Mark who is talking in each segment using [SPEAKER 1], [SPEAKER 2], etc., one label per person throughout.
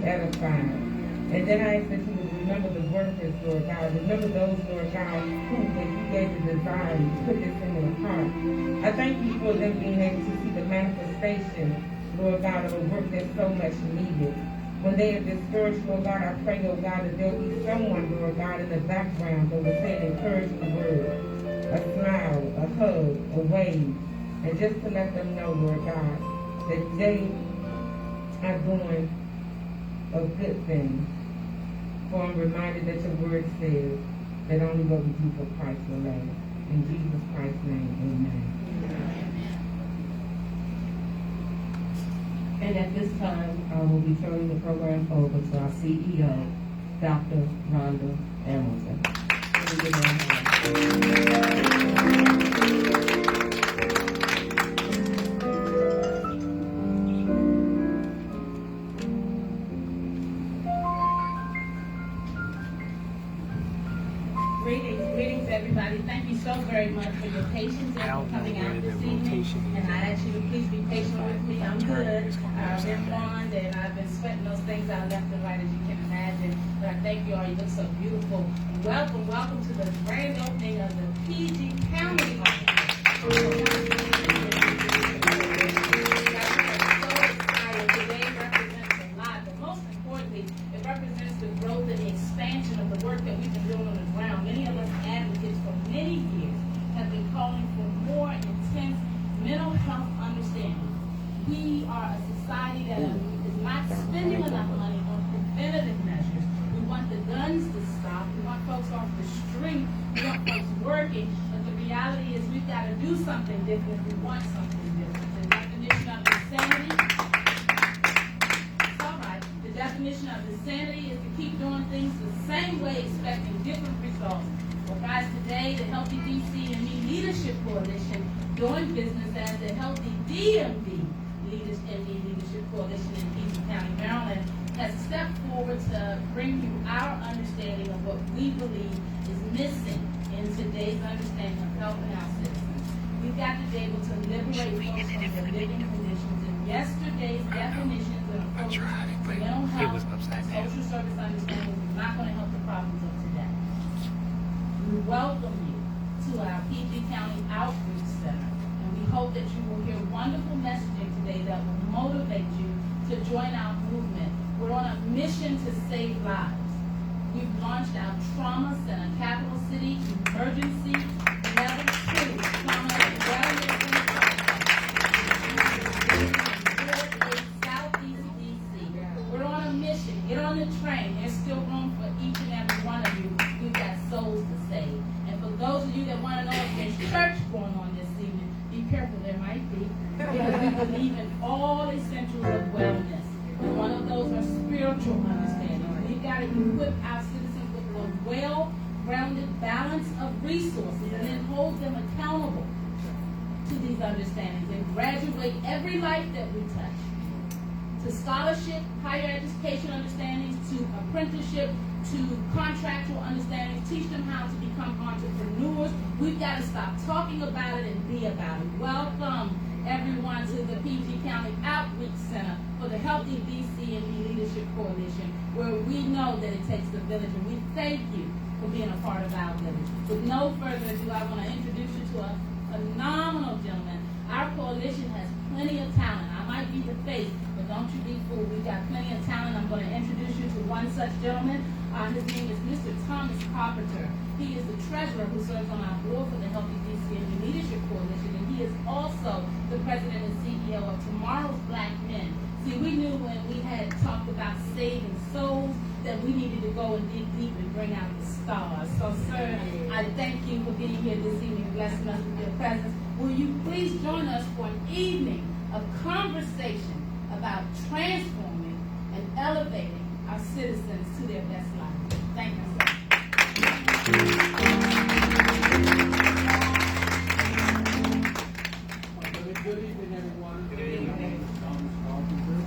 [SPEAKER 1] edified. And then I ask that you would remember the workers, Lord God. Remember those, Lord God, who, when you gave the desire, you put this in their heart. I thank you for them being able to see the manifestation, Lord God, of a work that's so much needed. When they are discouraged, Lord God, I pray, Lord God, that there'll be someone, Lord God, in the background that will say an encouraging word, a smile, a hug, a wave, and just to let them know, Lord God, that they are doing a good thing. For I'm reminded that your word says that only what we do for Christ will last. In Jesus Christ's name, amen.
[SPEAKER 2] And at this time, I will be turning the program over to our CEO, Dr. Rhonda Hamilton.
[SPEAKER 3] Greetings, everybody. Thank you so very much for your patience and for coming out this evening. And I ask you to please be patient with me. I'm good. I've been blonde and I've been sweating those things out left and right, as you can imagine. But I thank you all. You look so beautiful. Welcome to the grand opening of the PG County office. Today represents a lot, but most importantly, it represents the growth and the expansion of the work that we've been doing on the ground. Many of us advocates for many years have been calling for more intense mental health understanding. We are a society that is not spending enough money on preventative measures. We want the guns to stop. We want folks off the street. We want folks working. But the reality is we've got to do something different if we want something different. The definition of insanity, it's all right. The definition of insanity is to keep doing things the same way, expecting different results. Well, guys, today the Healthy DC and Me Leadership Coalition, doing business as the Healthy DMV Leadership Coalition in PG County, Maryland, has stepped forward to bring you our understanding of what we believe is missing in today's understanding of health and our citizens. We've got to be able to liberate folks from their living conditions, and yesterday's definitions and approaches to mental health and social service understanding is not going to help the problems of today. We welcome you to our PG County Outreach Center, and we hope that you will hear wonderful messaging today that will motivate you to join our movement. We're on a mission to save lives. We've launched our Trauma Center, Capital City Emergency Level 2 Trauma and Wellness Center. Southeast DC. We're on a mission. Get on the train. There's still room for each and every one of you. We've got souls to save. And for those of you that want to know if there's church going on this evening, be careful, there might be. Because we believe in all essentials of wellness. And one of those are spiritual understanding. We've got to equip our citizens with a well-rounded balance of resources and then hold them accountable to these understandings and graduate every life that we touch. To scholarship, higher education understandings, to apprenticeship, to contractual understandings, teach them how to become entrepreneurs. We've got to stop talking about it and be about it. Welcome, everyone, to the PG County Outreach Center for the Healthy DC and Me Leadership Coalition, where we know that it takes the village, and we thank you for being a part of our village. With no further ado, I want to introduce you to a phenomenal gentleman. Our coalition has plenty of talent. I might be the face, but don't you be fooled. We've got plenty of talent. I'm going to introduce you to one such gentleman. His name is Mr. Thomas Carpenter. He is the treasurer who serves on our board for the Healthy DC and Me Leadership Coalition, and he is also the president and CEO of Tomorrow's Black Men. See, we knew when we had talked about saving souls that we needed to go and dig deep and bring out the stars. So, sir, I thank you for being here this evening, blessing us with your presence. Will you please join us for an evening of conversation about transforming and elevating our citizens to their best life? Thank you, sir.
[SPEAKER 4] Good evening, everyone. Good evening. Thomas Carpenter,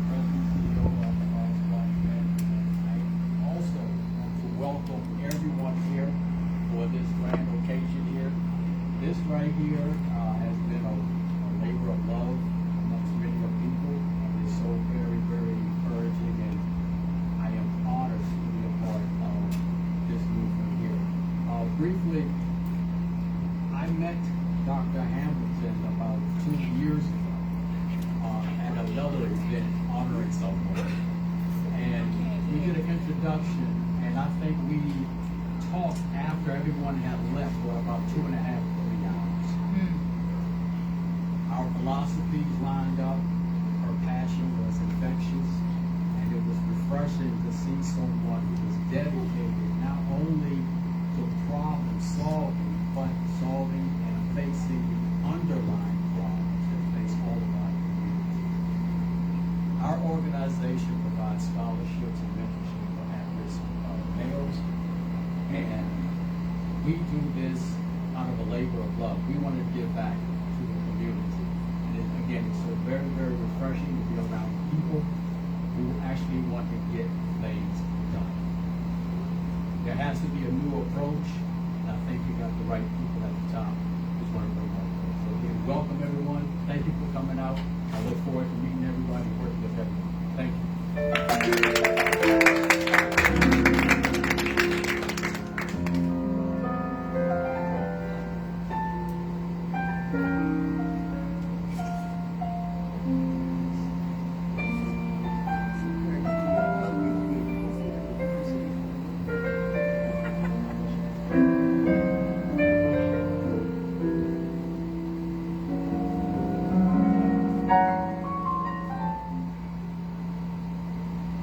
[SPEAKER 4] President and CEO of Tomorrow's Black Men. I also want to welcome everyone here for this grand occasion here. This right here has been a labor of love amongst many of people. It's so very, very encouraging and introduction, and I think we talked after everyone had left for about 2.5 to 3 hours. Our philosophies lined up, her passion was infectious, and it was refreshing to see someone who was dedicated not only to problem solving, but solving and facing the underlying problems that face all of our communities. Our organization provides scholarships and mentorship for at-risk males, and we do this out of a labor of love. We want to give back to the community. And again, it's so very, very refreshing to be around people who actually want to get things done. There has to be a new approach, and I think you got the right people at the top who's going to bring that approach. So again, welcome everyone. Thank you for coming out. I look forward to meeting everybody and working with everyone. Thank you.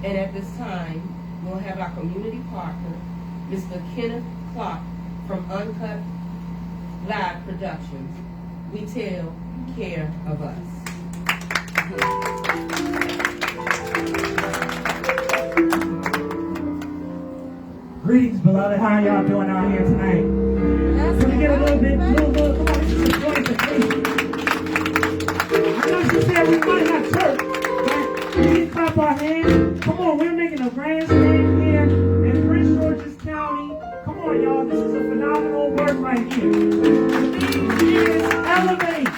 [SPEAKER 2] And at this time, we'll have our community partner, Mr. Kenneth Clark from Uncut Live Productions. We take care of us.
[SPEAKER 5] Greetings, beloved. How y'all doing out here tonight? Can we get a little bit, come on, this is a glorification. I know she said we might have church, but we can clap our hands. Come on, we're making a grandstand here in Prince George's County. Come on, y'all, this is a phenomenal work right here. The theme is elevate,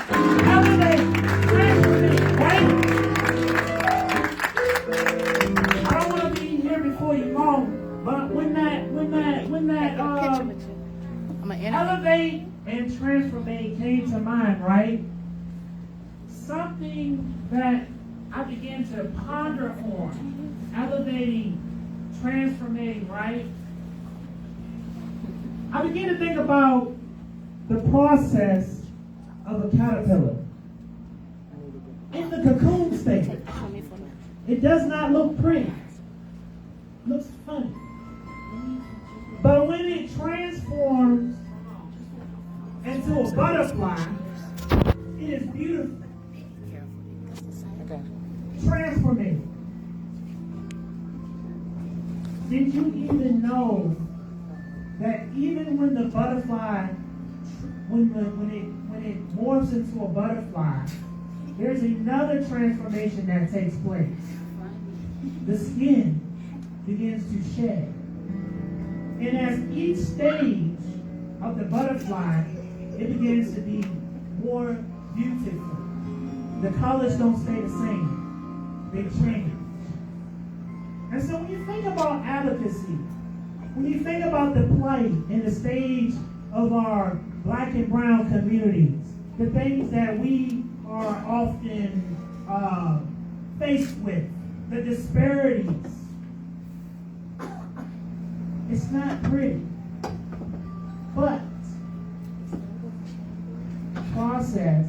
[SPEAKER 5] transformate, right? I don't want to be here before you long, but when that elevate and transformate came to mind, right? Something that I began to ponder on, elevating, transforming, right? I began to think about the process of a caterpillar. In the cocoon state, it does not look pretty. It looks funny. But when it transforms into a butterfly, it is beautiful. Transforming. Did you even know that even when the butterfly, when it morphs into a butterfly, there's another transformation that takes place. The skin begins to shed. And as each stage of the butterfly, it begins to be more beautiful. The colors don't stay the same. They change. And so when you think about advocacy, when you think about the plight and the stage of our black and brown communities, the things that we are often faced with, the disparities, it's not pretty. But process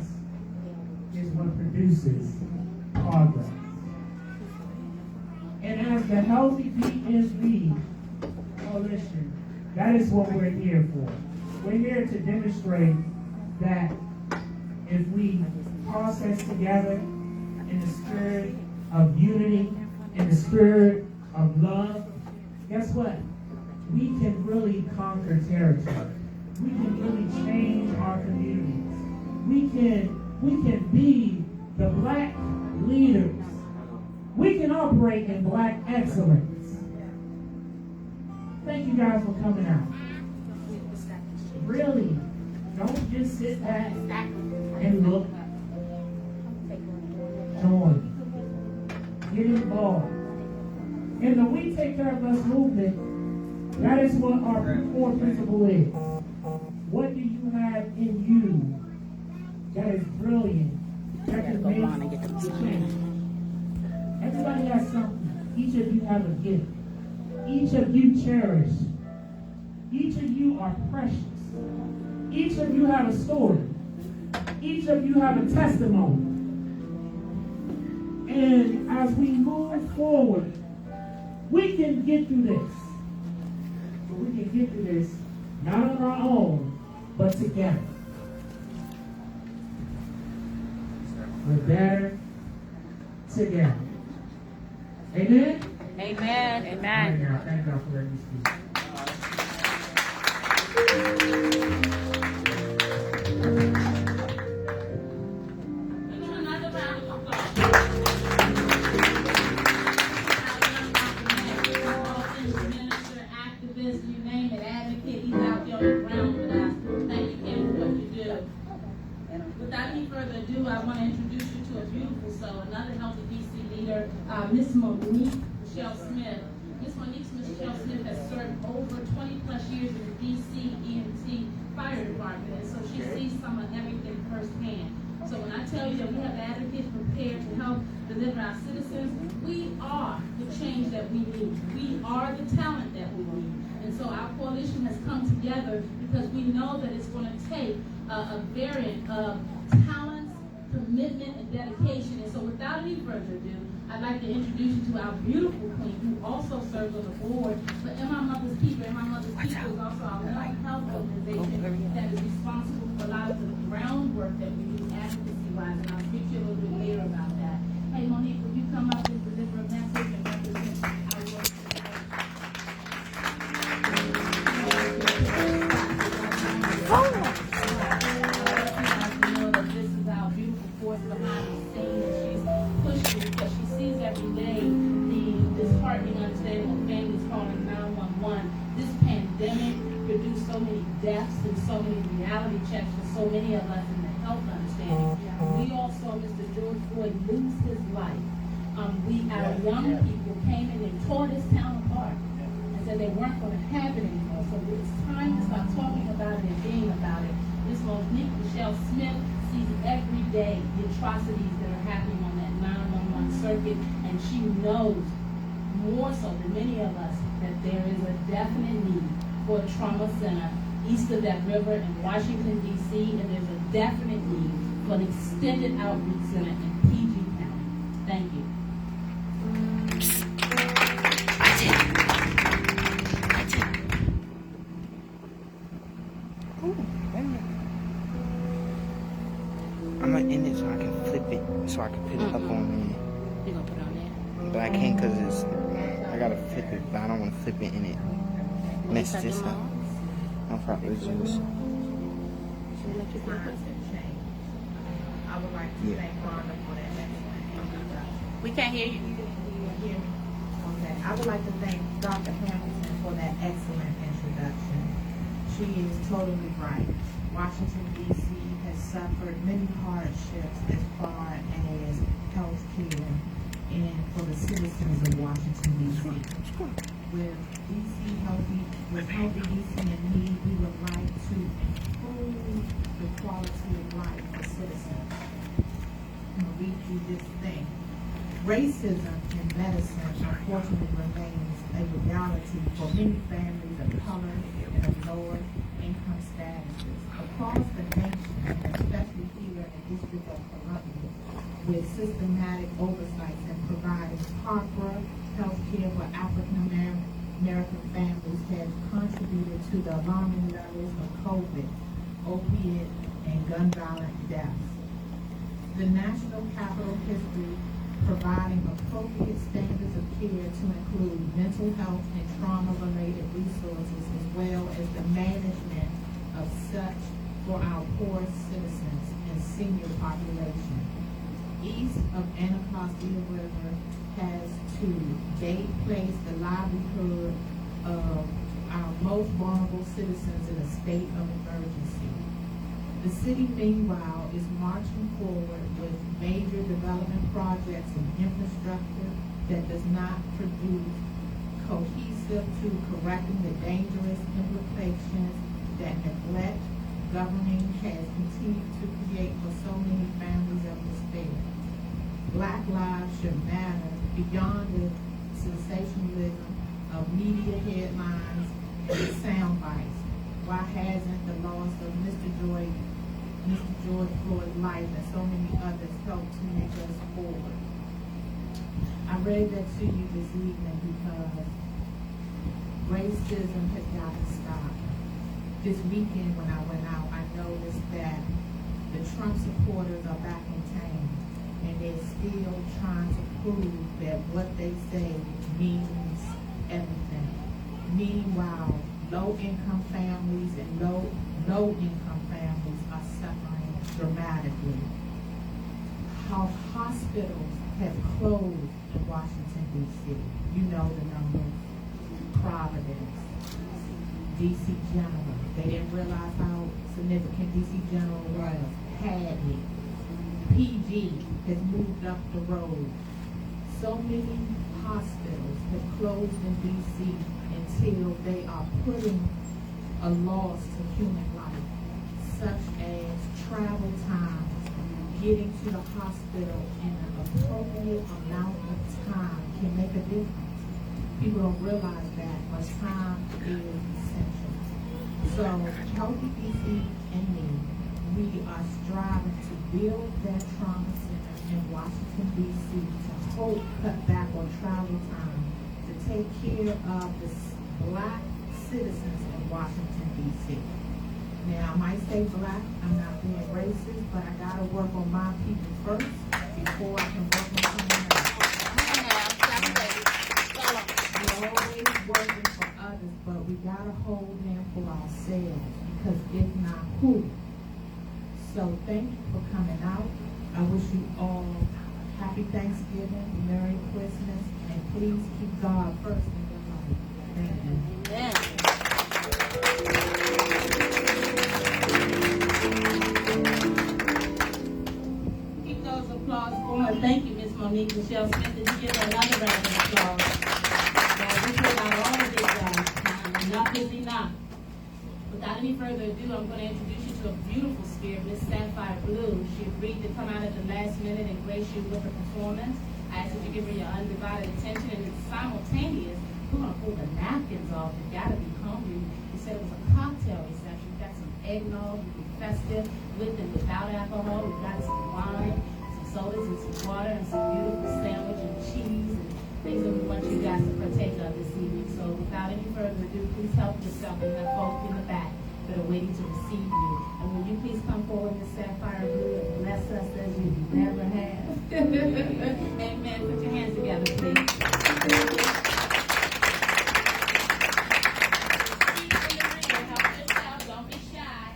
[SPEAKER 5] is what produces progress. And as the Healthy DMV Coalition, that is what we're here for. We're here to demonstrate that if we process together in the spirit of unity, in the spirit of love, guess what? We can really conquer territory. We can really change our communities. We can be the black leaders. We can operate in black excellence. Thank you guys for coming out. Really, don't just sit back and look. Join. Get involved. In the We Take Care of Us movement, that is what our core principle is. What do you have in you that is brilliant, that can make change? Everybody has something. Each of you have a gift. Each of you cherish. Each of you are precious. Each of you have a story. Each of you have a testimony. And as we move forward, we can get through this. We can get through this, not on our own, but together. We're better together. Amen?
[SPEAKER 3] Amen.
[SPEAKER 5] All right, now, thank God for letting me speak.
[SPEAKER 3] Another round of applause. Minister, activist, you name it, advocate, he's out there on the ground with us. Thank you again for what you do. Without any further ado, I want to introduce you to a beautiful soul, another Healthy DC leader, Miss Monique Michelle Smith. Miss Monique Michelle Smith has served over 20 plus years in the DC EMT Fire Department, and so she sees some of everything firsthand. So when I tell you that we have advocates prepared to help deliver our citizens, we are the change that we need. We are the talent that we need. And so our coalition has come together because we know that it's going to take a variant of talents, commitment, and dedication. And so without any further ado, I'd like to introduce you to our beautiful queen who also serves on the board for My Mother's Keeper. My Mother's Keeper is also our mental health organization that is responsible for a lot of the groundwork that we do advocacy-wise, and I'll speak to you a little bit later about that. Hey, Monique, will you come up and deliver a message and represent our work? This is our beautiful force behind the scenes, and she's pushing because she sees every day the disheartening understanding of families calling 911. This pandemic produced so many deaths and so many reality checks for so many of us in the health understanding. We all saw Mr. George Floyd lose his life. Our young people came in and tore this town apart and said they weren't going to have it anymore. So it's time to start talking about it and being about it. Miss Monique Michelle Smith sees every day the atrocities that are happening on that 911 circuit, and she knows more so than many of us that there is a definite need for a trauma center east of that river in Washington, D.C., and there's a definite need for an extended outreach center in PG County. Thank you.
[SPEAKER 6] I'm gonna end it so I can flip it, so I can put it up on there.
[SPEAKER 3] You gonna put it on there?
[SPEAKER 6] But I can't because I gotta flip it, but I don't want to flip it in it. Mess this up. I'm probably just.
[SPEAKER 7] I would like to thank Rhonda for that excellent.
[SPEAKER 3] We can't hear you.
[SPEAKER 7] Okay. I would like to thank Dr. Hamilton for that excellent introduction. She is totally right. Washington, D.C. has suffered many hardships as far as health care and for the citizens of Washington, D.C. With Healthy DC in need, we would like to improve the quality of life for citizens. I'm going to read you this thing. Racism in medicine unfortunately remains a reality for many families of color and of lower income statuses across the nation, and especially here in the District of Columbia, with systematic oversights in providing proper health care for African American families has contributed to the alarming levels of COVID, opiate, and gun violence deaths. The National Capital History providing appropriate standards of care to include mental health and trauma-related resources, as well as the management of such for our poor citizens and senior population. East of Anacostia River has to date placed the livelihood of our most vulnerable citizens in a state of emergency. The city, meanwhile, is marching forward with major development projects and infrastructure that does not produce cohesive to correcting the dangerous implications that neglect governing has continued to create for so many families of despair. Black lives should matter beyond the sensationalism of media to you this evening because racism has got to stop. This weekend when I went out, I noticed that the Trump supporters are back in town, and they're still trying to prove that what they say means everything. Meanwhile, low-income families and low-income families are suffering dramatically. How hospitals have closed in Washington, D.C. You know the numbers. Providence, D.C. General. They didn't realize how significant D.C. General was. Hadley. PG has moved up the road. So many hospitals have closed in D.C. until they are putting a loss to human life, such as travel time, getting to the hospital in an appropriate amount of time can make a difference. People don't realize that, but time is essential. So, Healthy DC and me, we are striving to build that trauma center in Washington, D.C. to help cut back on travel time, to take care of the black citizens of Washington, D.C. Now, I might say black, I'm not being racist, but I gotta work on my people first before I can work on someone else. We're always working for others, but we gotta hold them for ourselves, because if not, who? So thank you for coming out. I wish you all happy Thanksgiving, Merry Christmas, and please keep God first in your life. Thank you.
[SPEAKER 3] Keep those applause going. Thank you, Miss Monique Michelle Smith. And give her another round of applause. We put out all of this enough is enough. Without any further ado, I'm going to introduce you to a beautiful spirit, Miss Sapphire Blue. She agreed to come out at the last minute and grace you with her performance. I ask that you give her your undivided attention, and it's simultaneous. We're going to pull the napkins off. You've got to be hungry. You said it was a cocktail reception. We've got some eggnog. You can be festive with and without alcohol. We've got some wine, some sodas, and some water, and some beautiful sandwich and cheese and things that we want you guys to partake of this evening. So without any further ado, please help yourself. We have folks in the back that are waiting to receive you. And will you please come forward, Miss Sapphire Blue, and bless us as you never have. Amen. Put your hands together, please. Help yourself. Don't be shy.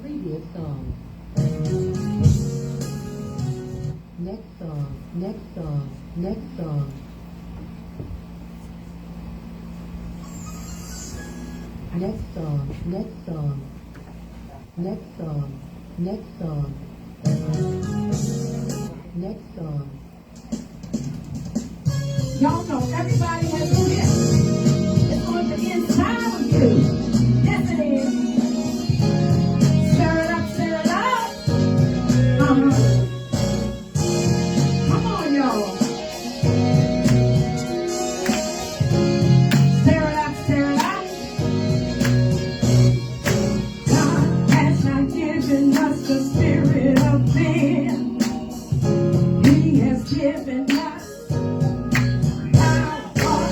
[SPEAKER 2] Previous song. Next song. Next song. Next song. Next song. Next song. Next song. Next song. Next song.
[SPEAKER 8] Y'all know everybody has a gift. It's on the inside of you. Yes, it is. Stir it up, stir it up. Come on, y'all. Stir it up, stir it up. God has not given us the spirit of fear. He has given us power,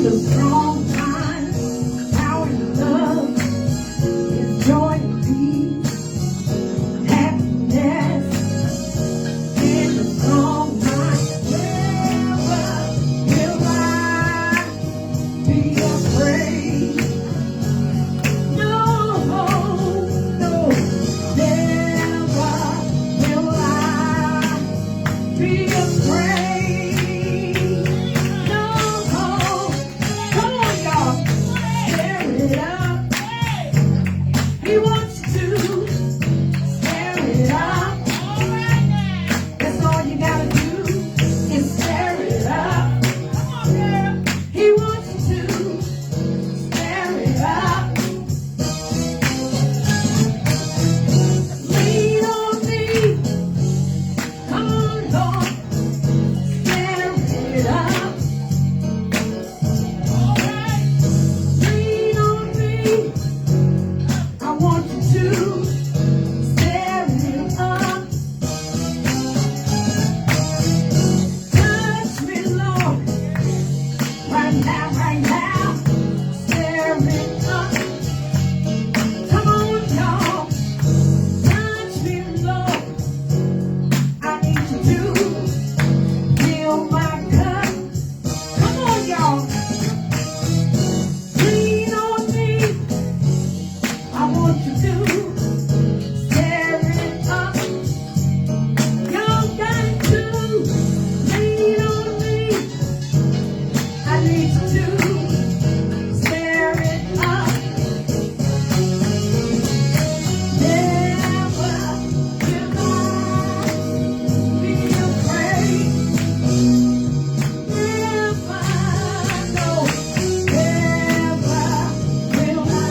[SPEAKER 8] a strong mind, power and love, is joy and peace, happiness. In a strong mind, never will I be afraid. No, no, never will I be afraid. No, come on, y'all, stir it up. He wants to stir it up. That's all you gotta do is stir it up. He wants to stir it up. Lean on me. Come on, Lord. Stir it up. Lean on me. I want you to stir it up. Touch me, Lord. Right now, right now. Stir it up. Come on, y'all. Touch me, Lord. I need you to fill my cup. Come on, y'all. Lean on me. I want you to stir it up. Y'all got to lean on me. I need you to stir it up. Never will I be afraid. Never, no, never will I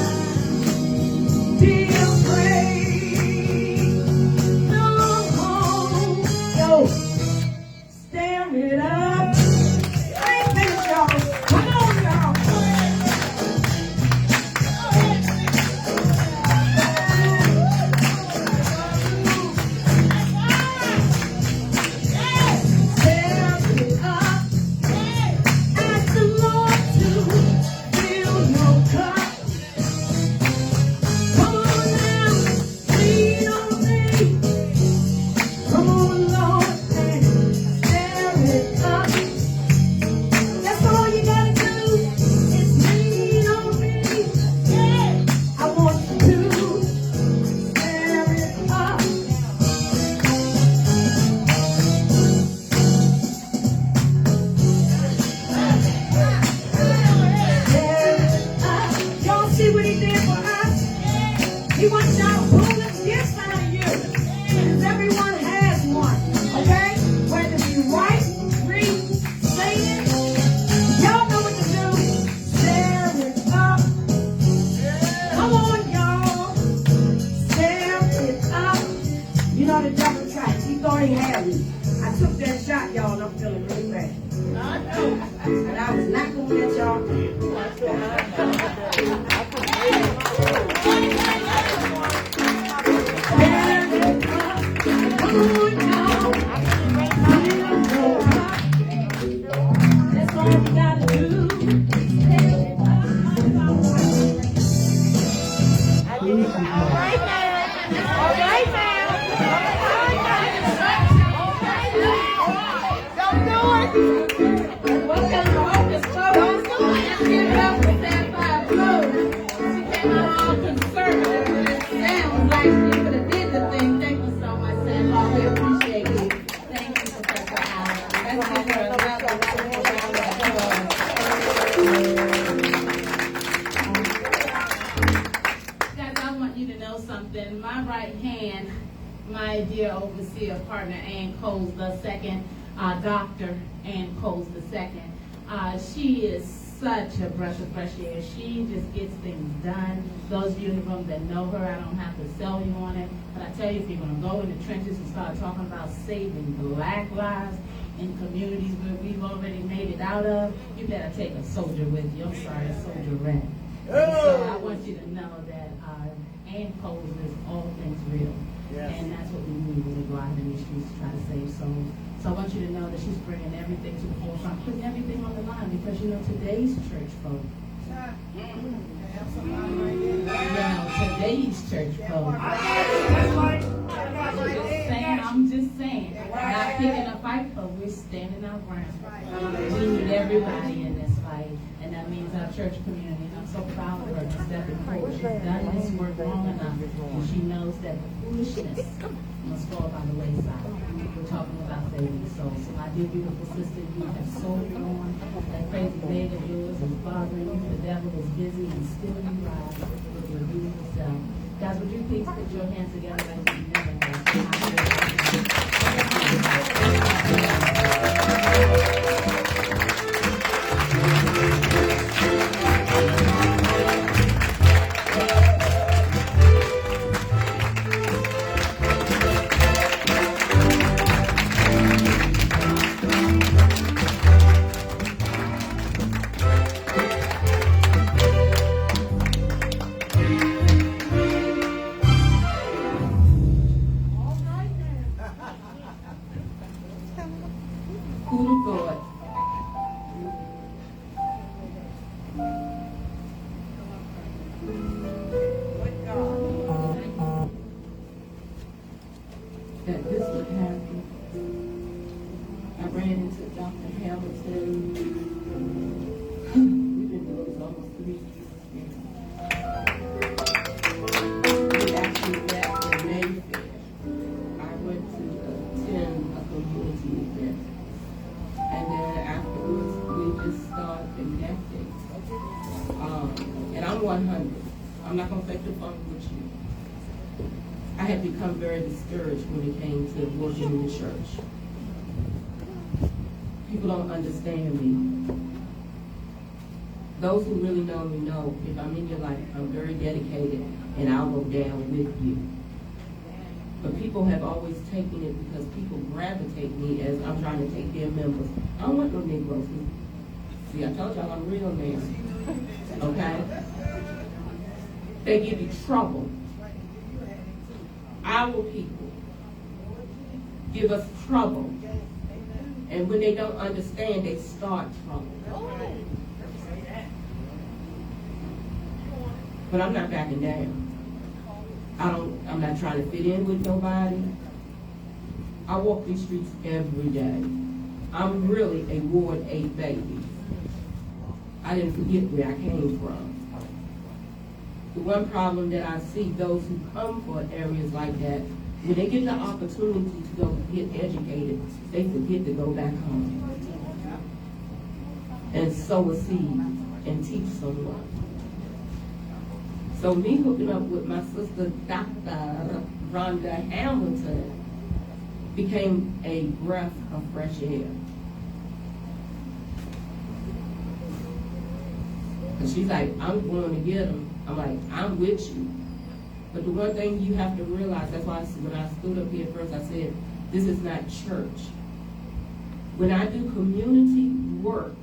[SPEAKER 8] be afraid. No, no, stir it up. I ain't finished, y'all. Come on, y'all. Stir it up. Ask the Lord to fill your cup. Come on now, lean on me. Come on, Lord, and stir it up. That's all you gotta do is lean on me. I want you to stir it up. Y'all see what he did for us? He wants y'all to pull the gifts out of you. Because everyone has one. Okay? Whether you write, read, sing, y'all know what to do. Stir it up. Come on, y'all. Stir it up. You know the devil tried. He thought he had me. I took that shot, y'all, and I'm feeling really bad. And I was not going to let y'all do it. That's all you gotta do.
[SPEAKER 3] My right hand, my dear overseer partner Ann Coles II, Dr. Ann Coles II. She is such a breath of fresh air. She just gets things done. Those of you in the room that know her, I don't have to sell you on it. But I tell you, if you're going to go in the trenches and start talking about saving black lives in communities where we've already made it out of, you better take a soldier with you. I'm sorry, a soldier red. So I want you to know that Ann Coles is all things real. Yes. And that's what we need when we go out in the streets to try to save souls. So I want you to know that she's bringing everything to the forefront, putting everything on the line.
[SPEAKER 2] Because you know, today's church folk, today's church folk.
[SPEAKER 3] I'm just saying. Not picking a fight, but we're standing our ground. We need everybody in this fight, and that means our church community. And I'm so proud of her for stepping forward. She's done this work long enough, and she knows that the foolishness must fall by the wayside. We're talking about saving souls. So my dear beautiful sister, you have sold on. That crazy leg of yours is bothering you. The devil is busy and stealing you right with your beautiful self. Guys, would you please put your hands together like you never have? That this would happen. I ran into Dr. Hamilton. We've been doing this almost 3 years. We actually met in Mayfair. I went to attend a community event. And then afterwards, we just started connecting. And I'm 100. I'm not going to fake the funk with you. I had become very discouraged when it came to working in the church. People don't understand me. Those who really know me know if I'm in your life, I'm very dedicated and I'll go down with you. But people have always taken it because people gravitate me as I'm trying to take their members. I don't want no Negroes. See, I told y'all I'm real now. Okay? They give you trouble. Our people give us trouble. And when they don't understand, they start trouble. But I'm not backing down. I'm not trying to fit in with nobody. I walk these streets every day. I'm really a Ward 8 baby. I didn't forget where I came from. The one problem that I see, those who come for areas like that, when they get the opportunity to go get educated, they forget to go back home and sow a seed and teach someone. So me hooking up with my sister, Dr. Rhonda Hamilton, became a breath of fresh air. And she's like, I'm going to get them. I'm like, I'm with you. But the one thing you have to realize, that's why when I stood up here first, I said, this is not church. When I do community work,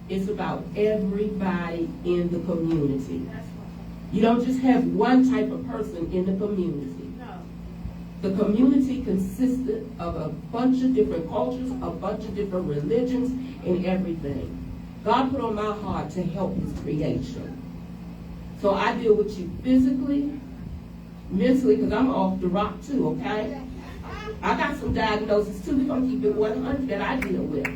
[SPEAKER 3] it's about everybody in the community. You don't just have one type of person in the community. The community consisted of a bunch of different cultures, a bunch of different religions, and everything. God put on my heart to help his creation. So I deal with you physically, mentally, because I'm off the rock too, okay? I got some diagnoses too. We're going to keep it 100 that I deal with.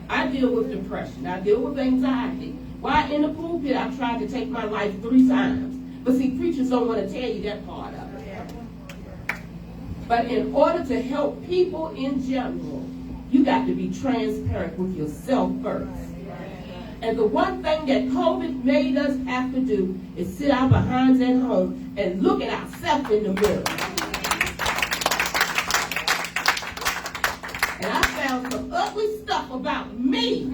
[SPEAKER 3] I deal with depression. I deal with anxiety. Why in the pulpit I've tried to take my life 3 times. But see, preachers don't want to tell you that part of it. But in order to help people in general, you got to be transparent with yourself first. And the one thing that COVID made us have to do is sit our behinds at home and look at ourselves in the mirror. And I found some ugly stuff about me.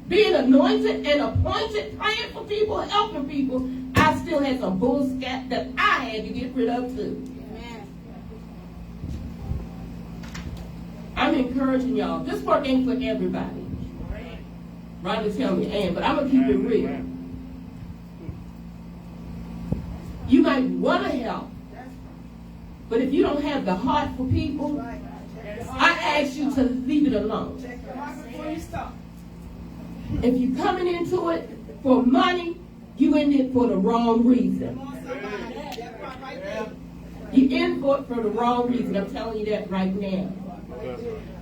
[SPEAKER 3] Being anointed and appointed, praying for people, helping people, I still had some bullscat that I had to get rid of too. I'm encouraging y'all. This work ain't for everybody. Rhonda tell me, and, but I'm going to keep it real. You might want to help, but if you don't have the heart for people, I ask you to leave it alone.
[SPEAKER 2] If you're coming into it for money, you in it for the wrong reason. You in for it for the wrong reason. I'm telling you that right now.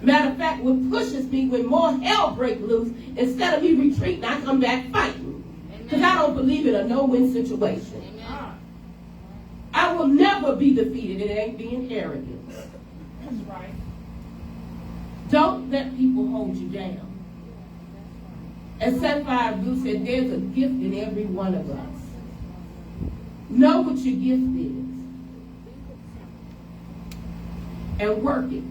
[SPEAKER 2] Matter of fact, what pushes me when more hell break loose, instead of me retreating, I come back fighting. Because I don't believe in a no-win situation. I will never be defeated, and it ain't being arrogant.
[SPEAKER 3] That's right.
[SPEAKER 2] Don't let people hold you down. As Cynthia Robinson said, there's a gift in every one of us. Know what your gift is. And work it.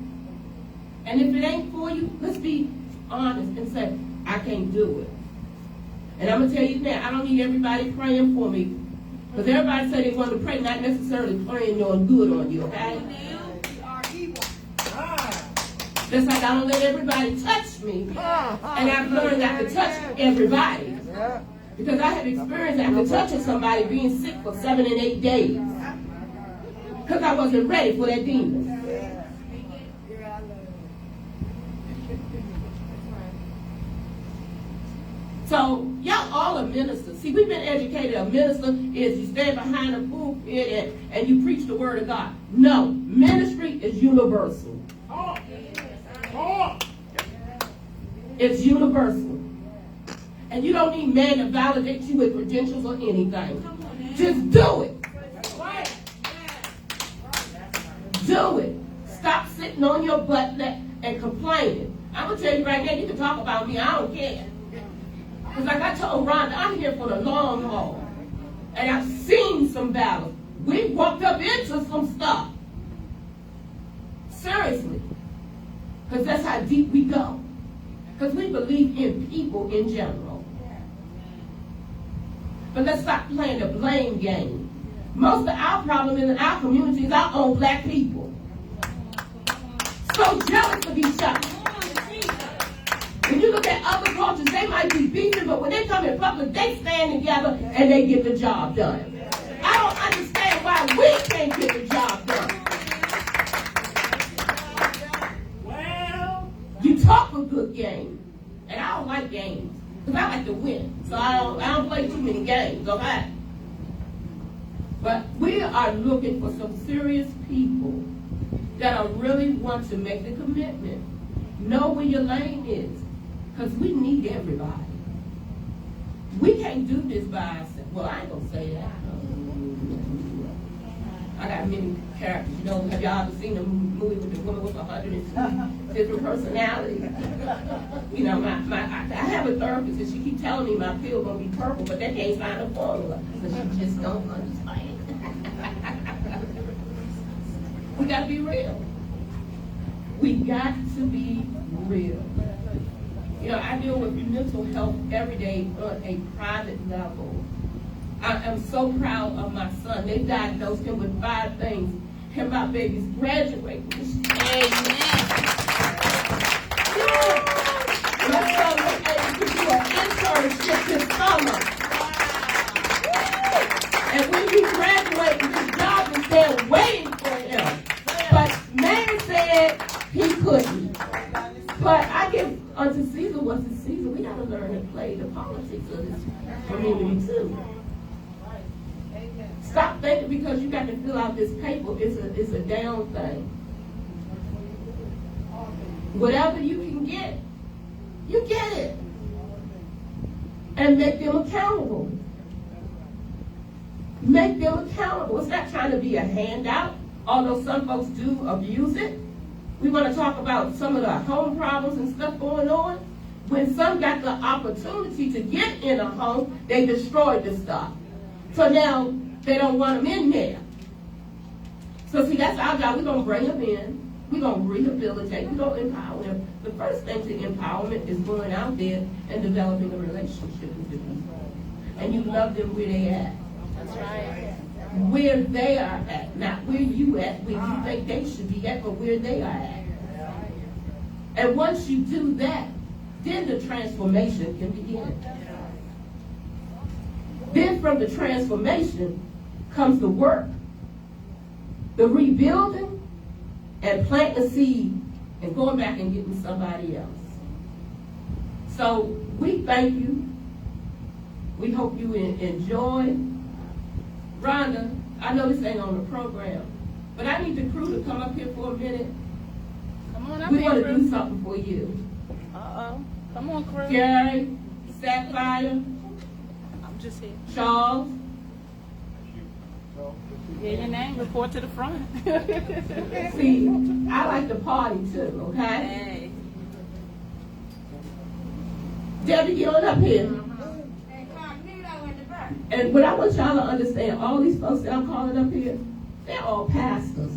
[SPEAKER 2] And if it ain't for you, let's be honest and say, I can't do it. And I'm going to tell you now, I don't need everybody praying for me. Because everybody say they want to pray, not necessarily praying on good on you, okay? Just like I don't let everybody touch me. And I've learned not to touch everybody. Because I have experienced after touching somebody being sick for 7 and 8 days. Because I wasn't ready for that demon. So, y'all all are ministers. See, we've been educated. A minister is you stand behind a pulpit and you preach the word of God. No, ministry is universal. It's universal. And you don't need man to validate you with credentials or anything. Just do it. Do it. Stop sitting on your butt and complaining. I'm going to tell you right now, you can talk about me, I don't care. Because like I told Rhonda, I'm here for the long haul. And I've seen some battles. We walked up into some stuff. Seriously. Because that's how deep we go. Because we believe in people in general. But let's stop playing the blame game. Most of our problem in our community is our own black people. So jealous of each other. When you look at other cultures, they might be beefing, but when they come in public, they stand together and they get the job done. I don't understand why we can't get the job done. Well, you talk a good game, and I don't like games because I like to win. So I don't play too many games, okay? But we are looking for some serious people that are really want to make the commitment. Know where your lane is. Because we need everybody. We can't do this by ourselves. Well, I ain't going to say that. I got many characters. You know, have y'all ever seen a movie with the woman with 102 different personalities? You know, I have a therapist and she keeps telling me my pill going to be purple, but they can't find a formula. So she just don't understand. We got to be real. We got to be real. You know, I deal with mental health every day on a private level. I am so proud of my son. They diagnosed him with 5 things. And my baby's graduating. Amen. My son was able to do an internship this summer. And when he graduated, his job was there waiting for him. But man said he couldn't. But I give unto Caesar what's his Caesar. We got to learn to play the politics of this community too. Stop thinking because you got to fill out this paper, it's a down thing. Whatever you can get, you get it. And make them accountable. Make them accountable. It's not trying to be a handout, although some folks do abuse it. We want to talk about some of the home problems and stuff going on. When some got the opportunity to get in a home, they destroyed the stuff. So now they don't want them in there. So see, that's our job. We're going to bring them in. We're going to rehabilitate. We're going to empower them. The first thing to empowerment is going out there and developing a relationship with the people. And you love them where they at. That's right. Where they are at, not where you at, where you think they should be at, but where they are at. And once you do that, then the transformation can begin. Then from the transformation comes the work, the rebuilding, and planting a seed and going back and getting somebody else. So we thank you. We hope you enjoy. Rhonda, I know this ain't on the program, but I need the crew to come up here for a minute.
[SPEAKER 3] Come on up
[SPEAKER 2] We
[SPEAKER 3] here,
[SPEAKER 2] want to do
[SPEAKER 3] crew.
[SPEAKER 2] something for you.
[SPEAKER 3] Uh-oh. Come on, crew.
[SPEAKER 2] Gary, Sapphire,
[SPEAKER 3] I'm just here.
[SPEAKER 2] Charles.
[SPEAKER 3] Get your name, report to the front.
[SPEAKER 2] See, I like to party too, okay?
[SPEAKER 3] Hey.
[SPEAKER 2] Debbie, get on up here. And what I want y'all to understand, all these folks that I'm calling up here, they're all pastors.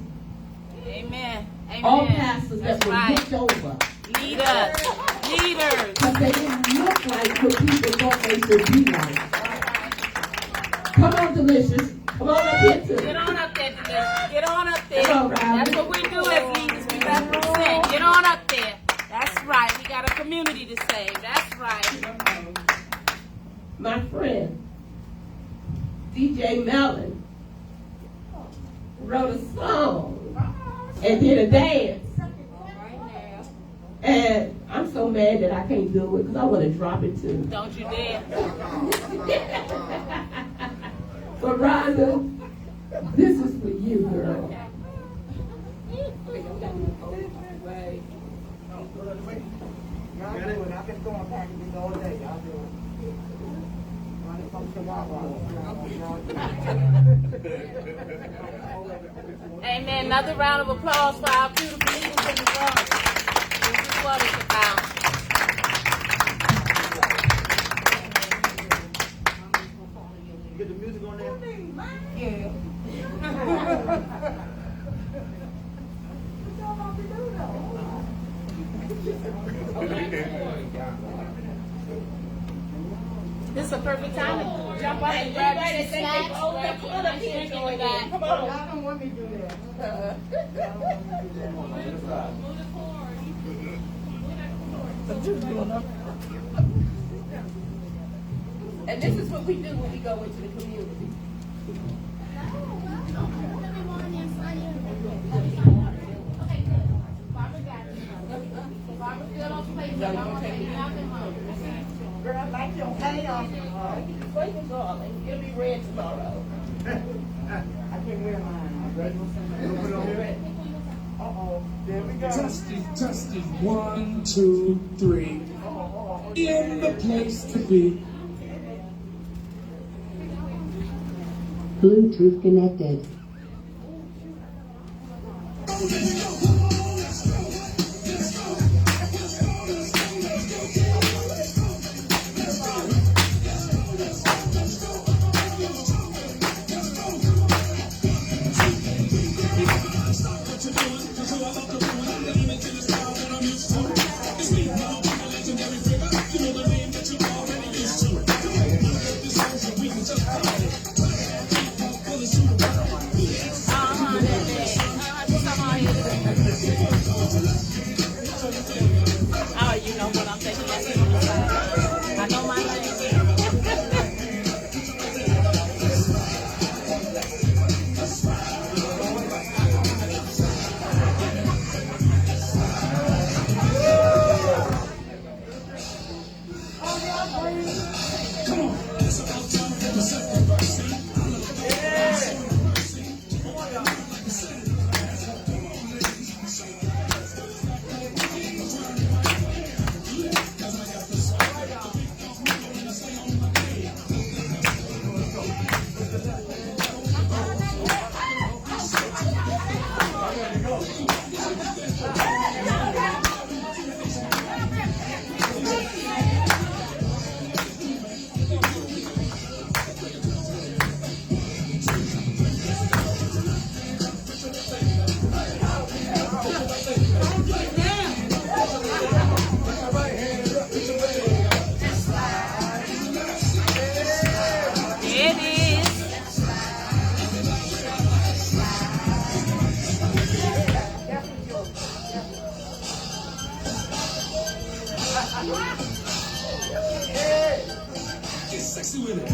[SPEAKER 3] Amen. Amen.
[SPEAKER 2] All pastors
[SPEAKER 3] That's
[SPEAKER 2] that were
[SPEAKER 3] right.
[SPEAKER 2] looked over.
[SPEAKER 3] Leaders. Leaders.
[SPEAKER 2] Because they didn't look like what people thought they should be like. Come on, Delicious. Come on up here too.
[SPEAKER 3] Get on up there, Delicious. Get on up there.
[SPEAKER 2] Come on, Robin.
[SPEAKER 3] That's what we do as leaders. We represent. Get on up there. That's right. We got a community to save. That's right.
[SPEAKER 2] My friend, DJ Mellon, wrote a song and did a dance. And I'm so mad that I can't do it because I want to drop it too.
[SPEAKER 3] Don't you dare.
[SPEAKER 2] But Rhonda, this is for you, girl.
[SPEAKER 9] Y'all do it. I've been throwing packages all day. Y'all do it. When it comes to Wawa.
[SPEAKER 3] Amen. Another round of applause for our beautiful leaders in the room. This is what it's about.
[SPEAKER 9] You get the music on there?
[SPEAKER 8] Yeah.
[SPEAKER 3] This is a perfect time to jump up and grab some snacks, grab your nice drink in the back.
[SPEAKER 9] Y'all don't want me to do that. Y'all don't want me to do that.
[SPEAKER 2] And this is what we do when we go into the community.
[SPEAKER 9] Girl, I like your hair.
[SPEAKER 2] Wait, darling. It'll be red tomorrow.
[SPEAKER 9] I can wear mine. Ready? Uh-oh. There we go.
[SPEAKER 10] Testing, 1, 2, 3. In the place to be.
[SPEAKER 11] Bluetooth connected.
[SPEAKER 3] Oh, you know what I'm thinking. That's on the side. I know my lane. Get sexy with it.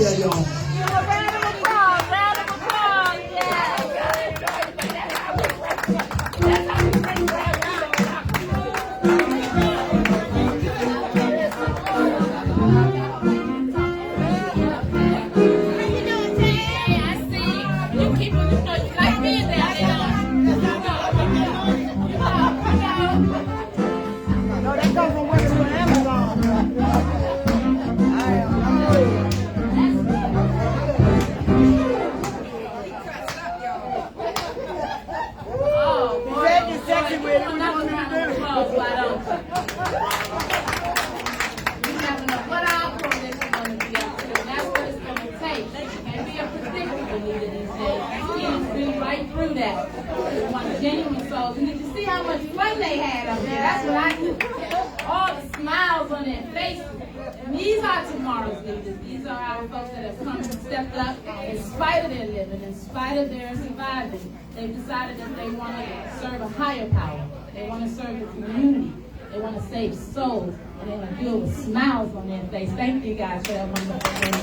[SPEAKER 10] tell y'all.
[SPEAKER 3] Round of applause,
[SPEAKER 9] No, that comes from working for Amazon. I'm good.
[SPEAKER 3] Oh,
[SPEAKER 9] Said you're sexy with it. What you
[SPEAKER 3] Another
[SPEAKER 9] want me
[SPEAKER 3] round
[SPEAKER 9] to
[SPEAKER 3] of
[SPEAKER 9] do?
[SPEAKER 3] applause, why don't you? You never know what outcome this is going to be up to. And that's what it's going to take. You can't be a predictable leader these days. You can't see right through that. You want genuine souls. And did you see how much fun they had up there? That's what I do. All the smiles on their faces. And these are tomorrow's leaders. These are our folks that have come and stepped up in spite of their living, in spite of their surviving. They've decided that they want to serve a higher power. They want to serve the community. They want to save souls. And they want to do it with smiles on their face. Thank you guys for that wonderful thing.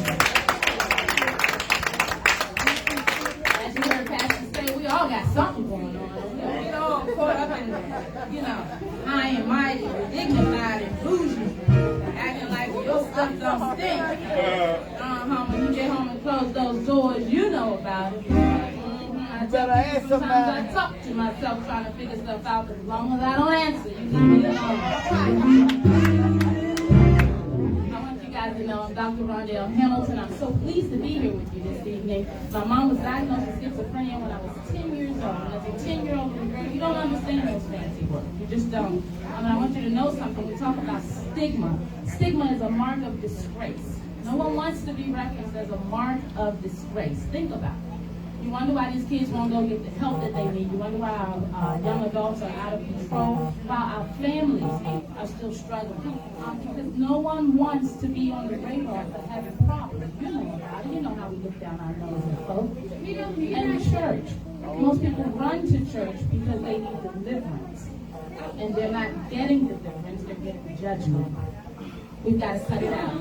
[SPEAKER 3] As you heard Pastor say, we all got something going on. We all caught up in, high and mighty, and dignified and bougie, acting like your stuff don't stink. When you get home and close those doors, you know about it. Sometimes I talk to myself trying to figure stuff out, but as long as I don't answer, you leave me alone. I want you guys to know I'm Dr. Rondell Hamilton. I'm so pleased to be here with you this evening. My mom was diagnosed with schizophrenia when I was 10 years old. And as a 10-year-old girl, you don't understand those fancy words. You just don't. And I want you to know something. We talk about stigma. Stigma is a mark of disgrace. No one wants to be referenced as a mark of disgrace. Think about it. You wonder why these kids won't go get the help that they need. You wonder why our young adults are out of control, while our families are still struggling. Because no one wants to be on the radar for having problems. You know about it. You know how we look down our nose at folks. And church. Most people run to church because they need deliverance. And they're not getting deliverance, they're getting judgment. We've got to cut it out.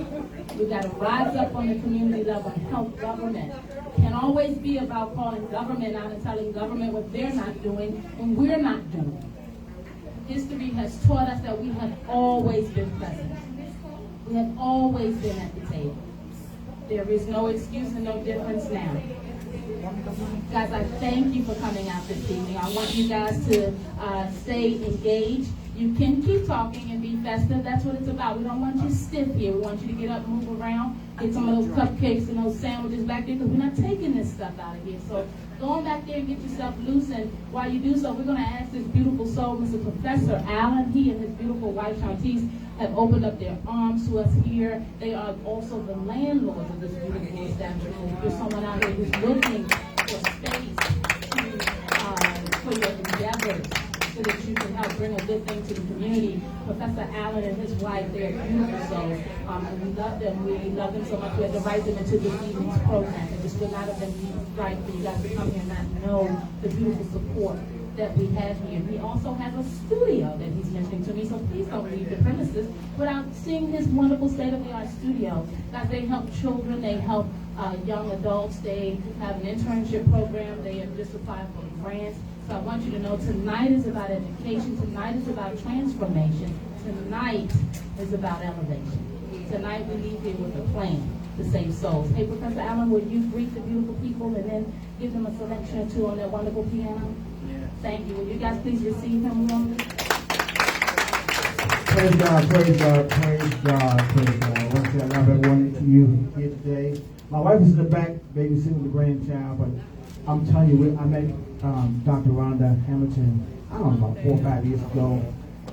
[SPEAKER 3] We've got to rise up on the community level and help government. It can't always be about calling government out and telling government what they're not doing when we're not doing it. History has taught us that we have always been present. We have always been at the table. There is no excuse and no difference now. Guys, I thank you for coming out this evening. I want you guys to stay engaged. You can keep talking and be festive. That's what it's about. We don't want you stiff here. We want you to get up, move around, get some of those cupcakes and those sandwiches back there because we're not taking this stuff out of here. So go on back there and get yourself loose. And while you do so, we're going to ask this beautiful soul, Mr. Professor Allen. He and his beautiful wife, Shantice, have opened up their arms to us here. They are also the landlords of this beautiful establishment. If there's someone out here who's looking for space for your endeavors, so that you can help bring a good thing to the community. Professor Allen and his wife, they are beautiful souls. And we love them. We love them so much. We had to invite them into this evening's program. It just would not have been right for you guys to come here and not know the beautiful support that we have here. He also has a studio that he's mentioning to me, so please don't leave the premises without seeing his wonderful state-of-the-art studio. Guys, they help children, they help young adults, they have an internship program, they have just applied for grants. So I want you to know tonight is about education, tonight is about transformation, tonight is about elevation. Tonight we leave here with a plan to save souls. Hey, Professor Allen, will you greet the beautiful people and then give them a selection or two on that wonderful piano?
[SPEAKER 4] Yes.
[SPEAKER 3] Thank you. Will you guys please receive him warmly?
[SPEAKER 11] Praise God, praise God, praise God, praise God. I want to say I love everyone to you here today. My wife is in the back babysitting the grandchild, but I'm telling you, I met Dr. Rhonda Hamilton, I don't know, about 4 or 5 years ago,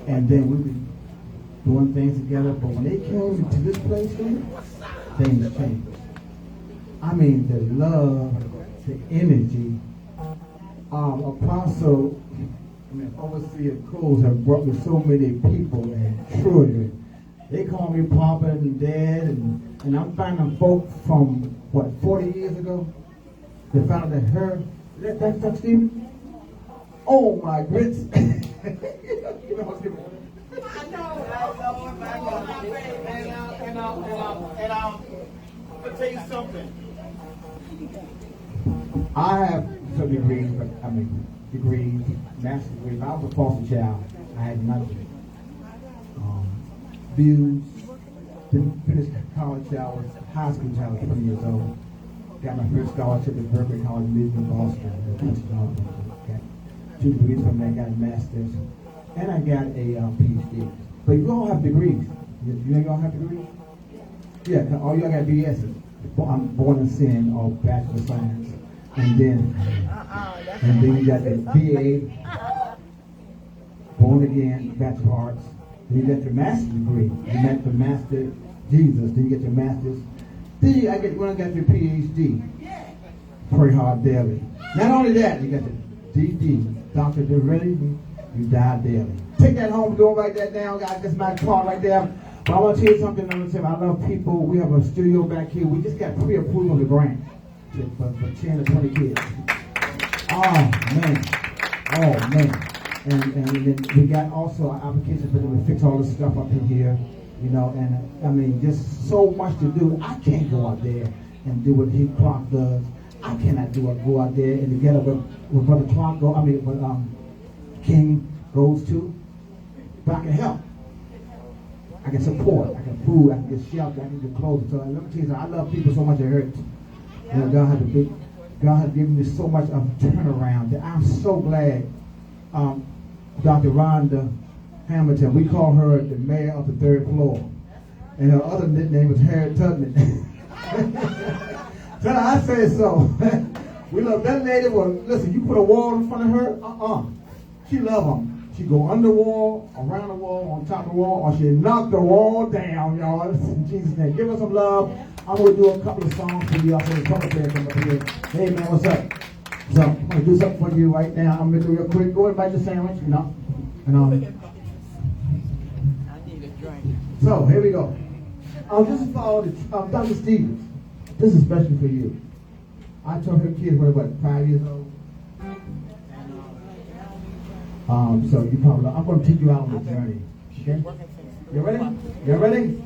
[SPEAKER 11] and then we were doing things together, but when they came to this place, things changed. I mean, the love, the energy. Apostle, Overseer Cruz have brought me so many people and children. They call me Papa and Dad, and I'm finding folk from, 40 years ago? They found that her, that's Dr. Stephen? Oh my grits. You know, I'll tell you something. I have some degrees, master's degrees. I was a foster child. I had nothing. Views. Didn't finish college. I was high school child. I was 20 years old. Got my first scholarship at Berkeley College, lived in Boston. Got 2 degrees from there. Got a master's, and I got a PhD. But you all have degrees. You ain't all have degrees? Yeah. All y'all got BS's. I'm born in sin or Bachelor of Science, and then you got the BA, born again, Bachelor of Arts. Then you got your master's degree. You got the Master Jesus. Then you get your master's. Then when I got your PhD, pray hard daily. Not only that, you got the DD, Dr. Divinity. You die daily. Take that home, go write that down, guys. That's my part right there. But I want to tell you something. I love people. We have a studio back here. We just got pre-approval of the grant for 10 to 20 kids. Oh man. And then we got also an application for them to fix all this stuff up in here. You know, and I mean, just so much to do. I can't go out there and do what Clark does. I cannot go out there and together with Brother Clark King goes to. But I can help. I can support. I can food. I can get shelter. I can get clothes. So let me tell you something. I love people so much it hurts. You know, God has given me so much of turnaround that I'm so glad. Dr. Rhonda Hamilton, we call her the mayor of the 3rd floor, and her other nickname was Harriet Tubman. Tell her I say so. We love that lady. Well, listen, you put a wall in front of her. She love them. She go under the wall, around the wall, on top of the wall, or she knock the wall down, y'all. In Jesus' name. Give her some love. I'm going to do a couple of songs for you. I'm going to come up here. Hey, man, what's up? So, I'm going to do something for you right now. I'm going to do it real quick. Go ahead and bite your sandwich, you know. And, so, here we go. This is for all the, Dr. Stevens. This is especially for you. I told her kids were, 5 years old? So you probably, I'm going to take you out on the journey. Okay? You ready? You ready?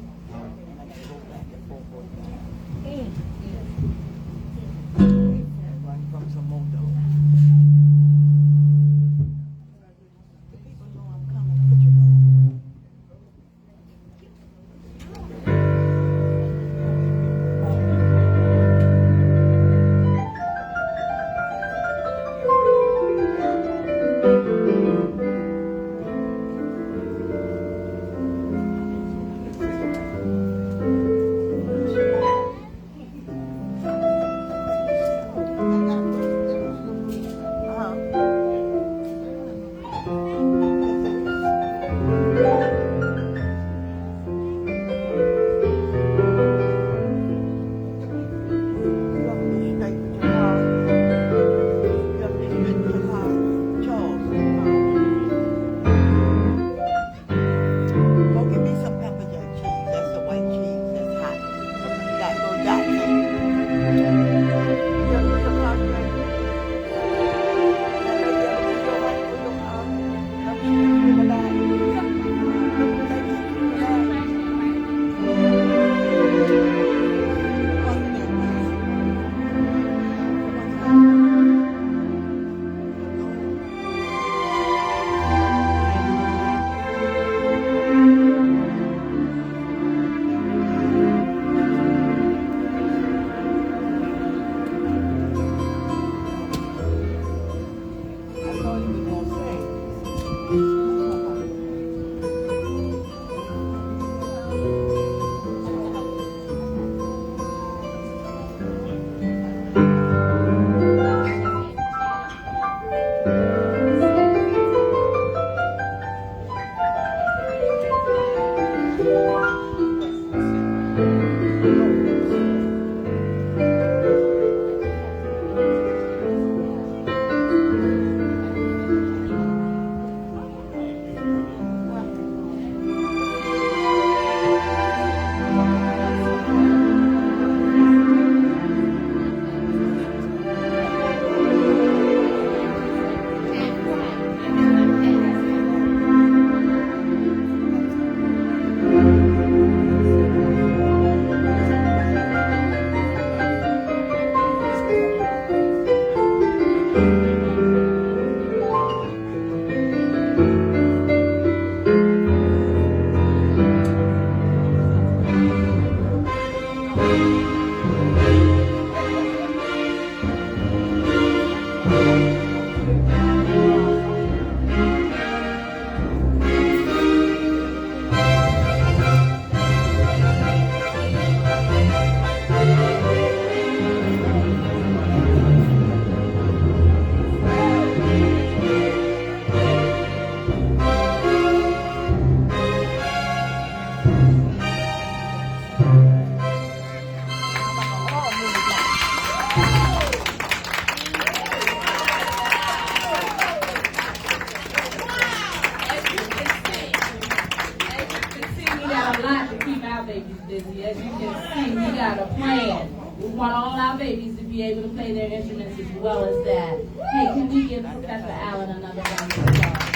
[SPEAKER 3] needs to be able to play their instruments as well as that. Hey, can we give Professor Allen another round of applause?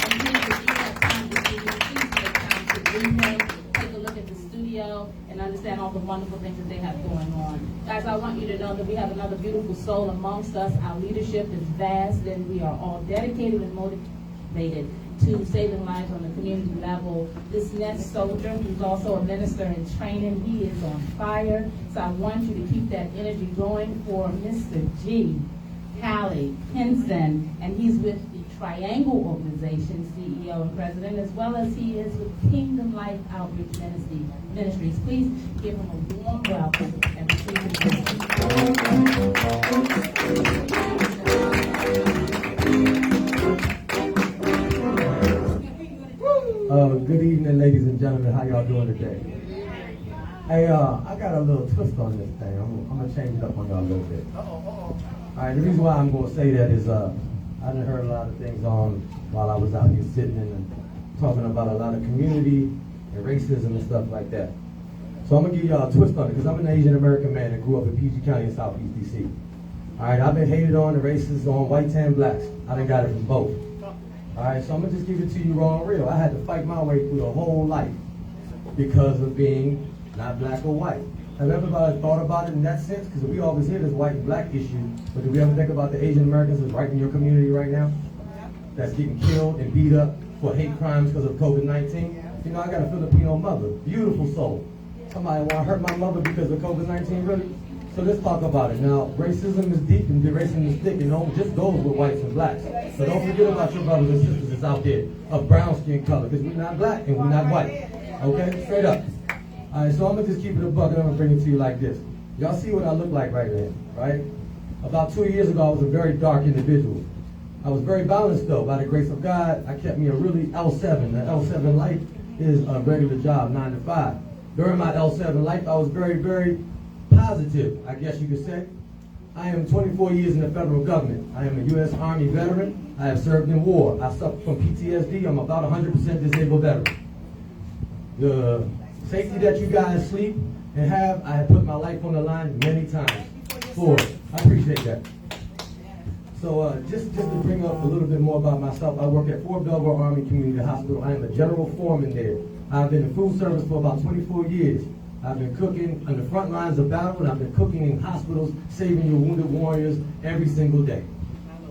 [SPEAKER 3] And please, if you have time to see him, please make time to meet him, take a look at the studio, and understand all the wonderful things that they have going on. Guys, I want you to know that we have another beautiful soul amongst us. Our leadership is vast, and we are all dedicated and motivated to saving lives on the community level. This next soldier, who's also a minister in training, he is on fire. So I want you to keep that energy going for Mr. G. Hallie Henson, and he's with the Triangle Organization, CEO and President, as well as he is with Kingdom Life Outreach Ministries. Please give him a warm welcome and receive his
[SPEAKER 12] Good evening, ladies and gentlemen. How y'all doing today? Hey, I got a little twist on this thing. I'm gonna change it up on y'all a little bit. All right, the reason why I'm gonna say that is I done heard a lot of things on while I was out here sitting and talking about a lot of community and racism and stuff like that. So I'm gonna give y'all a twist on it because I'm an Asian American man that grew up in PG County in Southeast DC. All right, I've been hated on, the racist on whites and blacks. I done got it from both. All right, so I'm gonna just give it to you raw and real. I had to fight my way through the whole life because of being not black or white. Have everybody thought about it in that sense? Because we always hear this white and black issue, but do we ever think about the Asian Americans that's right in your community right now? That's getting killed and beat up for hate crimes because of COVID-19? You know, I got a Filipino mother, beautiful soul. Somebody want to hurt my mother because of COVID-19, really? So let's talk about it. Now, racism is deep and racism is thick, and it just goes with whites and blacks. So don't forget about your brothers and sisters that's out there of brown skin color, because we're not black and we're not white. Okay? Straight up. All right, so I'm going to just keep it a buck and I'm going to bring it to you like this. Y'all see what I look like right now, right? About 2 years ago, I was a very dark individual. I was very balanced, though. By the grace of God, I kept me a really L7. The L7 life is a regular job, 9 to 5. During my L7 life, I was very, very positive, I guess you could say. I am 24 years in the federal government. I am a U.S. Army veteran. I have served in war. I suffer from PTSD. I'm about 100% disabled veteran. The safety that you guys sleep and have, I have put my life on the line many times for it. I appreciate that. So just to bring up a little bit more about myself, I work at Fort Belvoir Army Community Hospital. I am a general foreman there. I've been in food service for about 24 years. I've been cooking on the front lines of battle, and I've been cooking in hospitals, saving your wounded warriors every single day.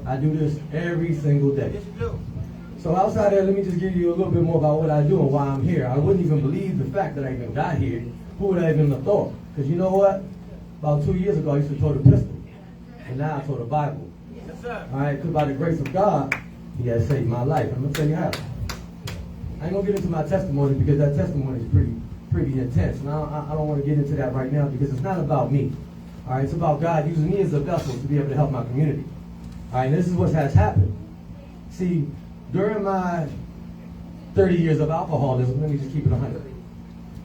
[SPEAKER 12] I do this every single day. So outside there, let me just give you a little bit more about what I do and why I'm here. I wouldn't even believe the fact that I even got here. Who would I even have thought? Because you know what? About 2 years ago, I used to tote a pistol, and now I tote a Bible. Yes, sir. All right, because by the grace of God, He has saved my life. I'm going to tell you how. I ain't going to get into my testimony because that testimony is pretty intense. And I don't want to get into that right now because it's not about me. All right, it's about God using me as a vessel to be able to help my community. All right, and this is what has happened. See, during my 30 years of alcoholism, let me just keep it 100.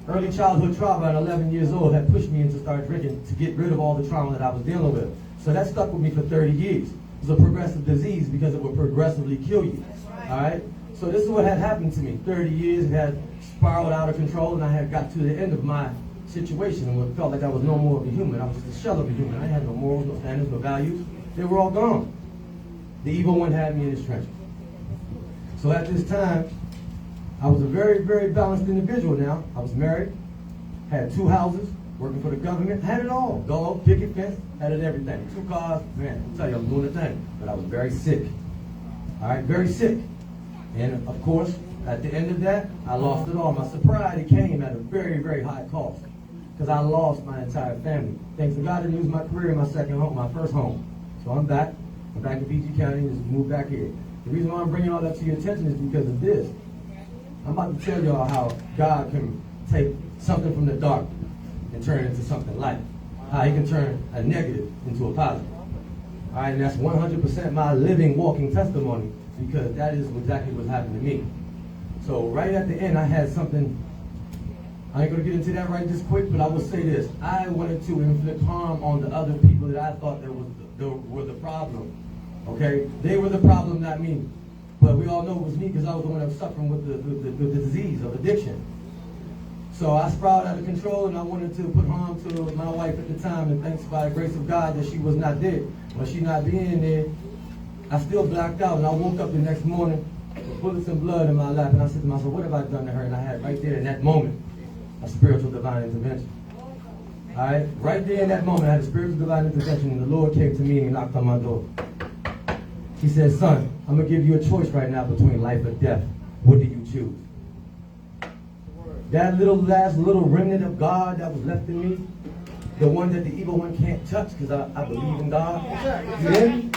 [SPEAKER 12] Early childhood trauma at 11 years old had pushed me into start drinking to get rid of all the trauma that I was dealing with. So that stuck with me for 30 years. It was a progressive disease because it would progressively kill you. All right? So this is what had happened to me. 30 years, it had spiraled out of control, and I had got to the end of my situation and felt like I was no more of a human. I was just a shell of a human. I had no morals, no standards, no values. They were all gone. The evil one had me in his trenches. So at this time, I was a very, very balanced individual now. I was married, had 2 houses, working for the government, had it all. Dog, picket fence, had it everything. 2 cars, man, I'll tell you, I was doing the thing. But I was very sick. All right, very sick. And of course, at the end of that, I lost it all. My sobriety came at a very, very high cost because I lost my entire family. Thanks to God, I used my career in my second home, my first home. So I'm back. I'm back in PG County and just moved back here. The reason why I'm bringing all that to your attention is because of this. I'm about to tell y'all how God can take something from the dark and turn it into something light. How He can turn a negative into a positive. All right, and that's 100% my living, walking testimony because that is exactly what happened to me. So right at the end, I had something. I ain't going to get into that right this quick, but I will say this. I wanted to inflict harm on the other people that I thought were the problem. Okay? They were the problem, not me. But we all know it was me because I was the one that was suffering with the disease of addiction. So I sprawled out of control, and I wanted to put harm to my wife at the time, and thanks by the grace of God that she was not dead. When she not being there, I still blacked out, and I woke up the next morning with bullets and blood in my lap, and I said to myself, what have I done to her? And I had right there in that moment a spiritual divine intervention. All right? Right there in that moment, I had a spiritual divine intervention, and the Lord came to me and knocked on my door. He said, son, I'm going to give you a choice right now between life or death. What do you choose? That last little remnant of God that was left in me, the one that the evil one can't touch because I believe in God. You hear me?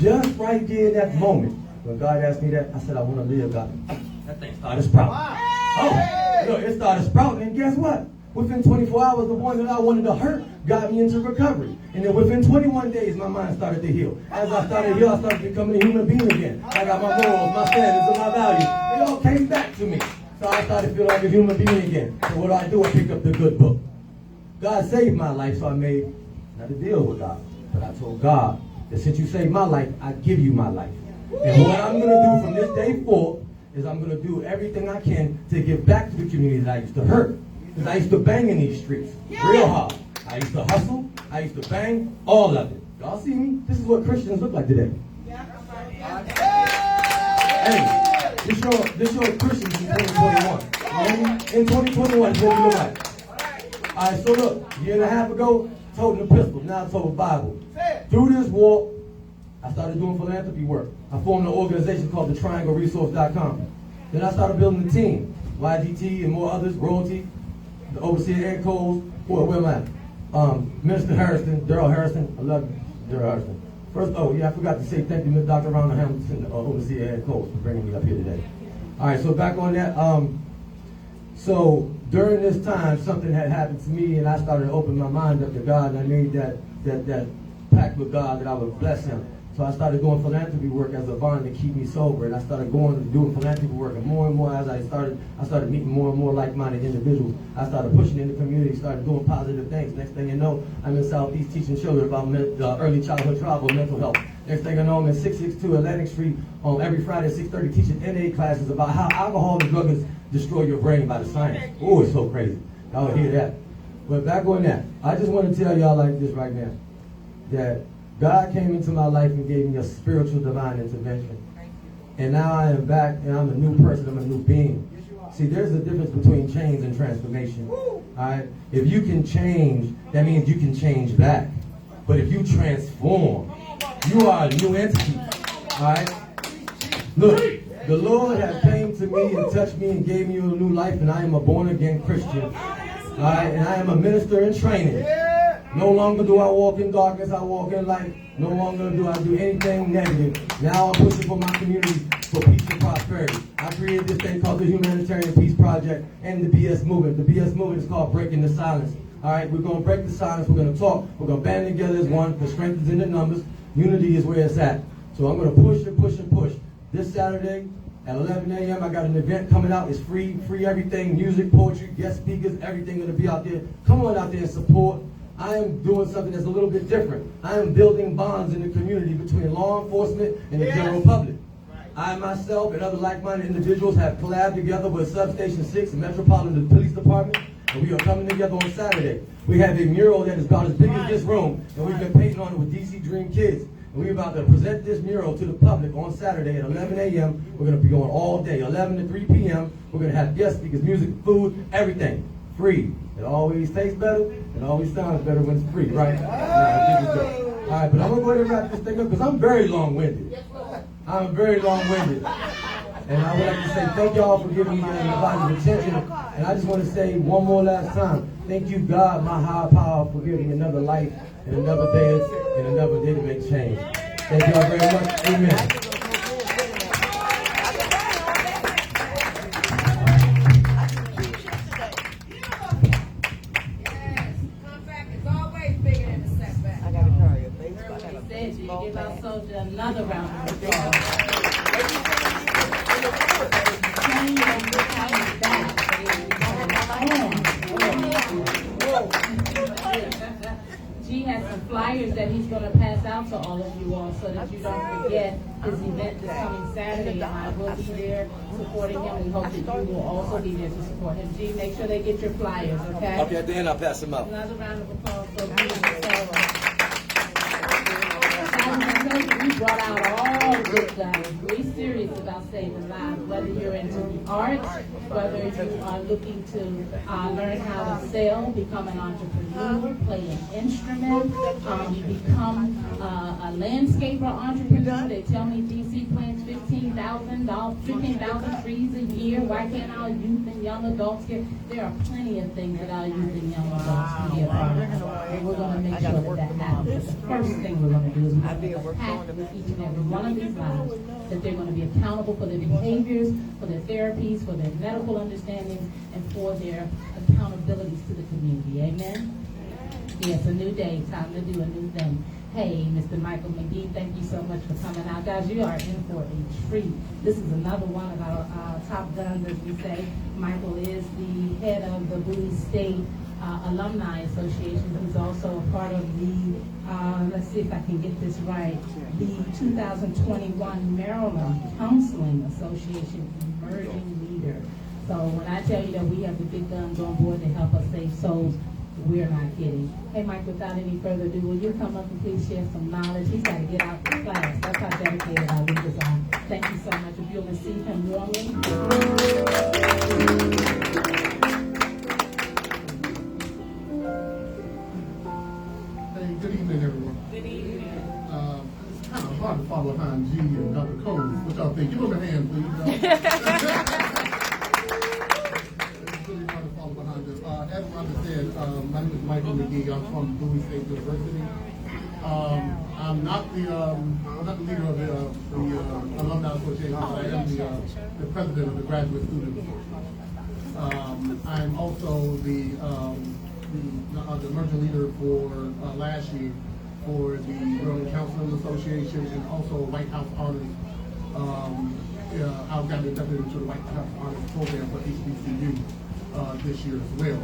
[SPEAKER 12] Just right there in that moment, when God asked me that, I said, I want to live, God. That thing started sprouting. Oh, look, it started sprouting, and guess what? Within 24 hours, the one that I wanted to hurt got me into recovery. And then within 21 days, my mind started to heal. As I started to heal, I started becoming a human being again. I got my morals, my standards, and my values. They all came back to me. So I started to feel like a human being again. So what do? I pick up the good book. God saved my life, so I made not a deal with God. But I told God that since you saved my life, I give you my life. And what I'm going to do from this day forth is I'm going to do everything I can to give back to the community that I used to hurt. Because I used to bang in these streets real hard. I used to hustle. I used to bang, all of it. Y'all see me? This is what Christians look like today. Hey. This show Christians in 2021. In 2021, this is what we look like. All right, so look, a year and a half ago, toting a pistol, now I tote a Bible. Through this walk, I started doing philanthropy work. I formed an organization called the TriangleResource.com. Then I started building a team, YGT and more others, Royalty, the Overseer Ed Coles, where am I? Minister Harrison, Daryl Harrison, I love Daryl Harrison. First, I forgot to say thank you, Ms. Dr. Rhonda Hamilton, Overseer Ed Coles, for bringing me up here today. All right, so back on that. So during this time, something had happened to me, and I started to open my mind up to God, and I made that pact with God that I would bless Him. So I started doing philanthropy work as a bond to keep me sober, and I started going and doing philanthropy work, and more as I started meeting more and more like-minded individuals. I started pushing in the community, started doing positive things. Next thing you know, I'm in Southeast teaching children about early childhood trauma and mental health. Next thing I know, I'm in 662 Atlantic Street on every Friday at 6:30 teaching NA classes about how alcohol and drugs destroy your brain by the science. Oh, it's so crazy. Y'all would hear that. But back on that, I just want to tell y'all like this right now, that God came into my life and gave me a spiritual divine intervention. And now I am back, and I'm a new person, I'm a new being. See, there's a difference between change and transformation. All right? If you can change, that means you can change back. But if you transform, you are a new entity. All right? Look, the Lord has came to me and touched me and gave me a new life, and I am a born-again Christian. All right? And I am a minister in training. No longer do I walk in darkness, I walk in light. No longer do I do anything negative. Now I'm pushing for my community for peace and prosperity. I created this thing called the Humanitarian Peace Project and the BS Movement. The BS Movement is called Breaking the Silence. All right, we're going to break the silence. We're going to talk. We're going to band together as one. The strength is in the numbers. Unity is where it's at. So I'm going to push and push and push. This Saturday at 11 a.m. I got an event coming out. It's free everything, music, poetry, guest speakers, everything going to be out there. Come on out there and support. I am doing something that's a little bit different. I am building bonds in the community between law enforcement and the general public. I myself and other like-minded individuals have collabed together with Substation 6 and Metropolitan Police Department, and we are coming together on Saturday. We have a mural that is about as big as this room, and we've been painting on it with DC Dream Kids. And we're about to present this mural to the public on Saturday at 11 a.m. We're going to be going all day, 11 to 3 p.m. We're going to have guest speakers, music, food, everything. Free. It always tastes better. It always sounds better when it's free, right? All right, but I'm going to go ahead and wrap this thing up because I'm very long-winded. I'm very long-winded. And I would like to say thank y'all for giving me everybody's attention. And I just want to say one more last time, thank you, God, my higher power, for giving me another life and another day and another day to make change. Thank y'all very much. Amen.
[SPEAKER 3] Give our soldier another round of applause. he has some flyers that he's going to pass out to all of you all so that you don't forget his event this coming Saturday. And I will be there supporting him. We hope that you will also be there to support him. G, make sure they get your flyers, okay?
[SPEAKER 13] Okay, at the end I'll pass them out.
[SPEAKER 3] Another round of applause for you. We brought out all good guys. We're serious about saving lives, whether you're into the arts, whether you are looking to learn how to sell, become an entrepreneur, play an instrument, become a landscaper entrepreneur. They tell me DC plants 15,000 trees a year. Why can't our youth and young adults get? There are plenty of things that our youth and young adults can be a part of. And we're going to make sure that that happens. The first thing we're going to do is we're going to pack with each and every one of these lives that they're going to be accountable for their behaviors, for their therapies, for their medical understandings, and for their accountabilities to the community. Amen? Yes, a new day, time to do a new thing. Hey, Mr. Michael McGee, thank you so much for coming out. Guys, you are in for a treat. This is another one of our top guns, as we say. Michael is the head of the Bowie State Alumni Association. He's also a part of the, let's see if I can get this right, the 2021 Maryland Counseling Association Emerging Leader. So when I tell you that we have the big guns on board to help us save souls, we're not kidding. Hey, Mike, without any further ado, will you come up and please share some knowledge? He's got to get out the class. That's how dedicated our leaders are. Thank you so much. If you'll receive him warmly.
[SPEAKER 14] Hey, good evening, everyone. Good evening. It's kind of hard to follow behind G and Dr. Cole. What y'all think? Give them a hand, please. As Rhonda said, my name is Michael McGee. I'm from Bowie State University. I'm not the leader of the Alumni Association, but I am the president of the Graduate Student Association. I'm also the emerging leader for last year for the Maryland Counseling Association and also White House Honors. I've gotten inducted into the White House Honors program for HBCU this year as well.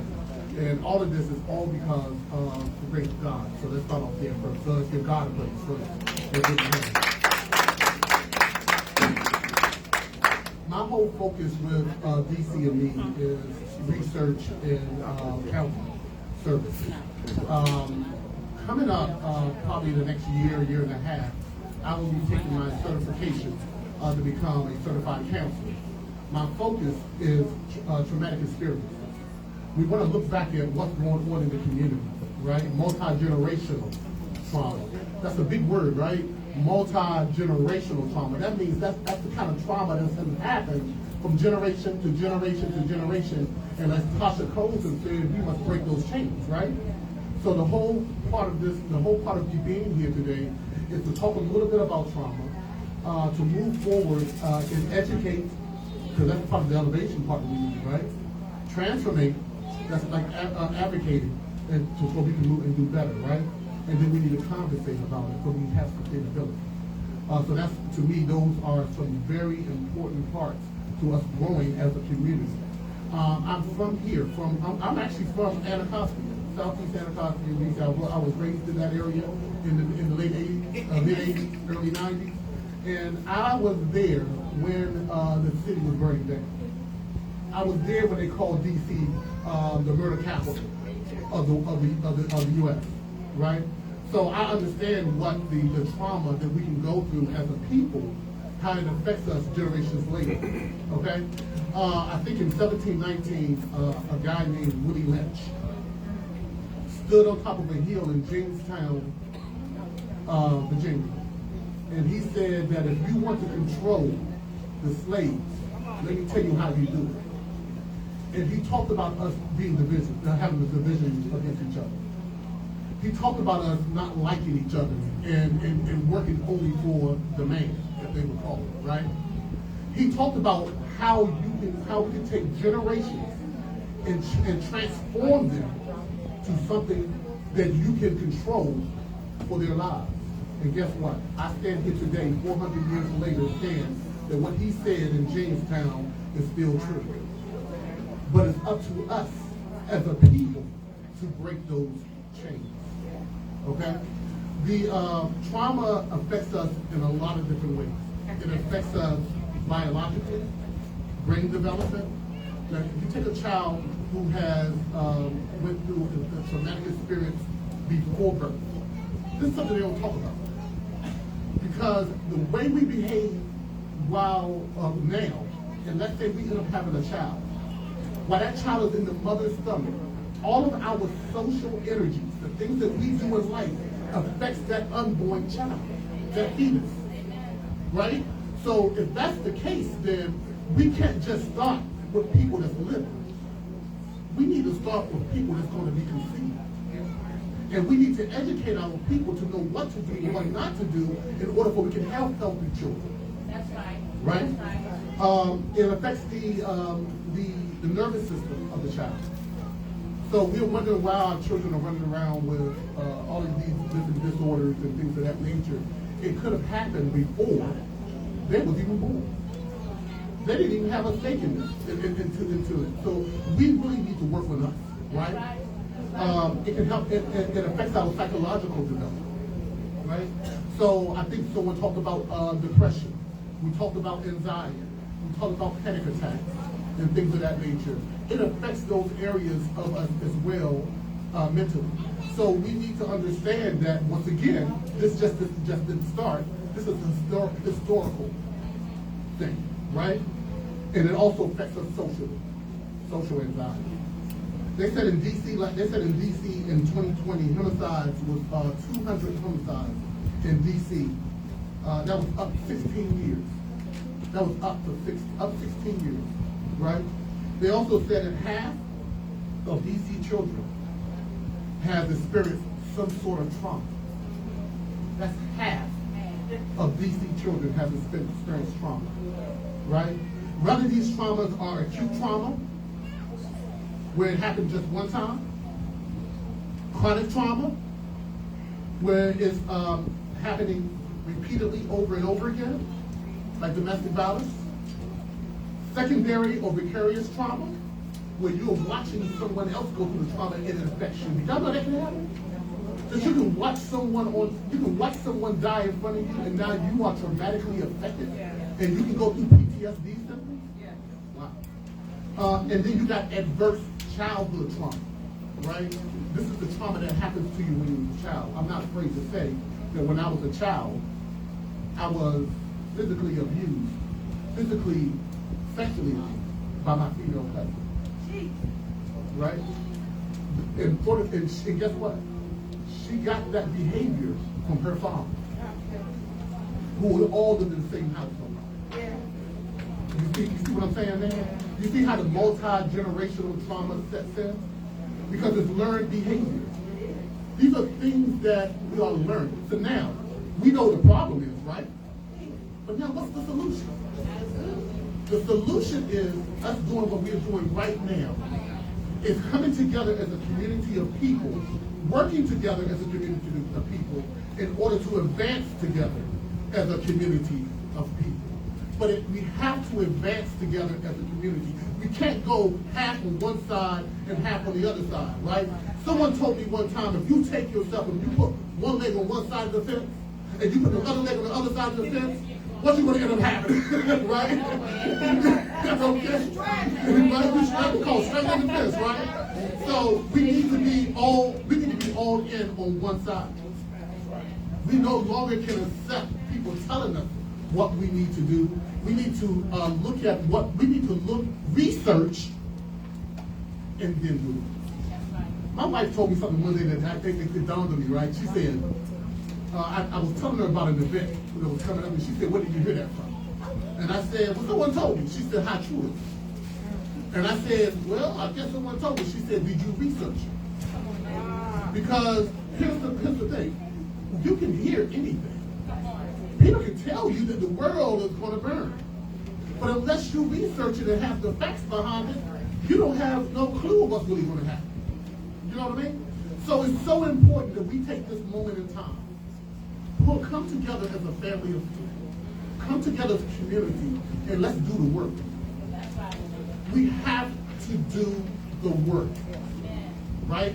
[SPEAKER 14] And all of this is all because of the grace of God. So let's start off there first. So let's give God a praise first. My whole focus with DC and me is research and counseling services. Coming up probably the next year and a half, I will be taking my certification to become a certified counselor. My focus is traumatic experience. We want to look back at what's going on in the community, right? Multi-generational trauma. That's a big word, right? Multi-generational trauma. That means that's the kind of trauma that's happened from generation to generation to generation. And as Tasha Colson said, we must break those chains, right? So the whole part of you being here today is to talk a little bit about trauma, to move forward and educate, because that's part of the elevation part that we need, right? Transformate, that's like advocating, and so we can move and do better, right? And then we need to conversate about it so we have sustainability. So that's, to me, those are some very important parts to us growing as a community. I'm from here, I'm actually from Anacostia, Southeast Anacostia in DC. I was raised in that area in the late 80s, mid-80s, early 90s. And I was there when the city was burning down. I was there when they called DC the murder capital of the U.S., right? So I understand what the trauma that we can go through as a people, how it affects us generations later, okay? I think in 1719, a guy named Willie Lynch stood on top of a hill in Jamestown, Virginia. And he said that if you want to control the slaves, let me tell you how you do it. And he talked about us being having this division against each other. He talked about us not liking each other and working only for the man, as they would call it, right? He talked about how we can take generations and transform them to something that you can control for their lives. And guess what? I stand here today, 400 years later, saying that what he said in Jamestown is still true. But it's up to us as a people to break those chains. okay? The trauma affects us in a lot of different ways. It affects us biologically, brain development. Now, if you take a child who has went through a traumatic experience before birth, this is something they don't talk about. Because the way we behave while now, and let's say we end up having a child, while that child is in the mother's stomach, all of our social energies, the things that we do in life, affects that unborn child, that fetus, right? So if that's the case, then we can't just start with people that's living. We need to start with people that's going to be conceived. And we need to educate our people to know what to do and what not to do in order for we can have healthy children.
[SPEAKER 3] That's right.
[SPEAKER 14] Right?
[SPEAKER 3] That's right.
[SPEAKER 14] It affects the nervous system of the child. So we're wondering why our children are running around with all of these different disorders and things of that nature. It could have happened before they was even born. They didn't even have a stake in this, into it. So we really need to work with us, right? It can help, it affects our psychological development, right? So I think someone talked about depression. We talked about anxiety. We talked about panic attacks and things of that nature. It affects those areas of us as well, mentally. So we need to understand that, once again, this just didn't start. This is a historical thing, right? And it also affects us socially, social anxiety. They said in DC in 2020, homicides was 200 homicides in DC. That was up 16 years. That was up 16 years, right? They also said that half of DC children have experienced some sort of trauma. That's half of DC children have experienced trauma, right? Whether these traumas are acute trauma, where it happened just one time, chronic trauma, where it's happening repeatedly over and over again, like domestic violence, secondary or vicarious trauma, where you're watching someone else go through the trauma and it affects you. Y'all know that can happen? That you can watch someone die in front of you and now you are traumatically affected, and you can go through PTSD symptoms. Wow. And then you got adverse childhood trauma, right? This is the trauma that happens to you when you were a child. I'm not afraid to say that when I was a child, I was physically abused, physically, sexually abused by my female cousin. Right? And guess what? She got that behavior from her father, who would all live in the same household. You see what I'm saying there? You see how the multi-generational trauma sets in? Because it's learned behavior. These are things that we are learning. So now, we know the problem is, right? But now what's the solution? The solution is us doing what we're doing right now. It's coming together as a community of people, working together as a community of people in order to advance together as a community of people. But we have to advance together as a community. We can't go half on one side and half on the other side, right? Someone told me one time, if you take yourself and you put one leg on one side of the fence and you put the other leg on the other side of the fence, what's going to end up happening, right? That's okay. Right? We struggle called strength in the fence, right? So we need to be all in on one side. We no longer can accept people telling us what we need to do. We need to look at what we need to research, and then do it. My wife told me something one day that I think it dawned on me, right? She said, I was telling her about an event that was coming up, and she said, where did you hear that from? And I said, well, someone told me. She said, how true is it? And I said, well, I guess someone told me. She said, did you research it? Because here's the thing. You can hear anything. People can tell you that the world is going to burn. But unless you research it and have the facts behind it, you don't have no clue of what's really going to happen. You know what I mean? So it's so important that we take this moment in time. We'll come together as a family of people. Come together as a community and let's do the work. We have to do the work. Right?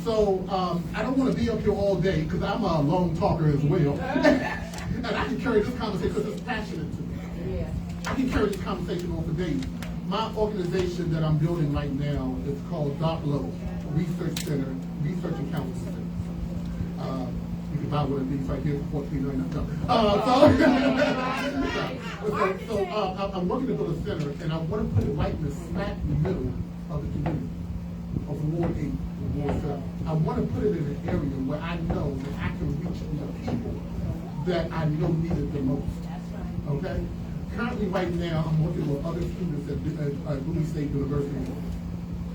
[SPEAKER 14] So I don't want to be up here all day because I'm a long talker as well. And I can carry this conversation because it's passionate to me.
[SPEAKER 3] Yeah.
[SPEAKER 14] I can carry this conversation on for days. My organization that I'm building right now is called DOCLO, Research Center, Research and Counseling Center. You can buy one of these right here for $14.99. I'm working to build a center, and I want to put it right in the smack middle of the community of Ward 8, Ward 7. I want to put it in an area where I know that I can reach the people that I know need it the most. Okay? Currently, right now, I'm working with other students at Bowie State University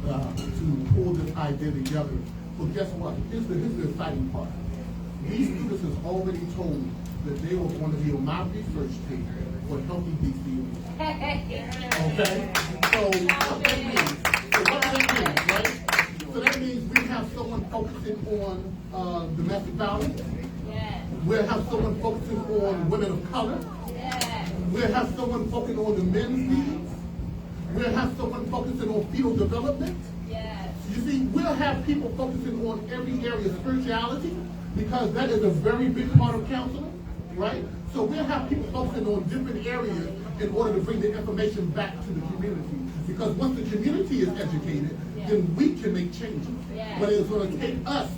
[SPEAKER 14] to pull this idea together. But guess what? Here's the exciting part. These students have already told me that they will want to be on my research team for Healthy DC. Okay? So what that means, right? So that means we have someone focusing on domestic violence.
[SPEAKER 3] Yes.
[SPEAKER 14] We'll have someone focusing on women of color.
[SPEAKER 3] Yes.
[SPEAKER 14] We'll have someone focusing on the men's needs. We'll have someone focusing on fetal development.
[SPEAKER 3] Yes.
[SPEAKER 14] You see, we'll have people focusing on every area of spirituality, because that is a very big part of counseling, right? So we'll have people focusing on different areas in order to bring the information back to the community. Because once the community is educated, then we can make changes. But it's going to take us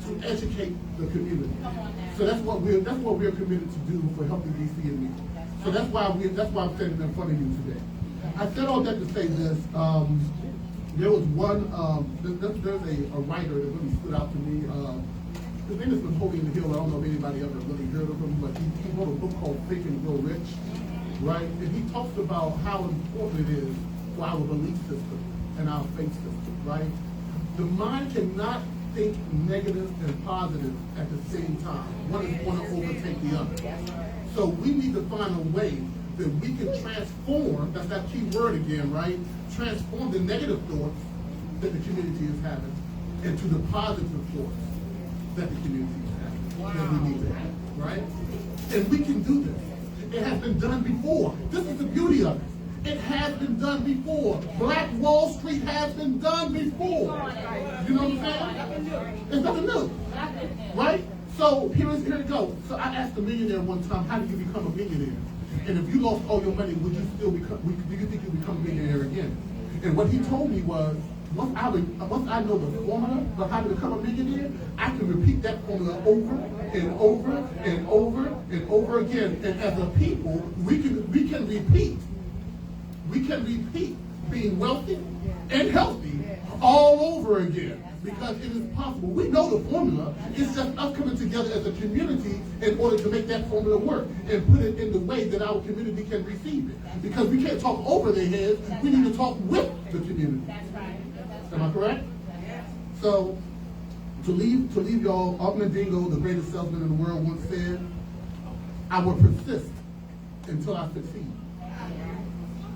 [SPEAKER 14] to educate the community. So that's what we're committed to do for Healthy DC and me. So that's why I'm standing in front of you today. I said all that to say this. There was one. There's a writer that really stood out to me. His name is Napoleon Hill. I don't know if anybody ever really heard of him, but he wrote a book called Think and Grow Rich, right? And he talks about how important it is for our belief system and our faith system, right? The mind cannot think negative and positive at the same time. One is going to overtake the other. So we need to find a way that we can transform, that's that key word again, right? Transform the negative thoughts that the community is having into the positive thoughts that the community is having, that we need to have, right? And we can do this. It has been done before. This is the beauty of it. It has been done before. Black Wall Street has been done before. You know what I'm saying? It's nothing new, right? So here it goes. So I asked a millionaire one time, how do you become a millionaire? And if you lost all your money, would you still become? Do you think you'll become a millionaire again? And what he told me was, once I know the formula of how to become a millionaire, I can repeat that formula over and over and over and over again. And as a people, we can repeat being wealthy and healthy all over again, because it is possible. We know the formula. It's just us coming together as a community in order to make that formula work and put it in the way that our community can receive it. Because we can't talk over their heads. We need to talk with the community.
[SPEAKER 3] That's right.
[SPEAKER 14] Am I correct? So, to leave y'all, Alvin Dingo, the greatest salesman in the world, once said, I will persist until I succeed.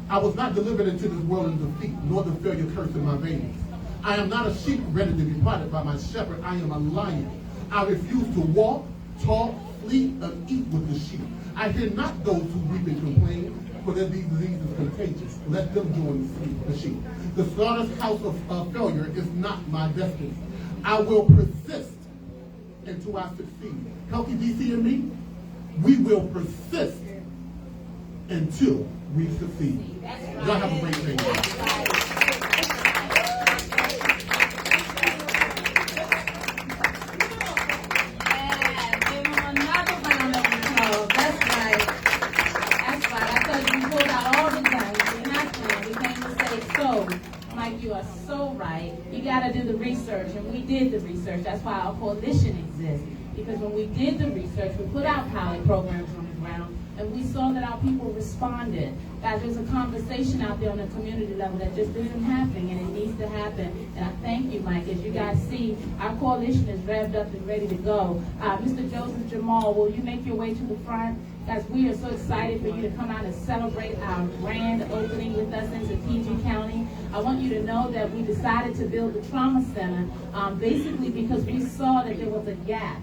[SPEAKER 14] I was not delivered into this world in defeat, nor the failure curse in my veins. I am not a sheep ready to be parted by my shepherd. I am a lion. I refuse to walk, talk, sleep, and eat with the sheep. I hear not those who weep and complain, for that these diseases are contagious. Let them join the sheep. The slaughterhouse of failure is not my destiny. I will persist until I succeed. Healthy DC and me, we will persist until we succeed. Y'all have a great day.
[SPEAKER 3] You are so right. You got to do the research, and we did the research. That's why our coalition exists. Because when we did the research, we put out pilot programs on the ground, and we saw that our people responded. Guys, there's a conversation out there on the community level that just isn't happening, and it needs to happen. And I thank you, Mike. As you guys see, our coalition is revved up and ready to go. Mr. Joseph Jamal, will you make your way to the front? Guys, we are so excited for you to come out and celebrate our grand opening with us into PG County. I want you to know that we decided to build the trauma center basically because we saw that there was a gap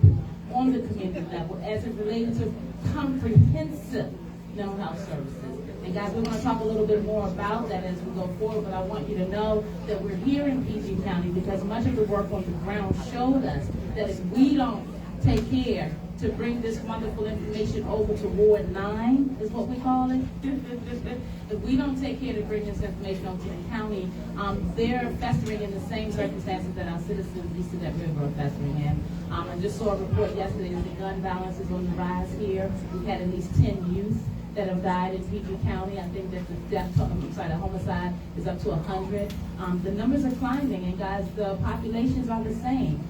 [SPEAKER 3] on the community level as it related to comprehensive mental health services. And guys, we're going to talk a little bit more about that as we go forward, but I want you to know that we're here in PG County because much of the work on the ground showed us that if we don't take care to bring this wonderful information over to Ward 9, is what we call it. If we don't take care to bring this information over to the county, they're festering in the same circumstances that our citizens east of that river are festering in. I just saw a report yesterday that the gun violence is on the rise here. We've had at least 10 youth that have died in PG County. I think that the homicide is up to 100. The numbers are climbing, and guys, the populations are the same.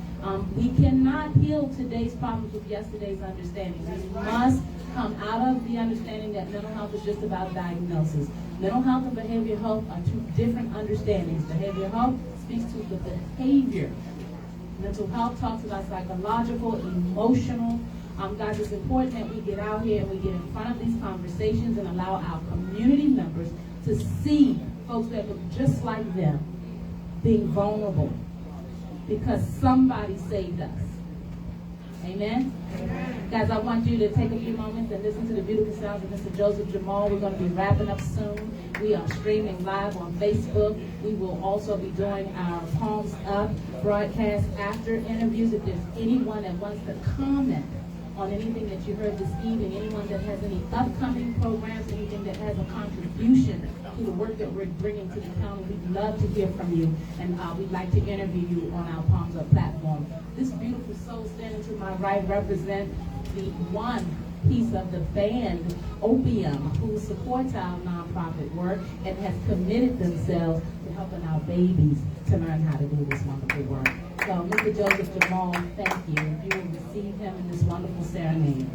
[SPEAKER 3] We cannot heal today's problems with yesterday's understanding. We must come out of the understanding that mental health is just about diagnosis. Mental health and behavioral health are two different understandings. Behavioral health speaks to the behavior. Mental health talks about psychological, emotional. Guys, it's important that we get out here and we get in front of these conversations and allow our community members to see folks that look just like them being vulnerable because somebody saved us. Amen? Amen? Guys, I want you to take a few moments and listen to the beautiful sounds of Mr. Joseph Jamal. We're going to be wrapping up soon. We are streaming live on Facebook. We will also be doing our Palms Up broadcast after interviews. If there's anyone that wants to comment on anything that you heard this evening, anyone that has any upcoming programs, anything that has a contribution to the work that we're bringing to the county, we'd love to hear from you, and we'd like to interview you on our Palms Up platform. This beautiful soul standing to my right represents the one piece of the band, Opium, who supports our nonprofit work and has committed themselves to helping our babies to learn how to do this wonderful work. So, Mr. Joseph Jamal, thank you. You will receive him in this wonderful serenade.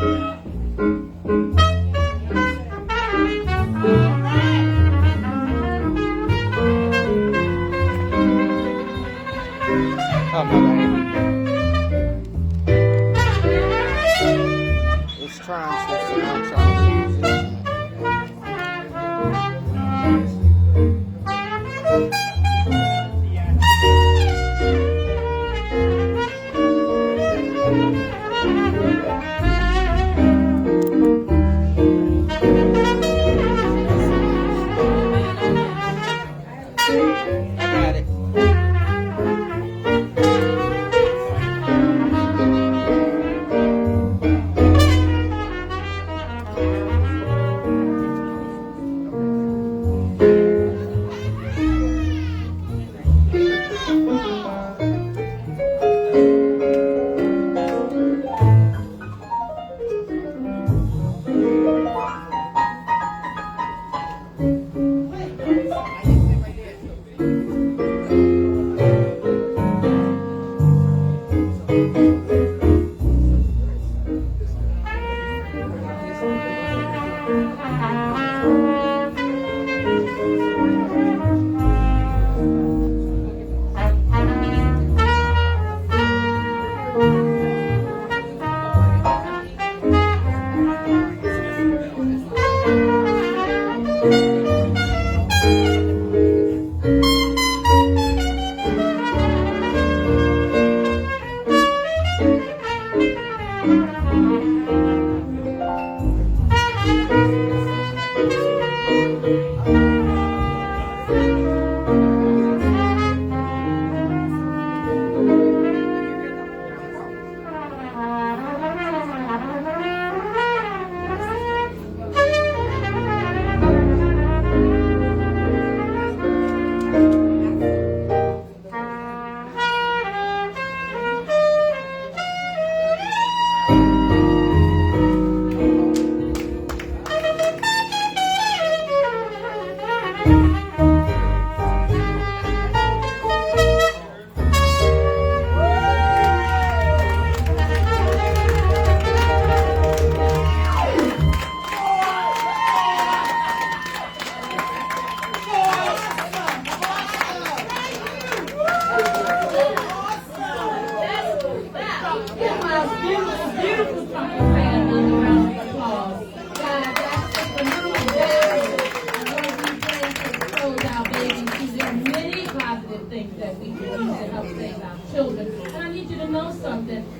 [SPEAKER 6] Oh my bad. It's trying to, so I'm trying to use it. I got it.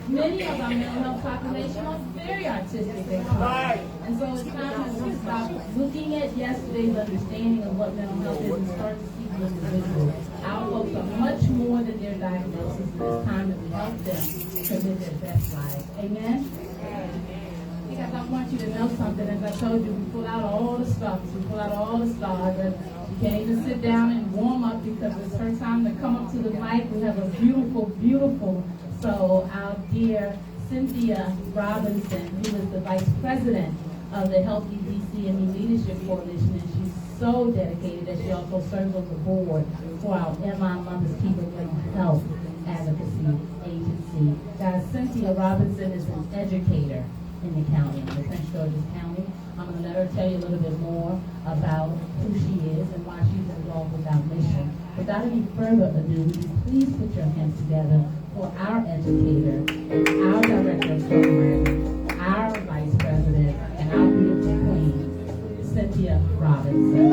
[SPEAKER 3] Many of our mental health population are very artistic and colorful. And so it's time that we stop looking at yesterday's understanding of what mental health is and start to see the individual. Our folks are much more than their diagnosis, and it's time that we help them to live their best lives. Amen? Because I want you to know something. As I told you, we pull out all the stops, we pull out all the stars, and you can't even sit down and warm up because it's her time to come up to the mic. We have a beautiful, beautiful soul, our dear Cynthia Robinson, who is the Vice President of the Healthy DCME Leadership Coalition, and she's so dedicated that she also serves on the board for our MI Mothers Keeper Mental Health Advocacy Agency. Guys, Cynthia Robinson is an educator in the county, in Prince George's County. I'm going to let her tell you a little bit more about who she is and why she's involved with our mission. Without any further ado, would you please put your hands together for our educator, our director of program, our vice president, and our beautiful queen, Cynthia Robinson.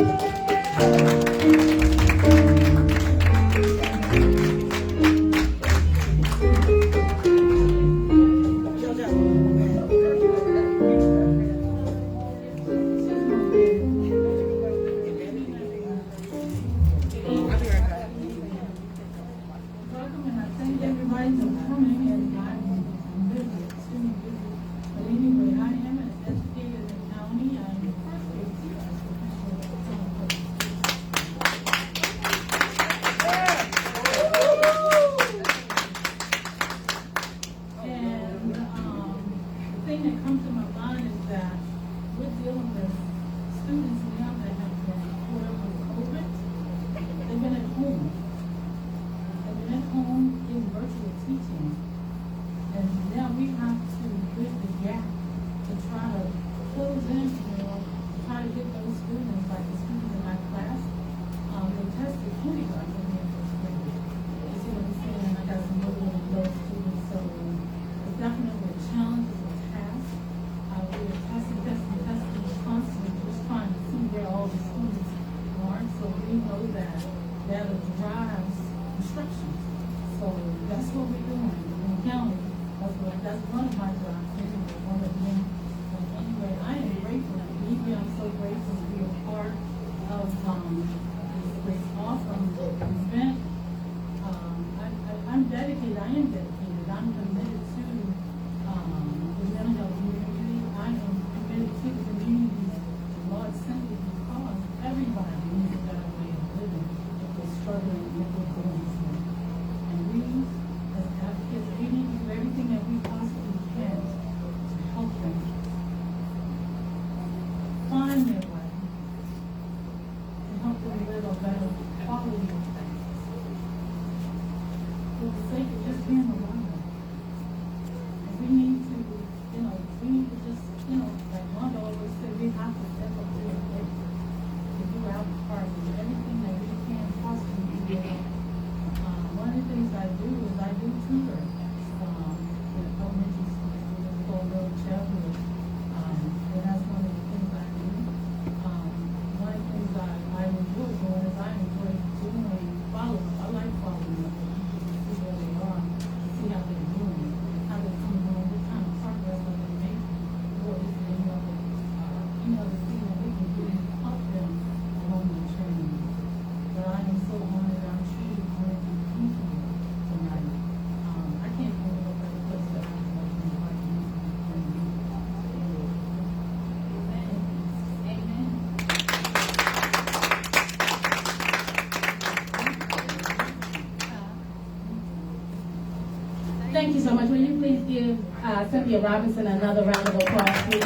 [SPEAKER 3] Cynthia Robinson another round of applause, please.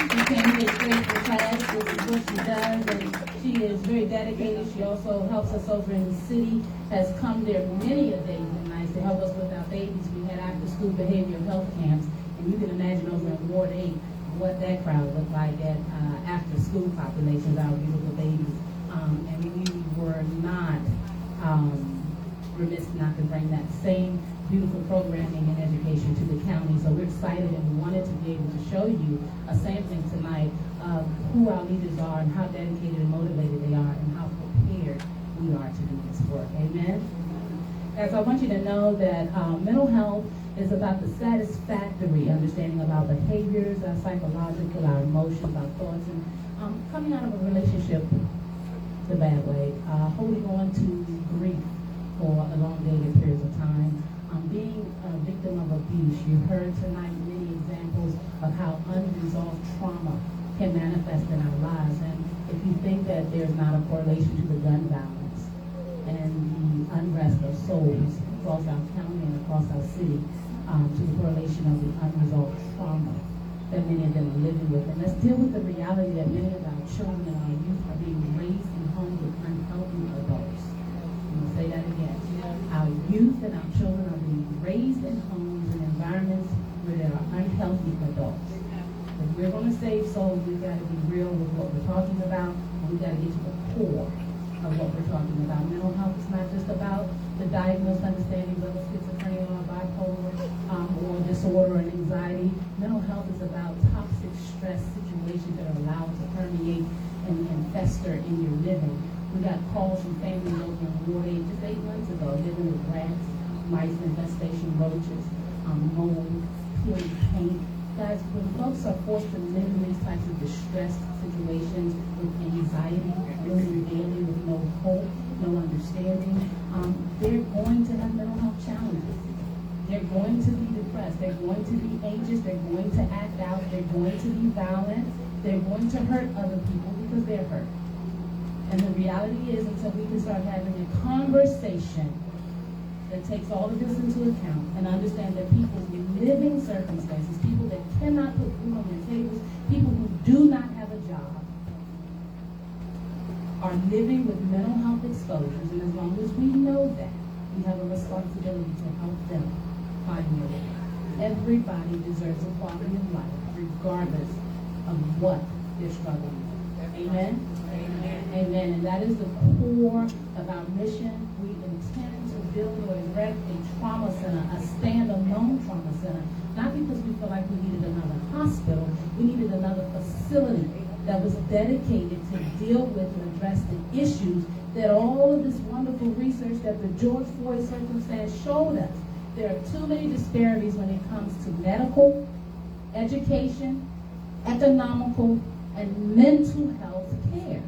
[SPEAKER 3] She came here straight for class. This is what she does, and she is very dedicated. She also helps us over in the city, has come there many a days and nights to help us with our babies. We had after-school behavioral health camps, and you can imagine over in Ward 8 what that crowd looked like at after-school populations, our beautiful babies. And we were not remiss not to bring that same beautiful programming and education to the county. So we're excited and we wanted to be able to show you a sampling tonight of who our leaders are and how dedicated and motivated they are and how prepared we are to do this work. Amen? Guys, I want you to know that mental health is about the satisfactory understanding of our behaviors, our psychological, our emotions, our thoughts, and coming out of a relationship the bad way, holding on to grief for elongated periods of time, being a victim of abuse. You heard tonight many examples of how unresolved trauma can manifest in our lives. And if you think that there's not a correlation to the gun violence and the unrest of souls across our county and across our city, to the correlation of the unresolved trauma that many of them are living with. And let's deal with the reality that many of our children and our youth are being raised in homes with unhealthy adults. I'm going to say that again. Our youth and our children are being raised in homes and environments where there are unhealthy adults. If we're going to save souls, we've got to be real with what we're talking about, and we've got to get to the core of what we're talking about. Mental health is not just about the diagnosed understandings of schizophrenia or bipolar or disorder and anxiety. Mental health is about toxic stress situations that are allowed to permeate and fester in your living. We got calls from families over in Ward 8 just 8 months ago, living with rats, mice infestation, roaches, mold, peeling paint. Guys, when folks are forced to live in these types of distressed situations with anxiety, living daily with no hope, no understanding, they're going to have mental health challenges. They're going to be depressed. They're going to be anxious. They're going to act out. They're going to be violent. They're going to hurt other people because they're hurt. And the reality is, until we can start having a conversation that takes all of this into account and understand that people's living circumstances, people that cannot put food on their tables, people who do not have a job, are living with mental health exposures. And as long as we know that, we have a responsibility to help them find their way. Everybody deserves a quality of life, regardless of what they're struggling with. Amen? Amen. Amen. And that is the core of our mission. We intend to build or erect a trauma center, a stand-alone trauma center, not because we feel like we needed another hospital, we needed another facility that was dedicated to deal with and address the issues that all of this wonderful research that the George Floyd circumstance showed us. There are too many disparities when it comes to medical, education, economical, and mental health care.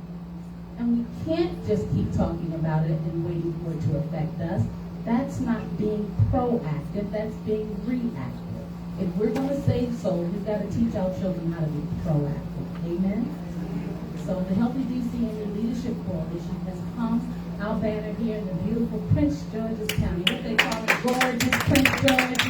[SPEAKER 3] And we can't just keep talking about it and waiting for it to affect us. That's not being proactive, that's being reactive. If we're going to save souls, we've got to teach our children how to be proactive. Amen? So the Healthy DCME Leadership Coalition has hung our banner here in the beautiful Prince George's County. What they call it, gorgeous Prince George's.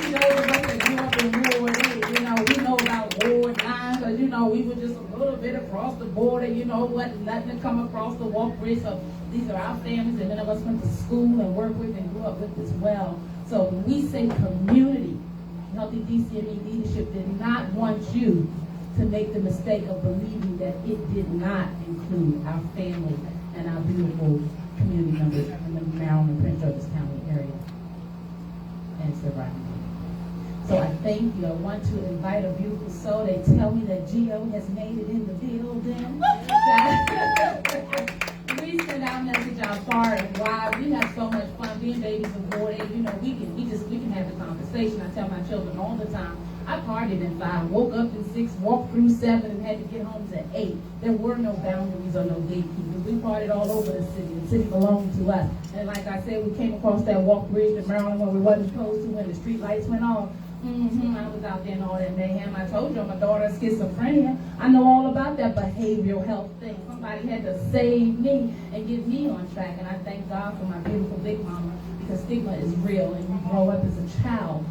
[SPEAKER 3] You know, the that grew up in Ward 8, you know, we know about Ward 9, because, you know, we were just a little bit across the border, you know, wasn't nothing to come across the walkway. So these are our families that many of us went to school and worked with and grew up with as well. So when we say community, Healthy DCME Leadership did not want you to make the mistake of believing that it did not include our family and our beautiful community members in the Maryland, Prince George's County area and surrounding. So I thank you. I want to invite a beautiful soul. They tell me that Gio has made it in the building. We send our message out far and wide. We have so much fun being babies of Ward 8. You know, we can have a conversation. I tell my children all the time, I partied at 5, woke up at 6, walked through 7, and had to get home at 8. There were no boundaries or no gatekeepers. We partied all over the city. The city belonged to us. And like I said, we came across that walk bridge to Maryland when we wasn't supposed to, when the street lights went off. I was out there in all that mayhem. I told you my daughter has schizophrenia. I know all about that behavioral health thing. Somebody had to save me and get me on track. And I thank God for my beautiful big mama, because stigma is real, and you grow up as a child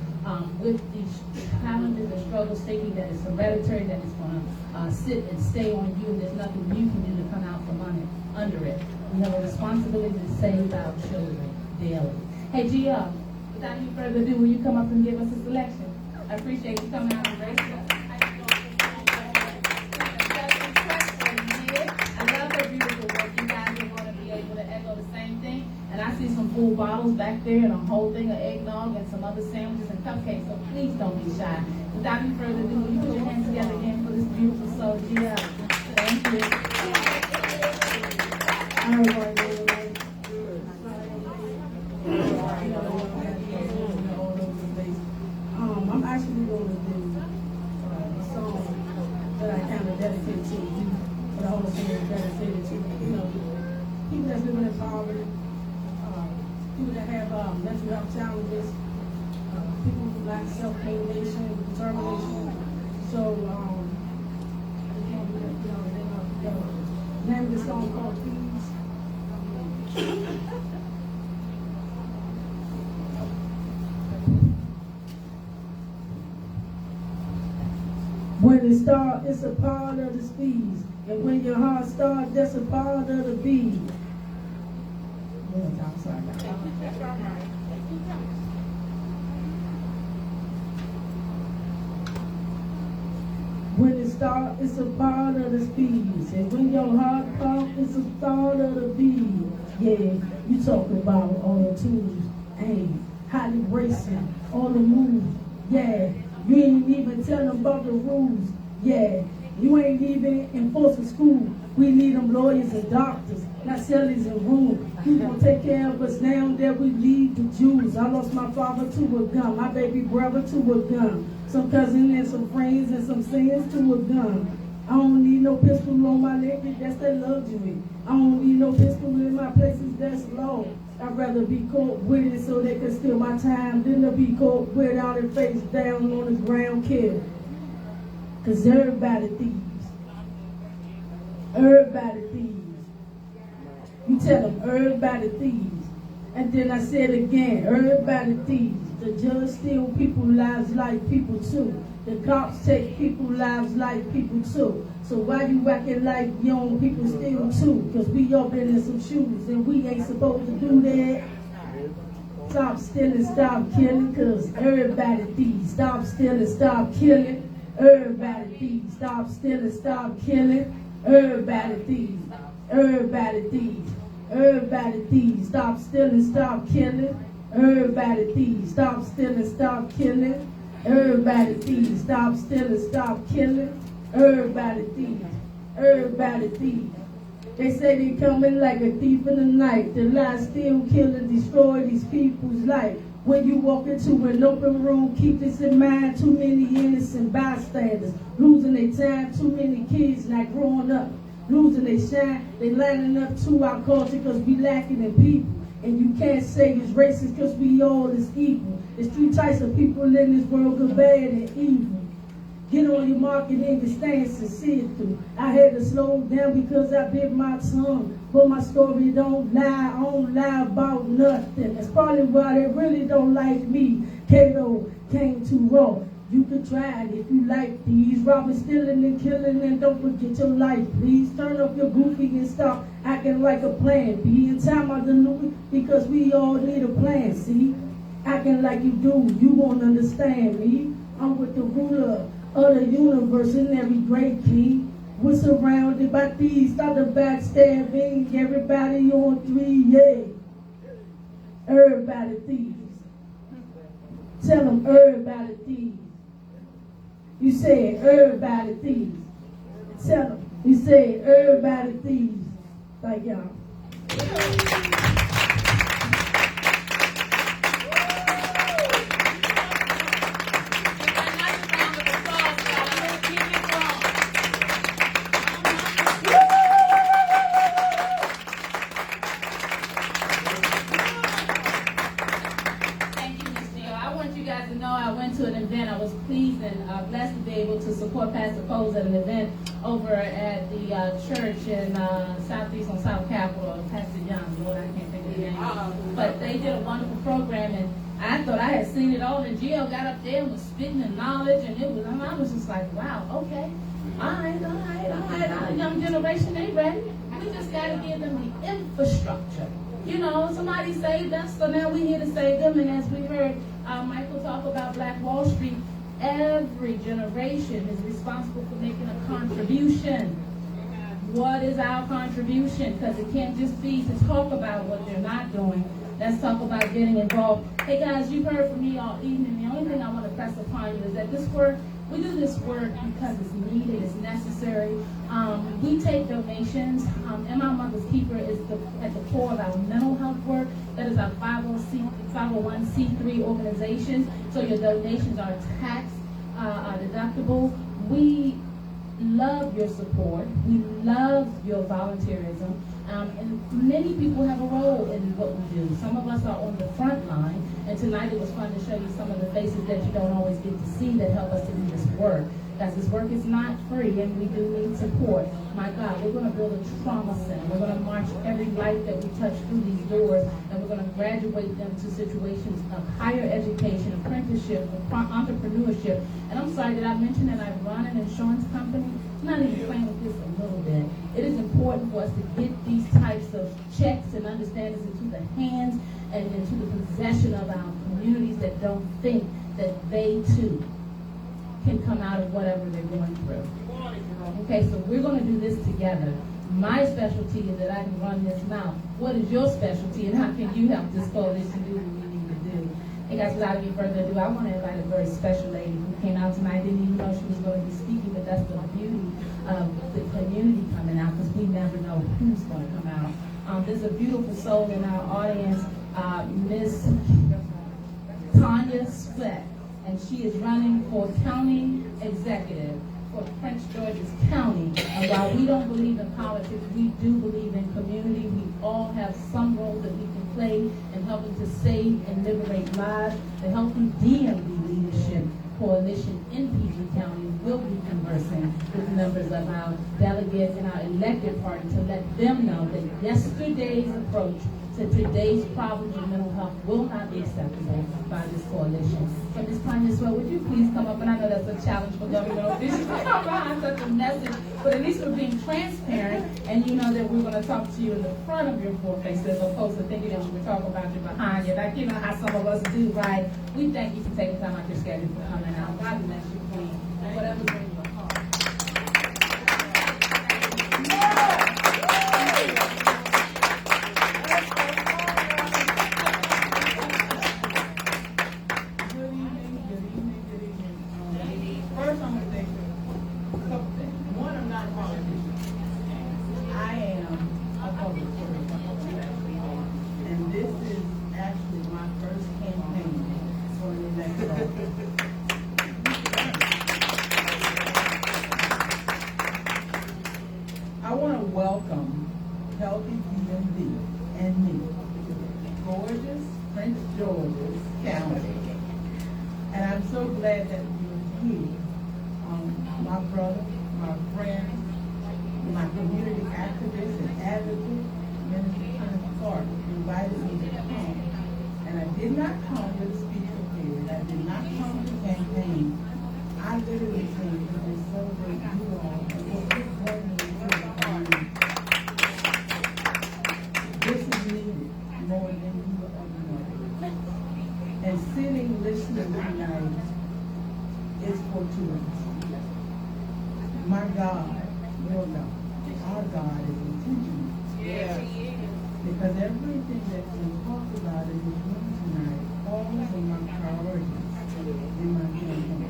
[SPEAKER 3] with these challenges and struggles, thinking that it's hereditary, that it's going to sit and stay on you, and there's nothing you can do to come out from under it. We have a responsibility to save our children daily. Hey, Gia, without any further ado, will you come up and give us a selection? I appreciate you coming out and raising us. I love her beautiful work. You guys are going to be able to echo the same thing. And I see some full bottles back there and a whole thing of eggnog and some other sandwiches and cupcakes. So please don't be shy. Without any further ado, will you put your hands together again for this beautiful soul, Gia? Thank you. All right, I'm actually going to do a song that I kind of dedicate to you, but I also dedicated to, people that's living in poverty, people that have mental health challenges, people who lack self-motivation, determination. So, the name of the song called Peace. When it starts, it's a part of the speed. And when your heart starts, that's a part of the beat. I'm sorry. When it starts, it's a part of the speed. And when your heart pumps, it's a part of the beat. Yeah, you talking about all the tools, aim, how they racing, all the moves. Yeah, you ain't even tell them about the rules. Yeah, you ain't even enforcing school. We need them lawyers and doctors, not sellers and rooms. You gonna take care of us now that we lead the Jews. I lost my father to a gun, my baby brother to a gun, some cousins and some friends and some sins to a gun. I don't need no pistol on my neck, that's that luxury. I don't need no pistol in my places, that's law. I'd rather be caught with it so they can steal my time than to be caught without it face down on the ground killed. Cause everybody thieves. Everybody thieves. You tell them everybody thieves. And then I said again, everybody thieves. The judge steal people's lives like people too. The cops take people's lives like people too. So why you acting like young people steal too? Cause we all been in some shoes and we ain't supposed to do that. Stop stealing, stop killing, cause everybody thieves. Stop stealing, stop killing. Everybody thieves. Stop stealing, stop killing. Everybody thieves. Everybody thieves. Everybody thieves. Stop stealing, stop killing. Everybody thieves. Stop stealing, stop killing. Everybody thieves. Stop stealing, stop killing. Everybody thieves. Everybody thieves. They say they coming like a thief in the night. The lie still kill and destroy these people's life. When you walk into an open room, keep this in mind. Too many innocent bystanders losing their time. Too many kids not growing up, losing their shine. They lining up to our culture because we lacking in people. And you can't say it's racist because we all is equal. There's three types of people in this world, good, bad, and evil. Get on your mark and in your stance and see it through. I had to slow down because I bit my tongue. But my story don't lie, I don't lie about nothing. That's probably why they really don't like me. Kato came too raw. You could try it if you like these. Robbing, stealing, and killing, and don't forget your life, please. Turn up your goofy and stop acting like a plan. Be in time out the new because we all need a plan, see? Acting like you do, you won't understand me. I'm with the ruler of the universe and every great king. We're surrounded by thieves, stop the backstabbing. Everybody on three, yeah. Everybody thieves. Tell them everybody thieves. You said everybody thieves. Tell them. You said everybody thieves. Thank y'all. event. I was pleased and blessed to be able to support Pastor Coles at an event over at the church in Southeast on South Capitol, Pastor Young, Lord, I can't think of the name. But they did a wonderful program, and I thought I had seen it all, and Gio got up there and was spitting the knowledge, and I was just like, wow, okay. All right. Our young generation, they ready. We just got to give them the infrastructure. You know, somebody saved us, so now we're here to save them. And as we heard Michael talk about Black Wall Street, every generation is responsible for making a contribution. What is our contribution? Because it can't just be to talk about what they're not doing. Let's talk about getting involved. Hey guys, you've heard from me all evening. The only thing I want to press upon you is that this work, we do this work because it's needed, it's necessary. We take donations. And My Mother's Keeper is at the core of our mental health work. That is our 501c3 organization. So your donations are tax deductible. We love your support. We love your volunteerism. And many people have a role in what we do. Some of us are on the front line, and tonight it was fun to show you some of the faces that you don't always get to see that help us to do this work. Because this work is not free, and we do need support. My God, we're going to build a trauma center. We're going to march every life that we touch through these doors, and we're going to graduate them to situations of higher education, apprenticeship, entrepreneurship. And I'm sorry, did I mention that I run an insurance company? I'm not even playing with this a little bit. It is important for us to get these types of checks and understandings into the hands and into the possession of our communities that don't think that they too can come out of whatever they're going through. Okay, so we're going to do this together. My specialty is that I can run this mouth. What is your specialty, and how can you help this coalition do what we need to do? Hey guys, without any further ado, I want to invite a very special lady who came out tonight. Didn't even know she was going to be speaking, but that's the beauty of the community coming out, because we never know who's going to come out. There's a beautiful soul in our audience, Miss Tanya Sweat, and she is running for county executive for Prince George's County. And while we don't believe in politics, we do believe in community. We all have some role that we can play in helping to save and liberate lives. The Healthy DMV Leadership Coalition in PG County will be conversing with members of our delegates and our elected party to let them know that yesterday's approach to today's problems in mental health will not be acceptable by this coalition. So Ms. Tanya Sweat, would you please come up? And I know that's a challenge for government officials to come behind such a message, but at least we're being transparent, and you know that we're going to talk to you in the front of your foreface as opposed to thinking that we were talking about you behind you. Like, you know how some of us do, right? We thank you for taking time out your schedule for coming out. God bless you, Queen. Whatever's in your heart.
[SPEAKER 13] First, I'm going to say a couple things. One, I'm not a politician. I am a public servant. And this is actually my first campaign for an elected office. I want to welcome Healthy DMV and me, gorgeous Prince George's County. And I'm so glad that you're here. My brother, my friend, my community activist and advocate, Minister Kenneth Clark, invited me to come. And I did not come with a speech prepared. I did not come to campaign. I literally came to celebrate you all and what you're bringing to the community. This is needed more than you will ever know. And sitting, listening tonight is fortuitous. My God, your God, our God is intentional.
[SPEAKER 9] Yeah.
[SPEAKER 13] Because everything that's been talked about in this room tonight falls in my priorities in my campaign.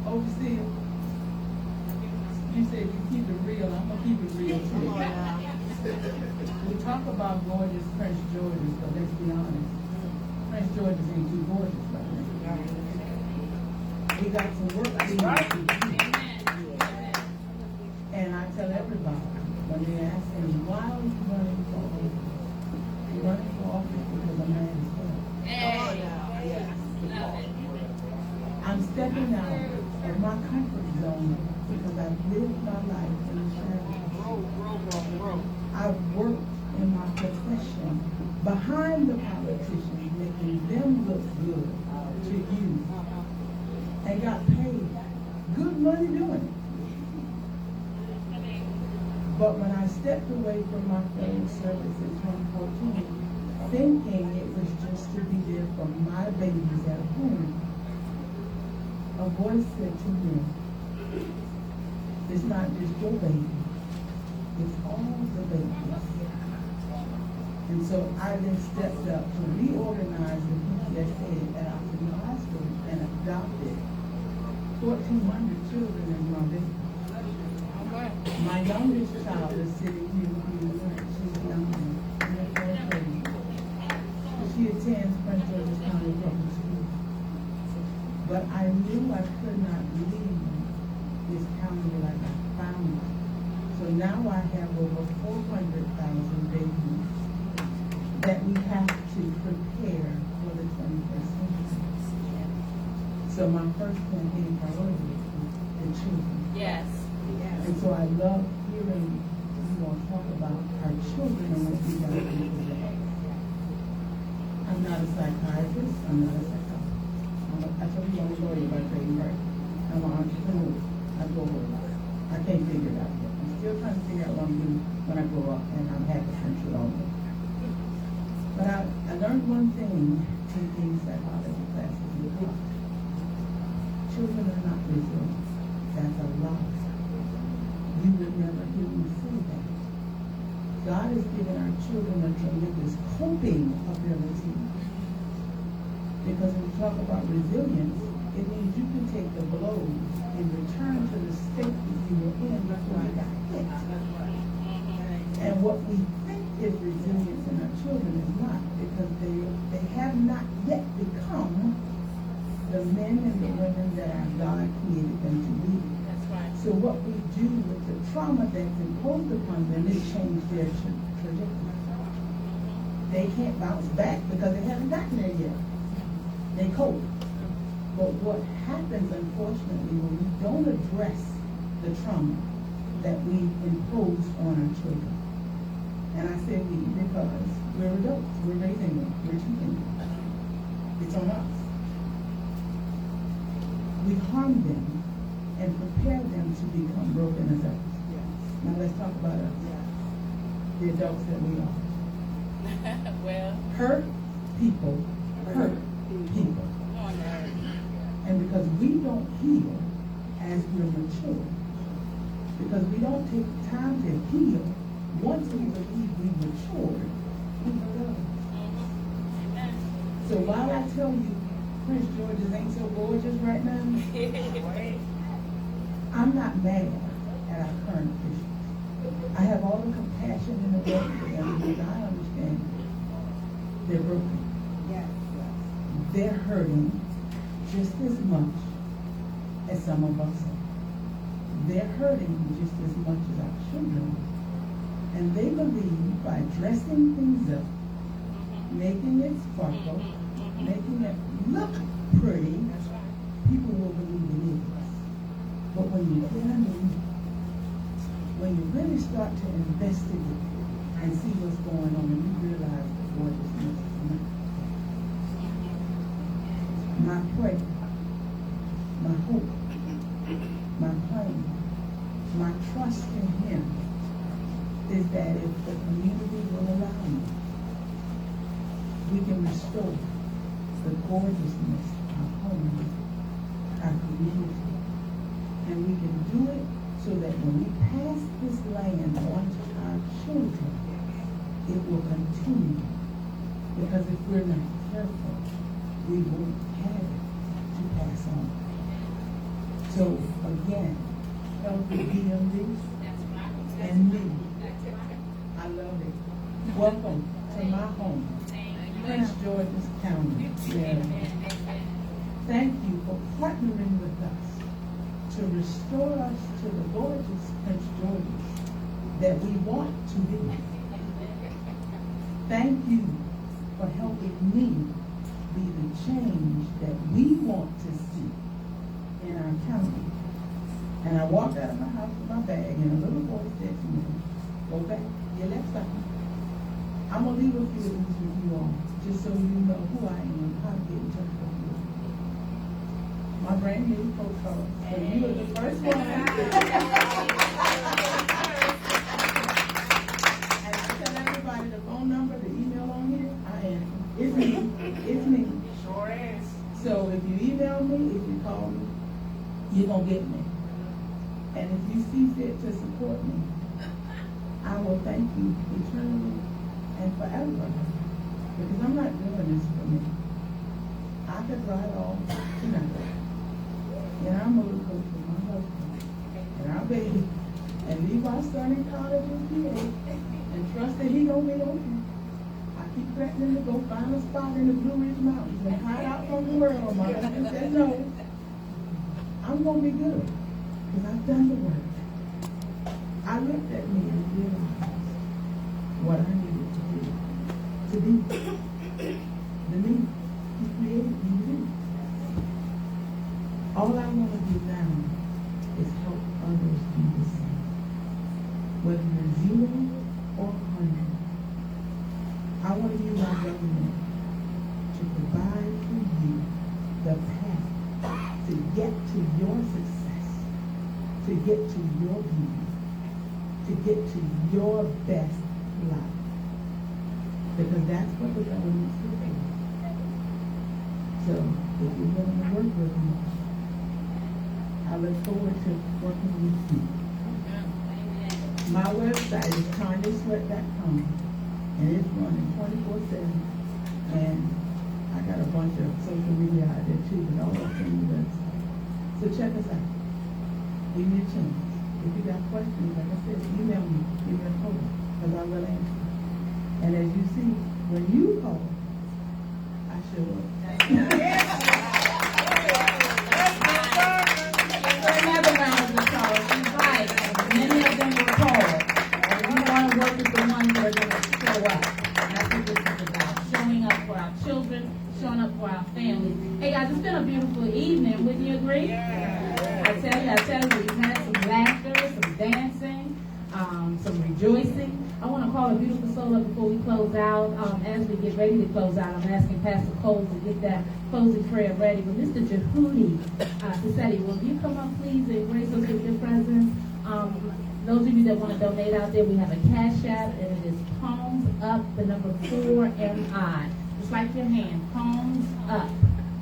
[SPEAKER 13] Overseer, you said you keep it real. I'm going to keep it real too. We talk about gorgeous Prince George's, but let's be honest. Prince George's ain't too gorgeous right now. We got some work to do. And I tell everybody, when they ask me, why are you running for office? You're running for office because a man is black. I'm stepping out of my comfort zone because I've lived my life in the shadows. I've worked in my profession behind the politicians, making them look good to you, and got paid good money doing it. But when I stepped away from my federal service in 2014, thinking it was just to be there for my babies at home, a voice said to me, it's not just your baby, it's all the babies. And so I then stepped up to reorganize the PTSA at Occidental High School and adopted 1,400 children as my baby. My youngest child is sitting here with me. She's young, in her fourth grade. She attends Prince George's County Public School. But I knew I could not leave this county like I found it. So now I have over 400,000 babies that we have to prepare for the 21st century. So my first campaign priority is the children.
[SPEAKER 3] Yes.
[SPEAKER 13] And so I love hearing you all talk about our children and what we got to do today. I'm not a psychiatrist. I'm not a psychologist. I told you I'm a lawyer by trade, right? I'm an entrepreneur. I go over. I can't figure it out yet. I'm still trying to figure out what I'm doing when I grow up, and I'm happy to it all. But I learned one thing in these psychology classes with you. Children are not resilient. That's a lie. You would never hear me say that. God has given our children a tremendous coping ability. Because when we talk about resilience, it means you can take the blows and return to the state that you were in before you got hit. And what we think is resilience in our children is not, because they have not yet become the men and the women that our God created them to be. So what we do with the trauma that's imposed upon them is change their trajectory. They can't bounce back because they haven't gotten there yet. They cope. But what happens, unfortunately, when we don't address the trauma that we impose on our children, and I say we because we're adults, we're raising them, we're teaching them. It's on us. We harm them and prepare them to become broken adults. Now let's talk about us, the adults that we are.
[SPEAKER 3] Well,
[SPEAKER 13] Hurt people hurt people. And because we don't heal as we're mature, because we don't take time to heal, once we believe we matured, we go. So while I tell you Prince George's ain't so gorgeous right now, I'm not mad at our current officials. I have all the compassion in the world for them because I understand they're broken. They're hurting just as much as some of us are. They're hurting just as much as our children. And they believe by dressing things up, making it sparkle, making it look pretty, people will believe it is. But when you get underneath, when you really start to investigate and see what's going on, and you realize the gorgeousness is not. My prayer, my hope, my plan, my trust in Him is that if the community will allow me, we can restore the gorgeousness of our home, our community. And we can do it so that when we pass this land on to our children, it will continue. Because if we're not careful, we won't have it to pass on. So again, healthy DMV and me, I love it. Welcome to my home, Prince George's County. Thank you for partnering with us to restore us to the gorgeous Prince George's that we want to be. Thank you for helping me be the change that we want to see I'm telling you. And I walked out of my house with my bag, and a little boy said to me, go back, your left side. I'm going to leave a few of these with you all, just so you know who I am and how to get in touch with you. My brand new postcard. So you are the first one. And I tell everybody the phone number, the email on here, I am. It's me. It's me.
[SPEAKER 3] Sure is.
[SPEAKER 13] So if you email me, if you call me, you're going to get me. And if you see fit to support me, I will thank you eternally and forever. Because I'm not doing this for me. I could ride off tonight. And I'm a little coach with my husband and our baby. And leave our son in college with PA. And trust that he gonna be okay. I keep threatening to go find a spot in the Blue Ridge Mountains and hide out from the world. My husband said no. I'm gonna be good. Because I've done the work. I looked at me and realized what I needed to do. To be the me He created me to be. All I want to do now is help others do the same. Whether you're 0 or 100. I want to use our government to provide for you the path to get to your success, to get to your beauty, to get to your best life. Because that's what the government's for. So, if you're willing to work with me, I look forward to working with you. My website is TanyaSweat.com, and it's running 24/7. And I got a bunch of social media out there too, but all that's on the website. So check us out. Give me a chance. If you got questions, like I said, email me, give me a call, because I will answer. And as you see, when you call, I show up.
[SPEAKER 3] Another round of applause. She's right. Many of them were called. And we want to work with the ones that are going to show up. And that's what this is about. Showing up for our children, showing up for our families. Hey guys, it's been a beautiful evening. Wouldn't you agree? Yeah. I tell you, we've had some laughter, some dancing, some rejoicing. I want to call a beautiful soul up before we close out. As we get ready to close out, I'm asking Pastor Cole to get that closing prayer ready. But Mr. Jehudi Cassetti, will you come up, please, and grace us with your presence? Those of you that want to donate out there, we have a Cash App, and it is Palms Up, the number 4MI. Just like your hand, Palms Up,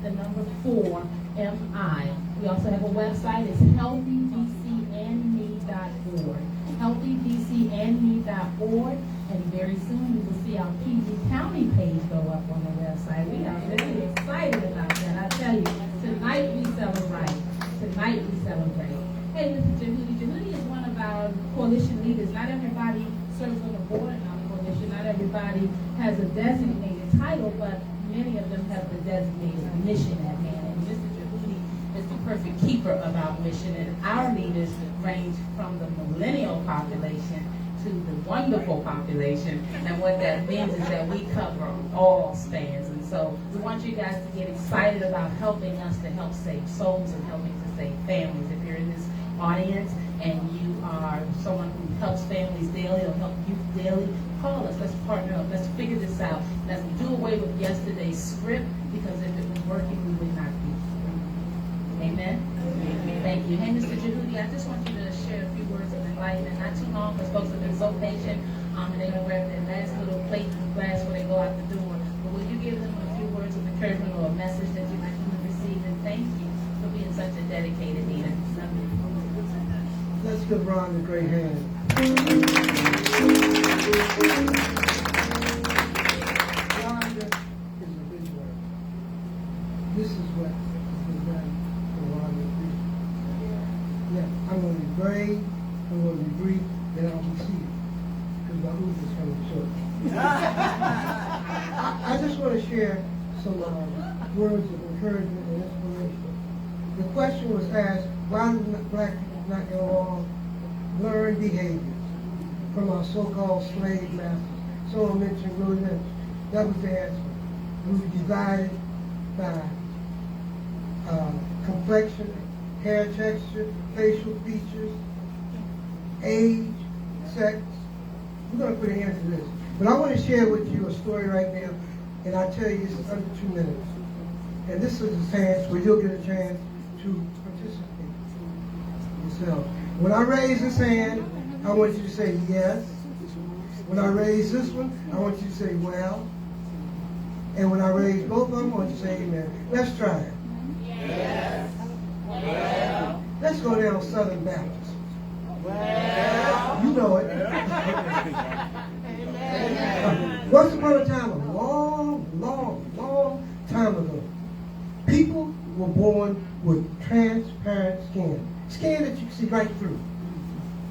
[SPEAKER 3] the number 4MI. We also have a website. It's healthydcandme.org. healthydcandme.org, and very soon you will see our PG County page go up on the website. We are very excited about that. I tell you, tonight we celebrate. Tonight we celebrate. Hey, Mr. Jehudi. Jehudi is one of our coalition leaders. Not everybody serves on the board in our coalition. Not everybody has a designated title, but many of them have the designated mission at hand. And Mr. Jehudi is the perfect keeper of our mission, and our leaders range from the millennial population to the wonderful population. And what that means is that we cover all spans. And so we want you guys to get excited about helping us to help save souls and helping to save families. If you're in this audience and you are someone who helps families daily or help youth daily, call us. Let's partner up. Let's figure this out. Let's do away with yesterday's script, because if it was working, we would not be. Amen? Thank you. Hey, Mr. Jehudi, I just want you to share a few words of enlightenment. Not too long, because folks have been so patient, and they're going to grab their last little plate and glass when they go out the door. But will you give them a few words of encouragement or a message that you'd like them to receive? And thank you for being such a dedicated leader.
[SPEAKER 9] Let's give Ron a great hand. Rhonda is a visionary. This is what is done for Rhonda's vision. Yeah, I'm going to be brave, I'm going to be brief, then I'll be seated. Because my move is coming short. I just want to share some words of encouragement and inspiration. The question was asked, why do black people not get along? Learn behaviors from our so-called slave masters. Someone mentioned Willie Lynch. That was the answer. We were divided by complexion, hair texture, facial features, age, sex. We're going to put an end to this. But I want to share with you a story right now, and I tell you this is under 2 minutes. And this is a chance where you'll get a chance to participate yourself. When I raise this hand, I want you to say yes. When I raise this one, I want you to say well. And when I raise both of them, I want you to say amen. Let's try it.
[SPEAKER 3] Yes. Well.
[SPEAKER 9] Let's go down Southern Baptist.
[SPEAKER 3] Well.
[SPEAKER 9] You know it.
[SPEAKER 3] Amen.
[SPEAKER 9] Once upon a time, a long time ago, people were born with transparent skin. Skin that you can see right through.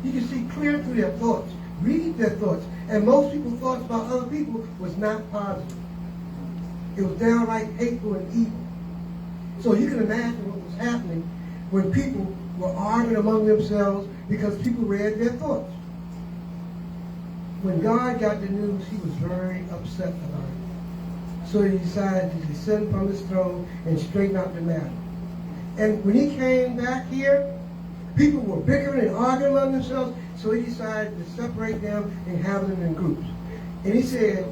[SPEAKER 9] You can see clear through their thoughts, read their thoughts. And most people's thoughts about other people was not positive. It was downright hateful and evil. So you can imagine what was happening when people were arguing among themselves because people read their thoughts. When God got the news, he was very upset about it. So he decided to descend from his throne and straighten out the matter. And when he came back here, people were bickering and arguing among themselves, so he decided to separate them and have them in groups. And he said,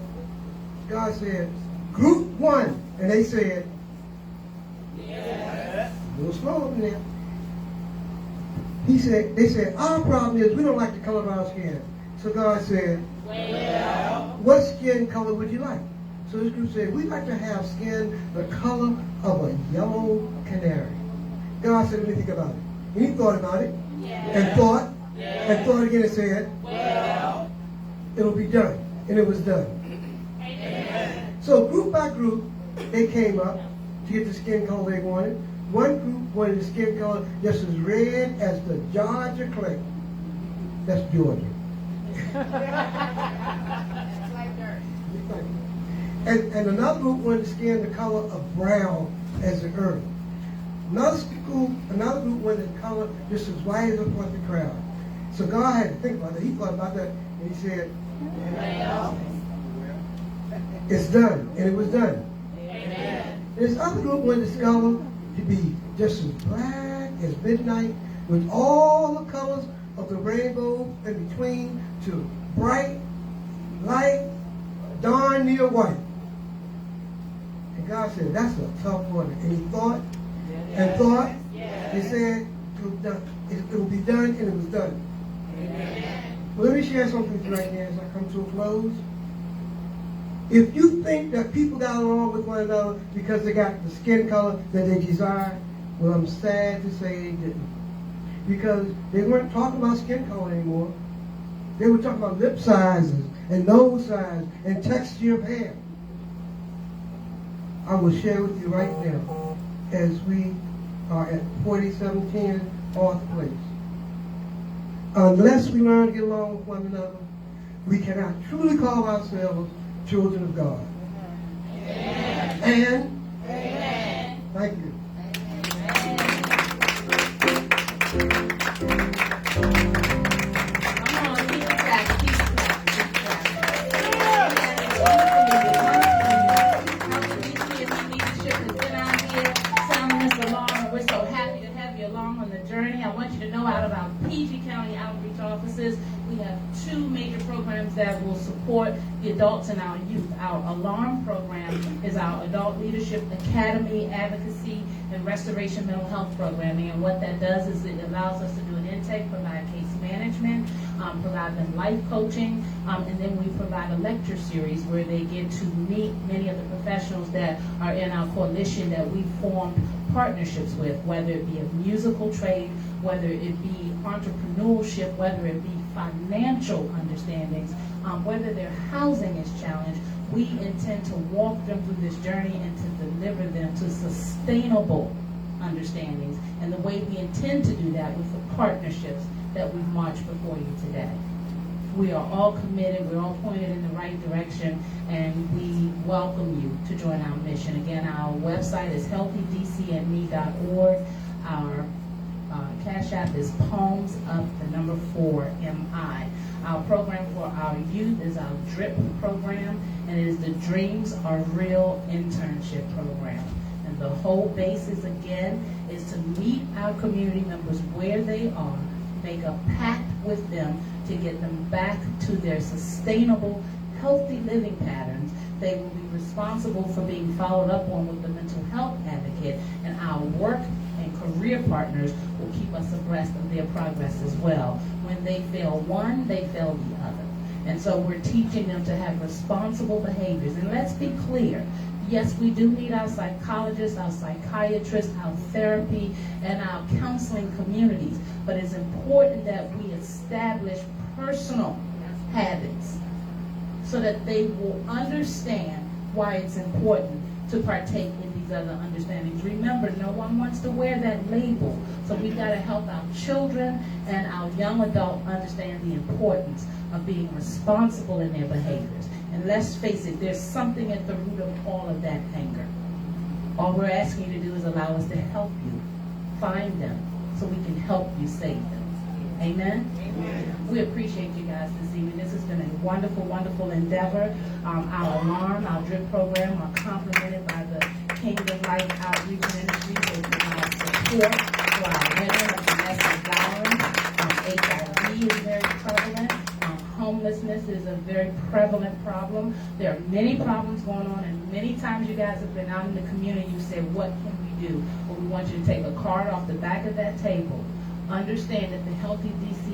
[SPEAKER 9] God said, group 1. And they said, yes. A little slower than that. They said, our problem is we don't like the color of our skin. So God said, well, what skin color would you like? So this group said, we'd like to have skin the color of a yellow canary. God said, let me think about it. And he thought about it, and thought, and thought again and said, well, it'll be done. And it was done. Amen. So group by group, they came up to get the skin color they wanted. One group wanted the skin color just as red as the Georgia clay. That's Georgia. And another group wanted the skin the color of brown as the earth. Another group wanted the color just as white as a fluffy crowd. So God had to think about that. He thought about that and he said, well, it's done. And it was done. Amen. This other group wanted the color to be just as black as midnight with all the colors of the rainbow in between to bright, light, darn near white. And God said, that's a tough one. And he thought and thought. He said, it will be done, and it was done. Amen. Well, let me share something with you right now as I come to a close. If you think that people got along with one another because they got the skin color that they desired, well, I'm sad to say they didn't. Because they weren't talking about skin color anymore. They were talking about lip sizes and nose size and texture of hair. I will share with you right now as we are at 4710 North Place. Unless we learn to get along with one another, we cannot truly call ourselves children of God. Amen. And amen. Thank you.
[SPEAKER 3] We have 2 major programs that will support the adults and our youth. Our ALARM program is our Adult Leadership Academy Advocacy and Restoration Mental Health Programming. And what that does is it allows us to do an intake, provide case management, provide them life coaching, and then we provide a lecture series where they get to meet many of the professionals that are in our coalition that we formed partnerships with, whether it be a musical trade, whether it be entrepreneurship, whether it be financial understandings, whether their housing is challenged. We intend to walk them through this journey and to deliver them to sustainable understandings. And the way we intend to do that with the partnerships that we've marched before you today. We are all committed, we're all pointed in the right direction, and we welcome you to join our mission. Again, our website is healthydcandme.org. Our Cash App is Palms Up, the number 4, MI. Our program for our youth is our DRIP program, and it is the Dreams Are Real internship program. And time. The whole basis, again, is to meet our community members where they are, make a pact with them to get them back to their sustainable, healthy living patterns. They will be responsible for being followed up on with the mental health advocate, and our work and career partners will keep us abreast of their progress as well. When they fail one, they fail the other. And so we're teaching them to have responsible behaviors. And let's be clear, yes, we do need our psychologists, our psychiatrists, our therapy, and our counseling communities. But it's important that we establish personal habits so that they will understand why it's important to partake in these other understandings. Remember, no one wants to wear that label. So we've got to help our children and our young adults understand the importance of being responsible in their behaviors. And let's face it, there's something at the root of all of that anger. All we're asking you to do is allow us to help you find them so we can help you save them. Amen? Amen. We appreciate you guys this evening. This has been a wonderful, wonderful endeavor. Our alarm, our drip program are complemented by the Kingdom Life Outreach Ministries. They provide support to our women of domestic violence. HIV is very prevalent. Homelessness is a very prevalent problem. There are many problems going on, and many times you guys have been out in the community. You said, what can we do? Well, we want you to take a card off the back of that table. Understand that the Healthy DC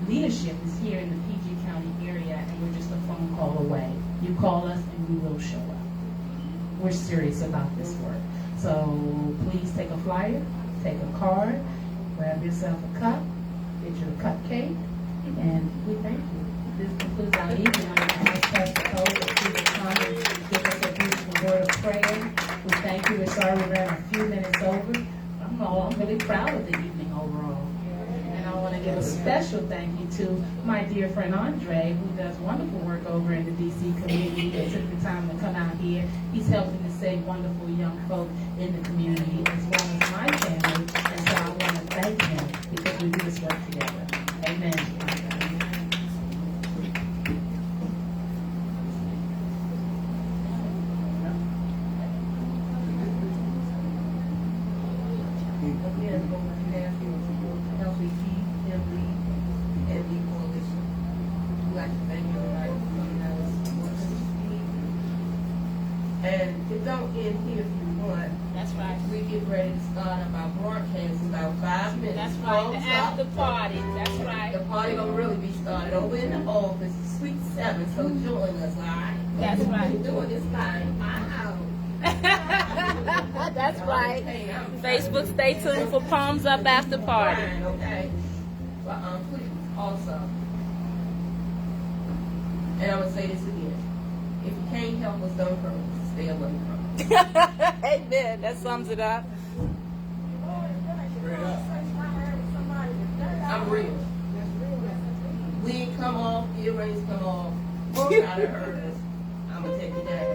[SPEAKER 3] leadership is here in the PG County area, and we're just a phone call away. You call us, and we will show up. We're serious about this work. So please take a flyer, take a card, grab yourself a cup, get you a cupcake, and we thank you. This concludes our evening. I'm going to ask Pastor Cole if he will come and give us a beautiful word of prayer. We thank you. We're sorry we ran a few minutes over. I'm really proud of the evening overall. And I want to give a special thank you to my dear friend Andre, who does wonderful work over in the DC community. He took the time to come out here. He's helping to save wonderful young folk in the community as well as my family. And so I want to thank him because we do this work together. Amen.
[SPEAKER 2] And it don't end here if you want. That's right. We get ready to start up our broadcast in about 5 minutes. That's right. The after party. That's right. The party gonna really be started over in the office, Suite 7. So join us, all right? That's right. We're doing this time. Wow. That's right. Facebook, stay tuned for Palms Up After Party. Okay. But please, also, and I would say this again: if you can't help us, don't hurt us. Stay away from us. Amen. That sums it up. I'm real. We ain't come off. Earrings come off. Try to hurt us. I'm gonna take you down.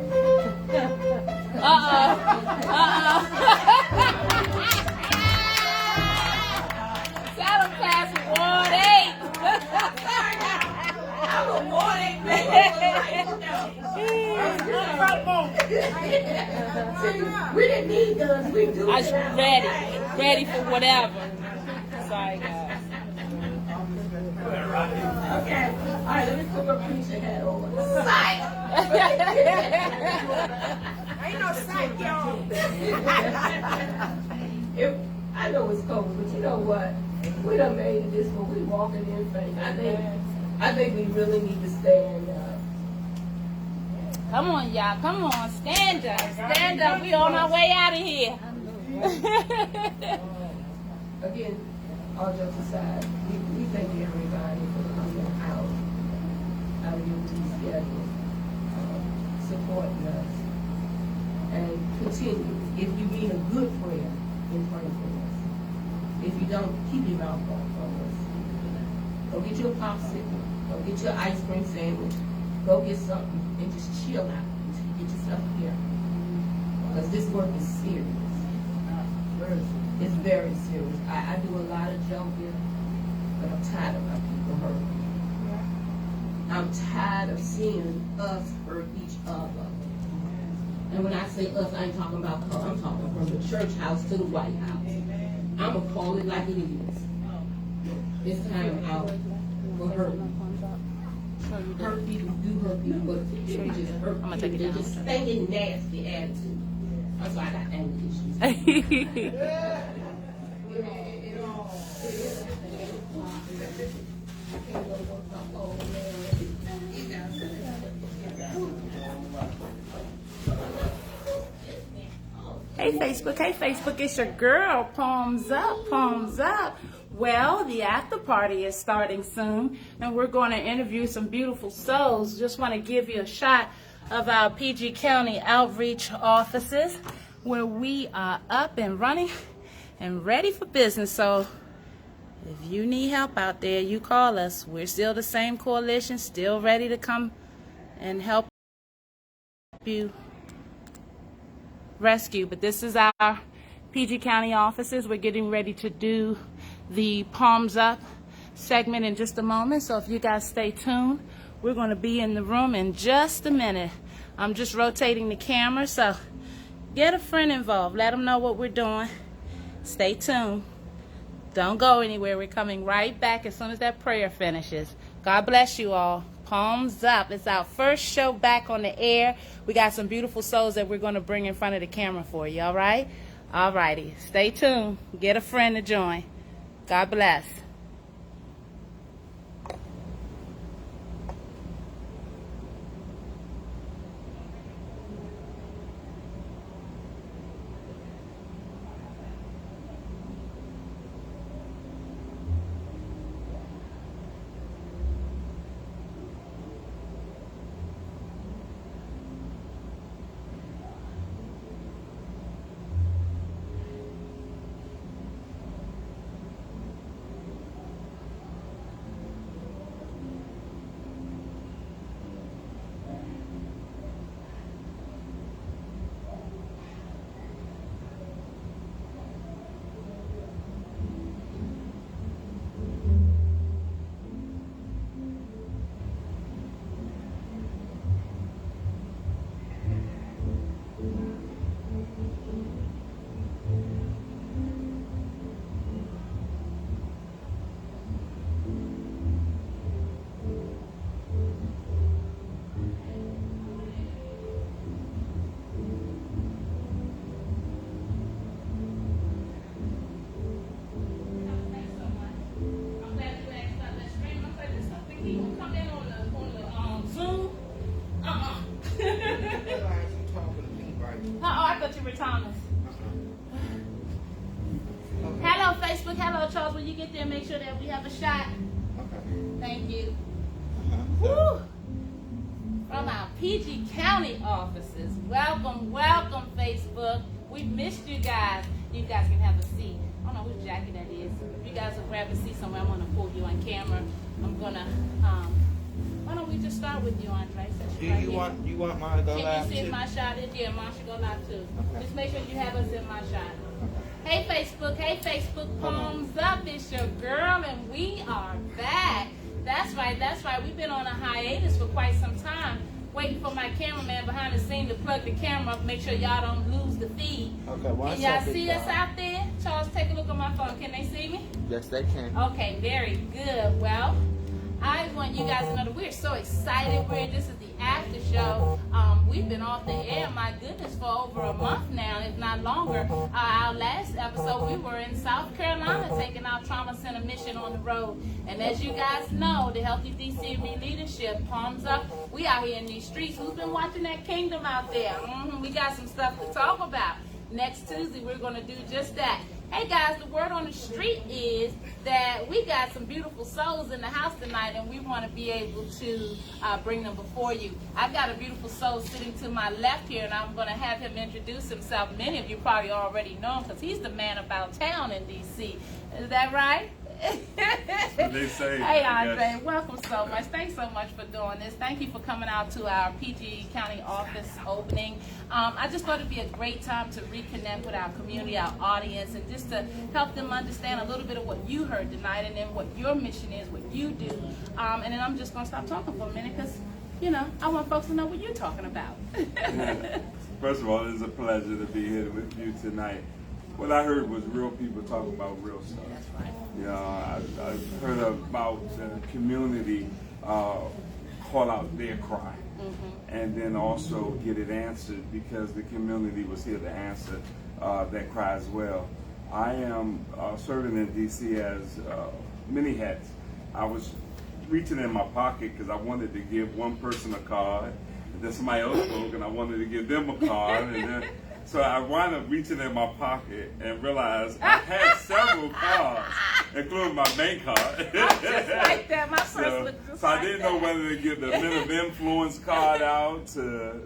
[SPEAKER 2] Tell them Pastor Ward 8. I'm a Ward 8 baby. We didn't need guns. We do. I was ready for whatever. Sorry, guys. Okay. All right, let me put my preacher hat on. Psych! Ain't no psych, y'all. I know it's cold, but you know what? We done made it this one. We walking in faith. I think we really need to stand up. Come on, y'all. Come on. Stand up. Stand up. We on our way out of here. Again, all jokes aside, we thank everybody for coming out of your busy schedule, supporting us, and continue. If you mean a good prayer, then pray for us. If you don't, keep your mouth off of us. Go get you a popsicle. Go get you an ice cream sandwich. Go get something and just chill out until you get yourself here. Because this work is serious. It's very serious. I do a lot of joking, but I'm tired of my people hurting. I'm tired of seeing us hurt each other. And when I say us, I ain't talking about color. I'm talking from the church house to the White House. I'm going to call it like it is. It's time out for hurt. Hurt people do hurt people, but people just hurt people. They just stinking nasty attitude. That's why I got anger issues.
[SPEAKER 3] Hey Facebook, it's your girl, Palms Up, Palms Up. Well, the after party is starting soon, and we're going to interview some beautiful souls. Just want to give you a shot of our PG County outreach offices where we are up and running and ready for business. So if you need help out there, you call us. We're still the same coalition, still ready to come and help you rescue. But this is our PG County offices. We're getting ready to do the Palms Up segment in just a moment, so if you guys stay tuned, we're going to be in the room in just a minute. I'm just rotating the camera, so get a friend involved, let them know what we're doing. Stay tuned, don't go anywhere. We're coming right back as soon as that prayer finishes. God bless you all. Palms Up. It's our first show back on the air. We got some beautiful souls that we're going to bring in front of the camera for you. All right? All righty. Stay tuned. Get a friend to join. God bless. Hello, Facebook. Hello, Charles. When you get there, make sure that we have a shot. Okay. Thank you. Woo! From our PG County offices. Welcome, welcome, Facebook. We missed you guys. You guys can have a seat. I don't know whose jacket that is. If you guys will grab a seat somewhere, I'm going to pull you on camera. I'm going to, why don't we just start with you, Andre?
[SPEAKER 6] Do you want mine to go live too?
[SPEAKER 3] Can you see if my shot is? Yeah, mine should go live too. Okay. Just make sure you have us in my shot. Hey Facebook, Palms Up, it's your girl, and we are back. That's right, we've been on a hiatus for quite some time, waiting for my cameraman behind the scene to plug the camera up, make sure y'all don't lose the feed. Okay, can y'all see us out there? Charles, take a look on my phone. Can they see me?
[SPEAKER 6] Yes, they can.
[SPEAKER 3] Okay, very good. Well, I want you guys to know that we're so excited. This is the after show. We've been off the air, my goodness, for over a month now, if not longer. Our last episode, we were in South Carolina taking our trauma center mission on the road. And as you guys know, the Healthy DCME leadership, Palms Up, we out here in these streets. Who's been watching that kingdom out there? We got some stuff to talk about. Next Tuesday, we're going to do just that. Hey guys, the word on the street is that we got some beautiful souls in the house tonight, and we want to be able to bring them before you. I've got a beautiful soul sitting to my left here, and I'm going to have him introduce himself. Many of you probably already know him because he's the man about town in D.C. Is that right?
[SPEAKER 15] That's what they say.
[SPEAKER 3] Hey Andre, welcome so much. Thanks so much for doing this. Thank you for coming out to our PG County office opening. I just thought it'd be a great time to reconnect with our community, our audience, and just to help them understand a little bit of what you heard tonight, and then what your mission is, what you do. And then I'm just going to stop talking for a minute because, you know, I want folks to know what you're talking about.
[SPEAKER 15] First of all, it's a pleasure to be here with you tonight. What I heard was real people talking about real stuff.
[SPEAKER 2] That's right.
[SPEAKER 15] You know, I heard about the community call out their cry, and then also get it answered because the community was here to answer that cry as well. I am serving in D.C. as many hats. I was reaching in my pocket because I wanted to give one person a card, and then somebody else spoke and I wanted to give them a card, and then so I wound up reaching in my pocket and realized I had several cards, including my bank card.
[SPEAKER 3] I'm just like that. My purse looked just
[SPEAKER 15] so
[SPEAKER 3] like
[SPEAKER 15] I didn't know whether to give the Men of Influence card out to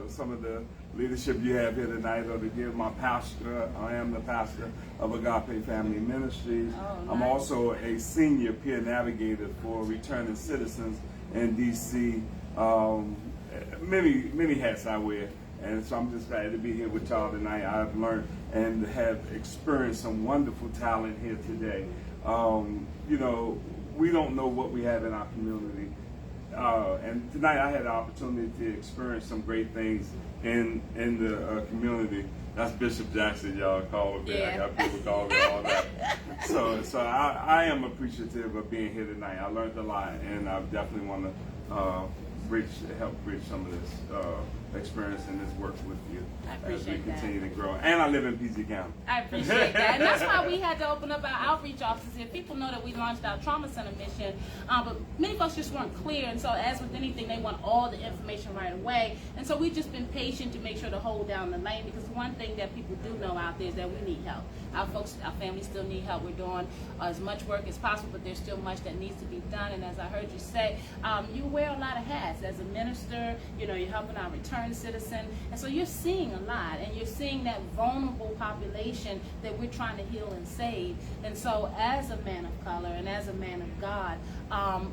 [SPEAKER 15] some of the leadership you have here tonight, or to give my pastor. I am the pastor of Agape Family Ministries.
[SPEAKER 3] Oh, nice.
[SPEAKER 15] I'm also a senior peer navigator for returning citizens in D.C. Many hats I wear. And so I'm just glad to be here with y'all tonight. I've learned and have experienced some wonderful talent here today. You know, we don't know what we have in our community. And tonight I had the opportunity to experience some great things in the community. That's Bishop Jackson, y'all call me.
[SPEAKER 3] Yeah.
[SPEAKER 15] I got people calling me all that. So I am appreciative of being here tonight. I learned a lot, and I definitely want to help bridge some of this experience and this work with you as we continue to grow. And I live in PG County.
[SPEAKER 3] I appreciate that. And that's why we had to open up our outreach offices here. People know that we launched our trauma center mission, but many folks just weren't clear. And so as with anything, they want all the information right away. And so we've just been patient to make sure to hold down the lane, because one thing that people do know out there is that we need help. Our folks, our families still need help. We're doing as much work as possible, but there's still much that needs to be done. And as I heard you say, you wear a lot of hats. As a minister, you know, you're helping our return citizen. And so you're seeing a lot, and you're seeing that vulnerable population that we're trying to heal and save. And so as a man of color and as a man of God,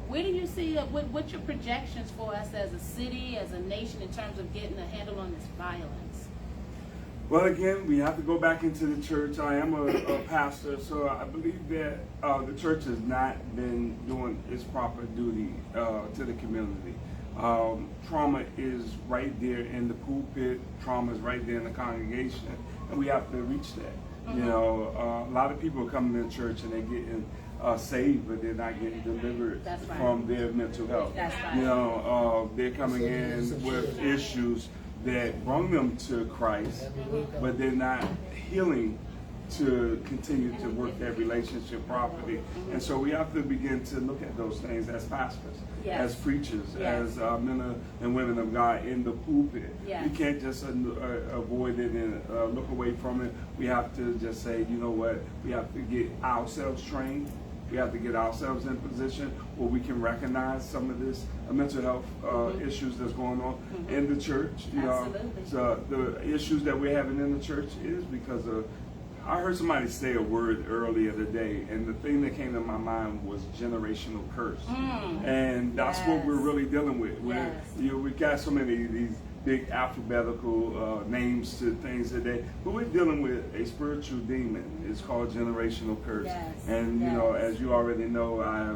[SPEAKER 3] where do you see, what's your projections for us as a city, as a nation, in terms of getting a handle on this violence?
[SPEAKER 15] Well, again, we have to go back into the church. I am a pastor, so I believe that the church has not been doing its proper duty to the community. Trauma is right there in the pulpit. Trauma is right there in the congregation, and we have to reach that. You know, a lot of people are coming to church and they're getting saved, but they're not getting delivered from their mental health. You know, they're coming in with issues that bring them to Christ, but they're not healing to continue to work that relationship properly. And so we have to begin to look at those things as pastors, as preachers, as men and women of God in the pulpit. We can't just avoid it and look away from it. We have to just say, you know what, we have to get ourselves trained. We have to get ourselves in position where we can recognize some of this mental health issues that's going on in the church. You know, so the issues that we're having in the church is because of, I heard somebody say a word earlier today, and the thing that came to my mind was generational curse. And that's what we're really dealing with. You know, we got so many of these big alphabetical names to things today, but we're dealing with a spiritual demon. It's called generational curse. And you know, as you already know, I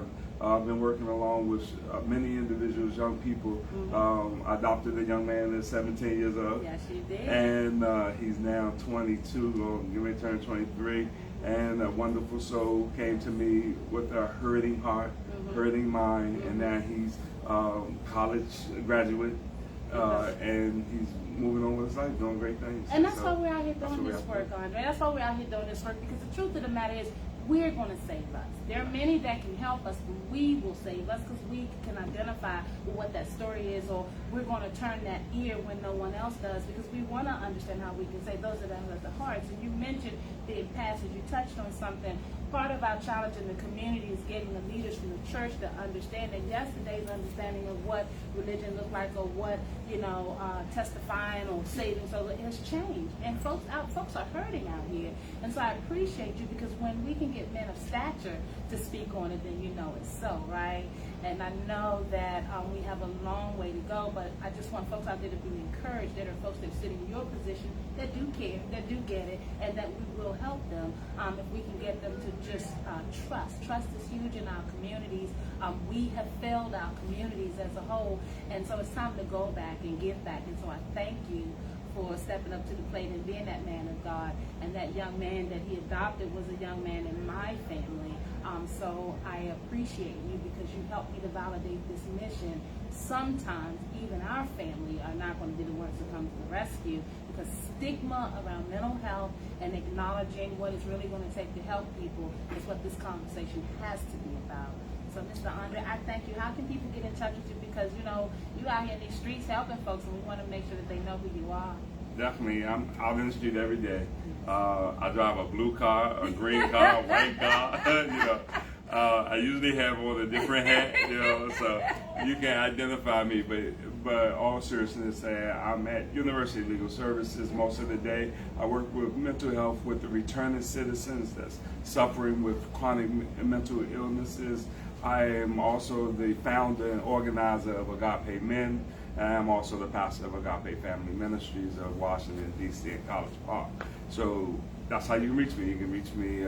[SPEAKER 15] have been working along with many individuals, young people. I adopted a young man that's 17 years old.
[SPEAKER 3] Yes, you did.
[SPEAKER 15] And he's now 22, going to turn 23. And a wonderful soul came to me with a hurting heart, hurting mind, and now he's college graduate. And he's moving on with his life, doing great things.
[SPEAKER 3] And that's why we're out here doing this work, Andre. That's why we're out here doing this work, because the truth of the matter is, we're going to save us. There are many that can help us, but we will save us because we can identify what that story is, or we're going to turn that ear when no one else does, because we want to understand how we can save those that have the hearts. And you mentioned the passage, you touched on something. Part of our challenge in the community is getting the leaders from the church to understand that yesterday's understanding of what religion looked like, or what, you know, testifying or saving, so it has changed. And folks are hurting out here. And so I appreciate you, because when we can get men of stature to speak on it, then you know it's so, right? And I know that we have a long way to go, but I just want folks out there to be encouraged. There are folks that are sitting in your position that do care, that do get it, and that we will help them if we can get them to just trust. Trust is huge in our communities. We have failed our communities as a whole, and so it's time to go back and give back. And so I thank you for stepping up to the plate and being that man of God. And that young man that he adopted was a young man in my family. So I appreciate you because you helped me to validate this mission. Sometimes even our family are not going to be the ones to come to the rescue, because stigma around mental health and acknowledging what it's really going to take to help people is what this conversation has to be about. So Mr. Andre, I thank you. How can people get in touch with you? Because, you know, you out here in these streets helping folks, and we want to make sure that they know who you are.
[SPEAKER 15] Definitely. I'm out in the street every day. I drive a blue car, a green car, a white car. You know, I usually have on a different hat. You know, so you can identify me. But all seriousness, I'm at University Legal Services most of the day. I work with mental health with the returning citizens that's suffering with chronic mental illnesses. I am also the founder and organizer of Agape Men, and I'm also the pastor of Agape Family Ministries of Washington, D.C. and College Park. So that's how you can reach me. You can reach me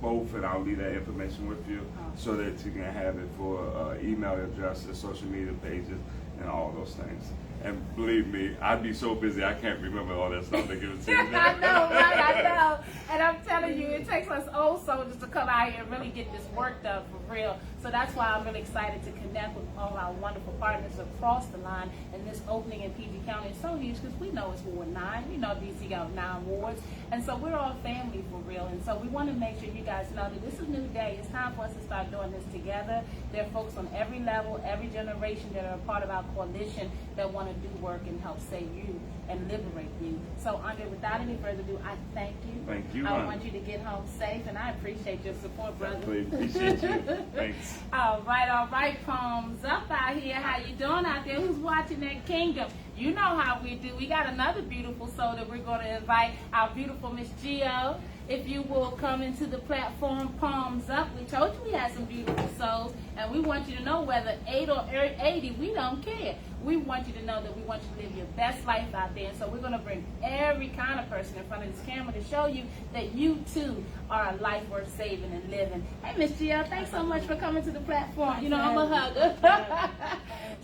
[SPEAKER 15] both, and I'll leave that information with you so that you can have it for email addresses, social media pages, and all those things. And believe me, I'd be so busy I can't remember all that stuff they give it to me.
[SPEAKER 3] I know, right? I know. And I'm telling you, it takes us old soldiers to come out here and really get this work done for real. So that's why I'm really excited to connect with all our wonderful partners across the line. And this opening in PG County is so huge because we know it's Ward 9. We know DC got 9 wards. And so we're all family for real. And so we want to make sure you guys know that this is a new day. It's time for us to start doing this together. There are folks on every level, every generation that are a part of our coalition that want to do work and help save you and liberate you. So, Andre, without any further ado, I thank you.
[SPEAKER 15] Thank you.
[SPEAKER 3] I want you to get home safe, and I appreciate your support, brother.
[SPEAKER 15] Definitely appreciate you. Thanks.
[SPEAKER 3] All right. Palms up out here. How you doing out there? Who's watching that kingdom? You know how we do. We got another beautiful soul that we're going to invite, our beautiful Miss Gio. If you will come into the platform, palms up. We told you we had some beautiful souls, and we want you to know whether 8 or 80, we don't care. We want you to know that we want you to live your best life out there. And so we're going to bring every kind of person in front of this camera to show you that you too are a life worth saving and living. Hey, Miss Gio, thanks so much for coming to the platform. You know, I'm a hugger.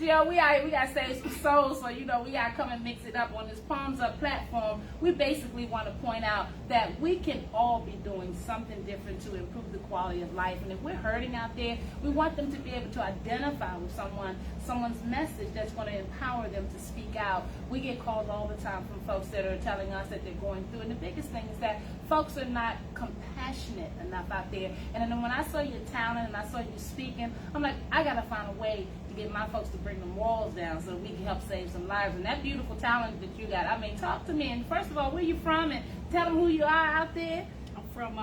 [SPEAKER 3] Gio, we got to save some souls, so, you know, we got to come and mix it up on this Palms Up platform. We basically want to point out that we can all be doing something different to improve the quality of life. And if we're hurting out there, we want them to be able to identify with someone's message that's going to empower them to speak out. We get calls all the time from folks that are telling us that they're going through. And the biggest thing is that folks are not compassionate enough out there. And then when I saw your talent and I saw you speaking, I'm like, I got to find a way to get my folks to bring the walls down so that we can help save some lives. And that beautiful talent that you got, I mean, talk to me. And first of all, where you from? And tell them who you are out there.
[SPEAKER 16] I'm from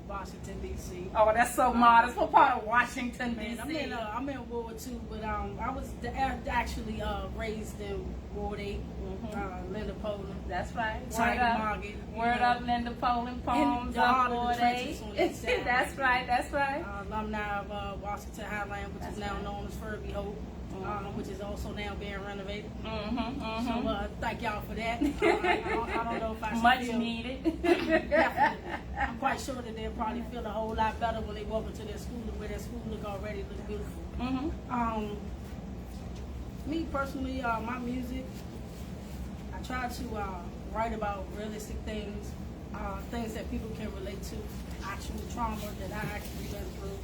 [SPEAKER 16] Washington, D.C.
[SPEAKER 3] Oh, that's so modest. What part of Washington, D.C.?
[SPEAKER 16] I'm in Ward 2, but I was actually raised in Ward 8, Linda Poland.
[SPEAKER 3] That's right.
[SPEAKER 16] Word
[SPEAKER 3] up, Linda Poland. Palms up, Ward 8. That's right.
[SPEAKER 16] Alumni of Washington Highland, which is now known as Furby Hope. Which is also now being renovated. So thank y'all for that. I don't know if I should
[SPEAKER 3] much
[SPEAKER 16] feel
[SPEAKER 3] needed.
[SPEAKER 16] Definitely. I'm quite sure that they'll probably feel a whole lot better when they walk into their school, where their school look beautiful. Me personally, my music, I try to write about realistic things, things that people can relate to, actual trauma that I actually went through.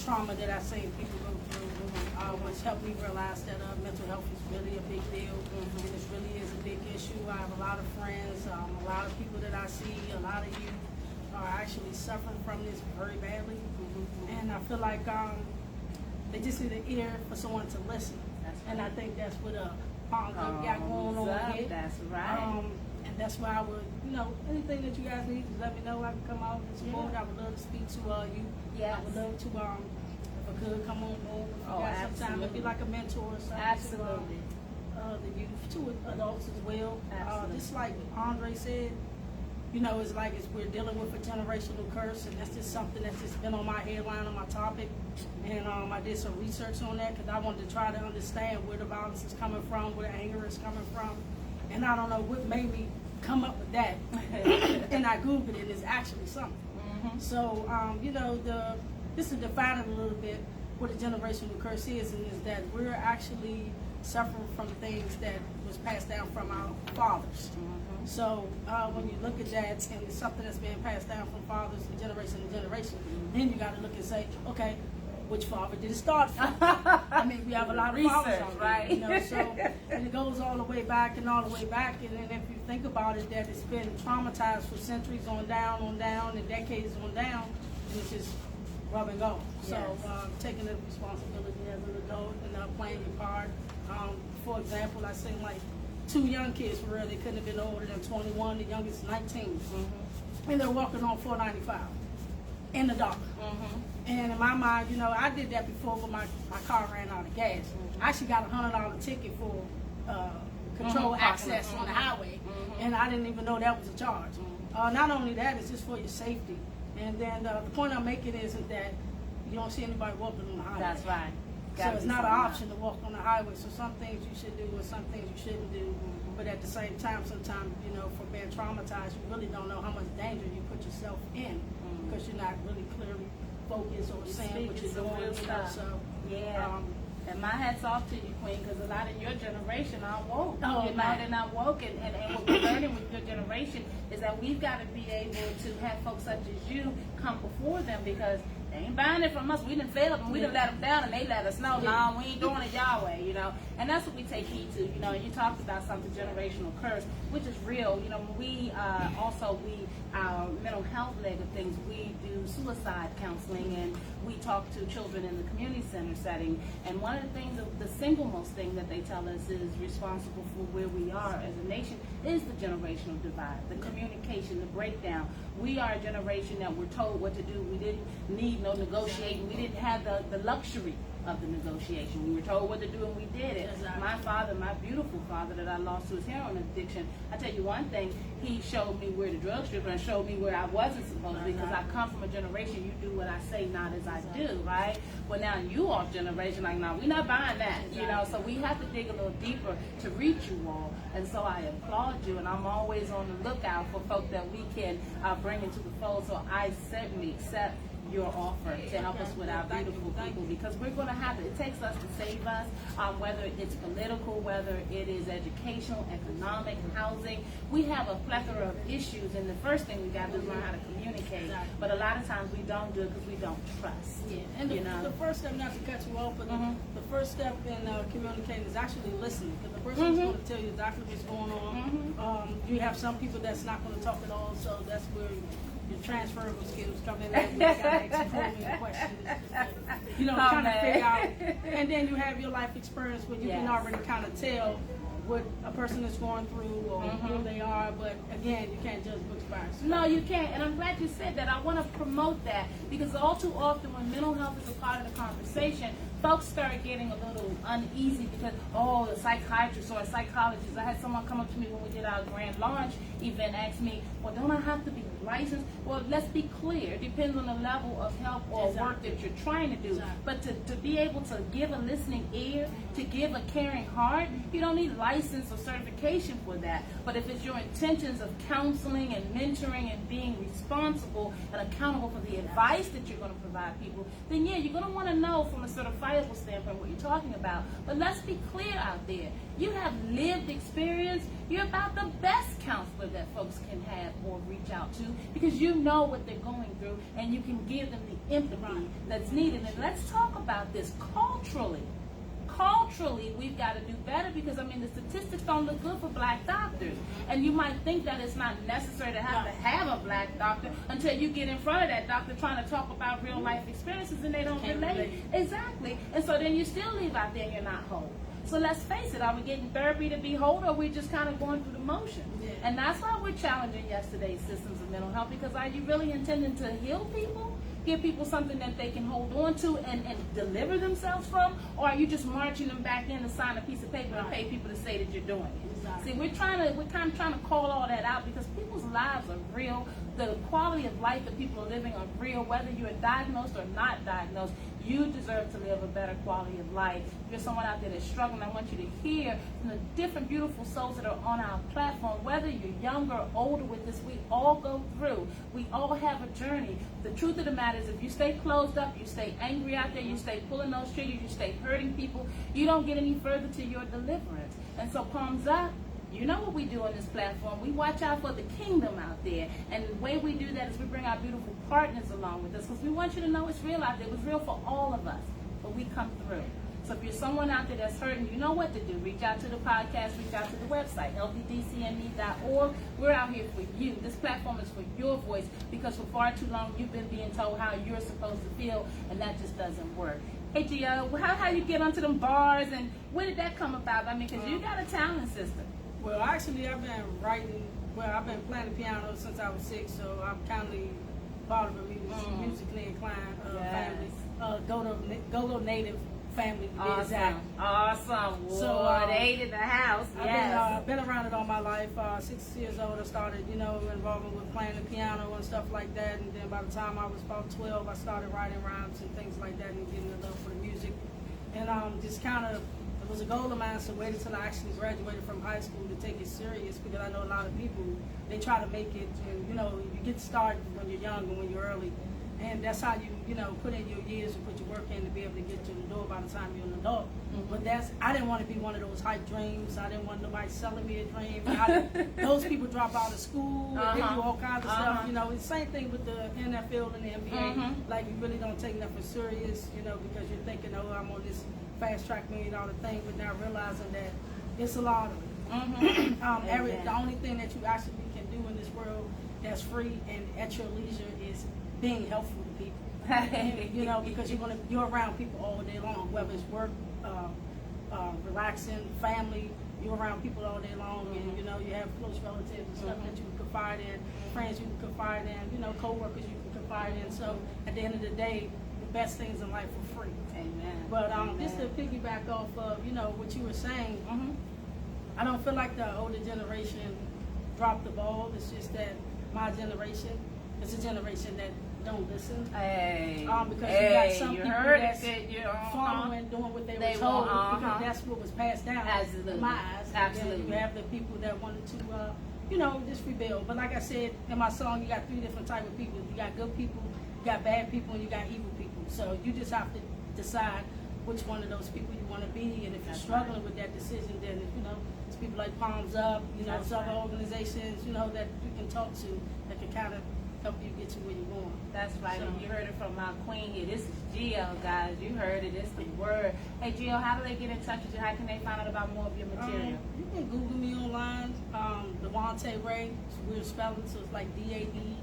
[SPEAKER 16] Trauma that I've seen people go through, which helped me realize that mental health is really a big deal, and it really is a big issue. I have a lot of friends, a lot of people that I see, a lot of youth are actually suffering from this very badly, and I feel like they just need an ear for someone to listen, and I think that's what Palms Up got going on here.
[SPEAKER 3] That's right.
[SPEAKER 16] And that's why I would, anything that you guys need, just let me know. I can come out and support. I would love to speak to you.
[SPEAKER 3] Yes.
[SPEAKER 16] I would love to, if I could, come on board. If you got some time, it'd be like a mentor or something.
[SPEAKER 3] Absolutely.
[SPEAKER 16] To the youth, to adults as well.
[SPEAKER 3] Absolutely.
[SPEAKER 16] Just like Andre said, it's like we're dealing with a generational curse, and that's just something that's just been on my headline, on my topic. And I did some research on that because I wanted to try to understand where the violence is coming from, where the anger is coming from. And I don't know what made me come up with that. And I Googled it, and it's actually something. So, just to define it a little bit, what a generational curse is, and is that we're actually suffer from things that was passed down from our fathers. So when you look at that and it's something that's being passed down from fathers to generation, then you got to look and say, okay, which father did it start from? I mean, we have a lot of fathers out there,
[SPEAKER 3] right?
[SPEAKER 16] you know, so, and it goes all the way back and all the way back, and then if you think about it, that it's been traumatized for centuries on down, and decades on down, and it's just rub and go. So taking the responsibility as an adult and playing your part. For example, I seen like 2 young kids for real. They couldn't have been older than 21. The youngest 19, and they're walking on 495 in the dark. And in my mind, you know, I did that before when my car ran out of gas. I actually got a $100 ticket for control access on the highway, and I didn't even know that was a charge. Not only that, it's just for your safety. And then the point I'm making isn't that you don't see anybody walking on the highway.
[SPEAKER 3] That's right.
[SPEAKER 16] So it's not an option to walk on the highway. So some things you should do and some things you shouldn't do. But at the same time, sometimes, you know, for being traumatized, you really don't know how much danger you put yourself in because you're not really clearly focused or saying what you're doing. You know, so,
[SPEAKER 3] and my hat's off to you, Queen, because a lot of your generation aren't woke. They're not woke, and what we're learning with your generation is that we've got to be able to have folks such as you come before them because they ain't buying it from us. We done failed them. We done let them down, and they let us know, no, we ain't doing it y'all way, you know. And that's what we take heed to, you know. And you talked about something, generational curse, which is real. You know, when we our mental health leg of things, we do suicide counseling, and we talk to children in the community center setting. And one of the things, the single most thing that they tell us is responsible for where we are as a nation is the generational divide, the communication, the breakdown. We are a generation that we're told what to do. We didn't need no negotiating. We didn't have the luxury of the negotiation. We were told what to do and we did it. My father, my beautiful father that I lost to his heroin addiction, I tell you one thing, he showed me where the drug strip and showed me where I wasn't supposed to be because I come from a generation, you do what I say, not as I do, right? Well, now you off generation, like, no, we're not buying that, you know, so we have to dig a little deeper to reach you all. And so I applaud you, and I'm always on the lookout for folk that we can bring into the fold. So I certainly accept your offer to help us with our beautiful people because we're going to have it. It takes us to save us, whether it's political, whether it is educational, economic, housing. We have a plethora of issues, and the first thing we got to do is learn how to communicate. But a lot of times we don't do it because we don't trust.
[SPEAKER 16] And the first step, not to cut you off, but the first step in communicating is actually listening. Because the person's going to tell you exactly what's going on. You have some people that's not going to talk at all, so that's where your transferable skills come in there. We got to ask probing questions. You know, trying to figure out. And then you have your life experience where you can already kind of tell what a person is going through or who they are. But again, you can't judge books by yourself.
[SPEAKER 3] No, you can't. And I'm glad you said that. I want to promote that because all too often when mental health is a part of the conversation, folks start getting a little uneasy because, oh, a psychiatrist or a psychologist. I had someone come up to me when we did our grand launch event, ask me, well, don't I have to be licensed? Well, let's be clear. It depends on the level of help or work that you're trying to do. But to be able to give a listening ear, to give a caring heart, you don't need license or certification for that. But if it's your intentions of counseling and mentoring and being responsible and accountable for the advice that you're going to provide people, then yeah, you're going to want to know from a certifiable standpoint what you're talking about. But let's be clear out there. You have lived experience. You're about the best counselor that folks can have or reach out to because you know what they're going through and you can give them the empathy that's needed. And let's talk about this culturally. Culturally, we've got to do better because, I mean, the statistics don't look good for black doctors. And you might think that it's not necessary to have a black doctor until you get in front of that doctor trying to talk about real life experiences and they don't relate. Exactly. And so then you still leave out there and you're not whole. So let's face it, are we getting therapy to be whole or are we just kind of going through the motions? And that's why we're challenging yesterday's systems of mental health because are you really intending to heal people? Give people something that they can hold on to and deliver themselves from? Or are you just marching them back in to sign a piece of paper and pay people to say that you're doing it? See, we're kind of trying to call all that out because people's lives are real. the quality of life that people are living are real, whether you're diagnosed or not diagnosed. You deserve to live a better quality of life. If you're someone out there that's struggling, I want you to hear from the different beautiful souls that are on our platform, whether you're younger or older with this, we all go through. We all have a journey. The truth of the matter is if you stay closed up, you stay angry out there, you stay pulling those triggers, you stay hurting people, you don't get any further to your deliverance. And so palms up. You know what we do on this platform. We watch out for the kingdom out there. And the way we do that is we bring our beautiful partners along with us because we want you to know it's real out there. It was real for all of us, but we come through. So if you're someone out there that's hurting, you know what to do. Reach out to the podcast, reach out to the website, healthydcme.org. We're out here for you. This platform is for your voice because for far too long you've been being told how you're supposed to feel, and that just doesn't work. Hey, Gio, how you get onto them bars, and where did that come about? I mean, because you got a talent system.
[SPEAKER 16] Well, actually, I've been I've been playing the piano since I was 6, so I'm kind of part of a musically inclined family. Go-Go native family.
[SPEAKER 2] Awesome. So they in the house.
[SPEAKER 16] I've been around it all my life. 6 years old, I started, involving with playing the piano and stuff like that. And then by the time I was about 12, I started writing rhymes and things like that and getting a love for the music. And just kind of, it was a goal of mine to wait until I actually graduated from high school to take it serious, because I know a lot of people, they try to make it, and you get started when you're young and when you're early, and that's how you put in your years and put your work in to be able to get to the door by the time you're an adult. But I didn't want to be one of those hype dreams. I didn't want nobody selling me a dream. Those people drop out of school and they do all kinds of stuff. It's the same thing with the NFL and the NBA. Like, you really don't take nothing serious, because you're thinking, oh, I'm on this fast track $1 million thing, but not realizing that it's a lot of it. The only thing that you actually can do in this world that's free and at your leisure is being helpful to people. Because you're around people all day long, whether it's work, relaxing, family. You're around people all day long, and you have close relatives and stuff that you can confide in, friends you can confide in, co-workers you can confide in. So at the end of the day, the best things in life are free.
[SPEAKER 2] Amen.
[SPEAKER 16] But just to piggyback off of what you were saying, I don't feel like the older generation dropped the ball. It's just that my generation is a generation that don't listen. Because you got some people that's following, doing what they were told, because that's what was passed down.
[SPEAKER 2] Absolutely.
[SPEAKER 16] My eyes.
[SPEAKER 2] Absolutely.
[SPEAKER 16] You have the people that wanted to, just rebel. But like I said in my song, you got 3 different types of people. You got good people, you got bad people, and you got evil people. So you just have to decide which one of those people you want to be. And if you're struggling with that decision, then it's people like Palms Up, some organizations, that you can talk to that can kind of help you get to where you're going.
[SPEAKER 2] That's right. So, and you heard it from our queen here. This is Gio, guys. You heard it. It's the word. Hey, Gio, how do they get in touch with you? How can they find out about more of your material?
[SPEAKER 16] You can Google me online. Devontae Ray. It's weird spelling, so it's like DAEUNTE_RAII.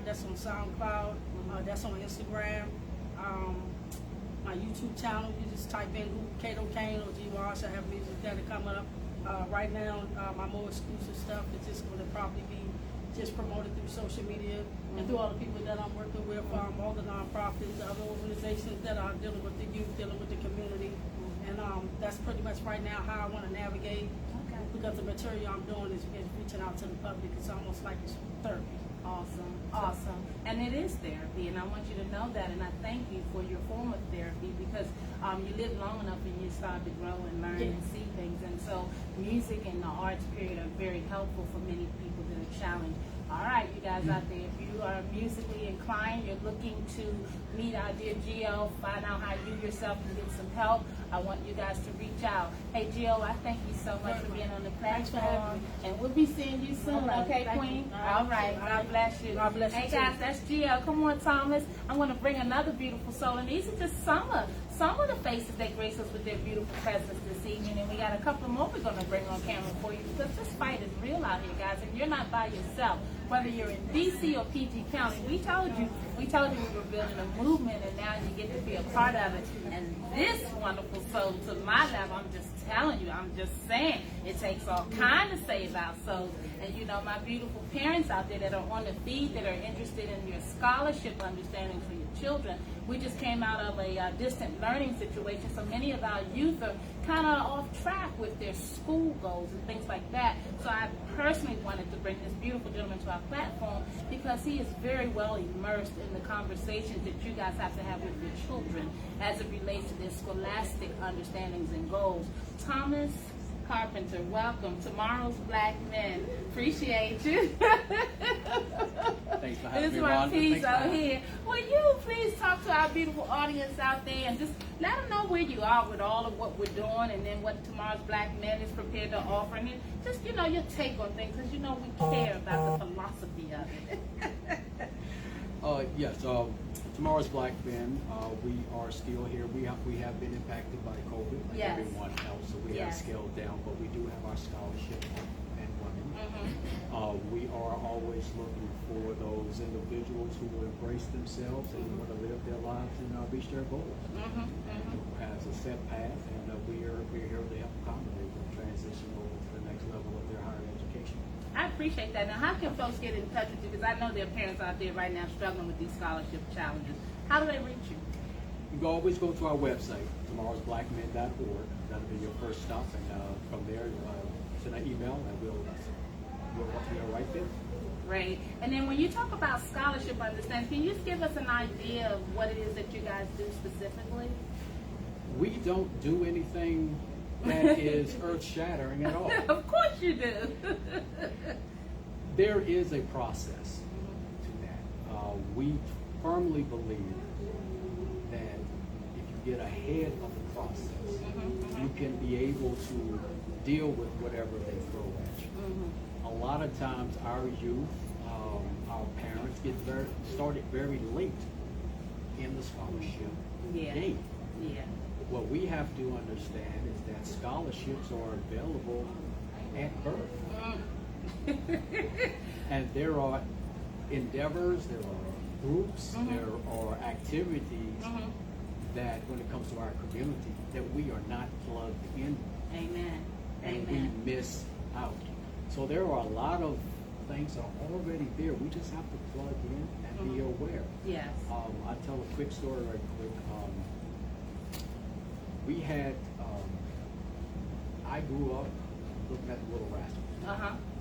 [SPEAKER 16] That's on SoundCloud. That's on Instagram. My YouTube channel, you just type in Kato Kane or G Wash. I have music that'll come up. Right now, my more exclusive stuff is just going to probably be just promoted through social media and through all the people that I'm working with, all the nonprofits, the other organizations that are dealing with the youth, dealing with the community. And that's pretty much right now how I want to navigate, because the material I'm doing is reaching out to the public. It's almost like it's therapy.
[SPEAKER 2] Awesome. And it is therapy, and I want you to know that, and I thank you for your form of therapy, because you live long enough and you start to grow and learn and see things, and so music and the arts period are very helpful for many people that are challenged. All right, you guys out there, if you are musically inclined, you're looking to meet our dear Gio, find out how you yourself can get some help, I want you guys to reach out. Hey, Gio, I thank you so much for being on the platform, and we'll be seeing you soon, okay, Queen? All right, God bless you.
[SPEAKER 16] God bless you.
[SPEAKER 2] Hey, guys, that's Gio. Come on, Thomas. I'm going to bring another beautiful soul, and these are just some of the faces that grace us with their beautiful presence this evening, and we got a couple more we're going to bring on camera for you, because this fight is real out here, guys, and you're not by yourself. Whether you're in D.C. or PG County, we told you we were building a movement, and now you get to be a part of it. And this wonderful soul, to my level, I'm just
[SPEAKER 3] telling you, I'm just saying, it takes all kind to save our souls. And you know, my beautiful parents out there that are on the feed, that are interested in your scholarship understanding for your children. We just came out of a distant learning situation, so many of our youth are kind of off track with their school goals and things like that. So I personally wanted to bring this beautiful gentleman to our platform because he is very well immersed in the conversations that you guys have to have with your children as it relates to their scholastic understandings and goals. Thomas Carpenter, welcome. Tomorrow's Black Men. Appreciate you.
[SPEAKER 4] Thanks for having
[SPEAKER 3] This
[SPEAKER 4] me,
[SPEAKER 3] is my
[SPEAKER 4] Rhonda.
[SPEAKER 3] piece
[SPEAKER 4] Thanks for
[SPEAKER 3] out
[SPEAKER 4] having me.
[SPEAKER 3] here. Will you please talk to our beautiful audience out there and just let them know where you are with all of what we're doing and then what Tomorrow's Black Men is prepared to offer, and just, you know, your take on things, because you know we care about the philosophy of it.
[SPEAKER 4] Yes, Tomorrow's Black Men, we are still here. We have been impacted by COVID like
[SPEAKER 3] Yes.
[SPEAKER 4] everyone else, so we have
[SPEAKER 3] Yes.
[SPEAKER 4] scaled down, but we do have our scholarship and women. We are always looking for those individuals who will embrace themselves and want to live their lives and reach their goals. As a set path, and we're here to help accommodate them transition over to the next level of their higher education.
[SPEAKER 3] I appreciate that. Now, how can folks get in touch with you? Because I know there are parents out there right now struggling with these scholarship challenges. How do they reach you?
[SPEAKER 4] You can always go to our website, tomorrowsblackmen.org. That'll be your first stop, and from there, send an email, and we'll right there.
[SPEAKER 3] Right. And then when you talk about scholarship understanding, can you just give us an idea of what it is that you guys do specifically?
[SPEAKER 4] We don't do anything that is earth-shattering at all.
[SPEAKER 3] Of course you do.
[SPEAKER 4] There is a process to that. We firmly believe that if you get ahead of the process, you can be able to deal with whatever they throw at you. A lot of times our youth, our parents get started very late in the scholarship game.
[SPEAKER 3] Yeah.
[SPEAKER 4] What we have to understand is that scholarships are available at birth. And there are endeavors, there are groups, there are activities that when it comes to our community that we are not plugged in.
[SPEAKER 3] Amen.
[SPEAKER 4] And we miss out. So there are a lot of things that are already there. We just have to plug in and be aware.
[SPEAKER 3] Yes.
[SPEAKER 4] I'll tell a quick story right quick. We had, I grew up looking at the Little Rascals.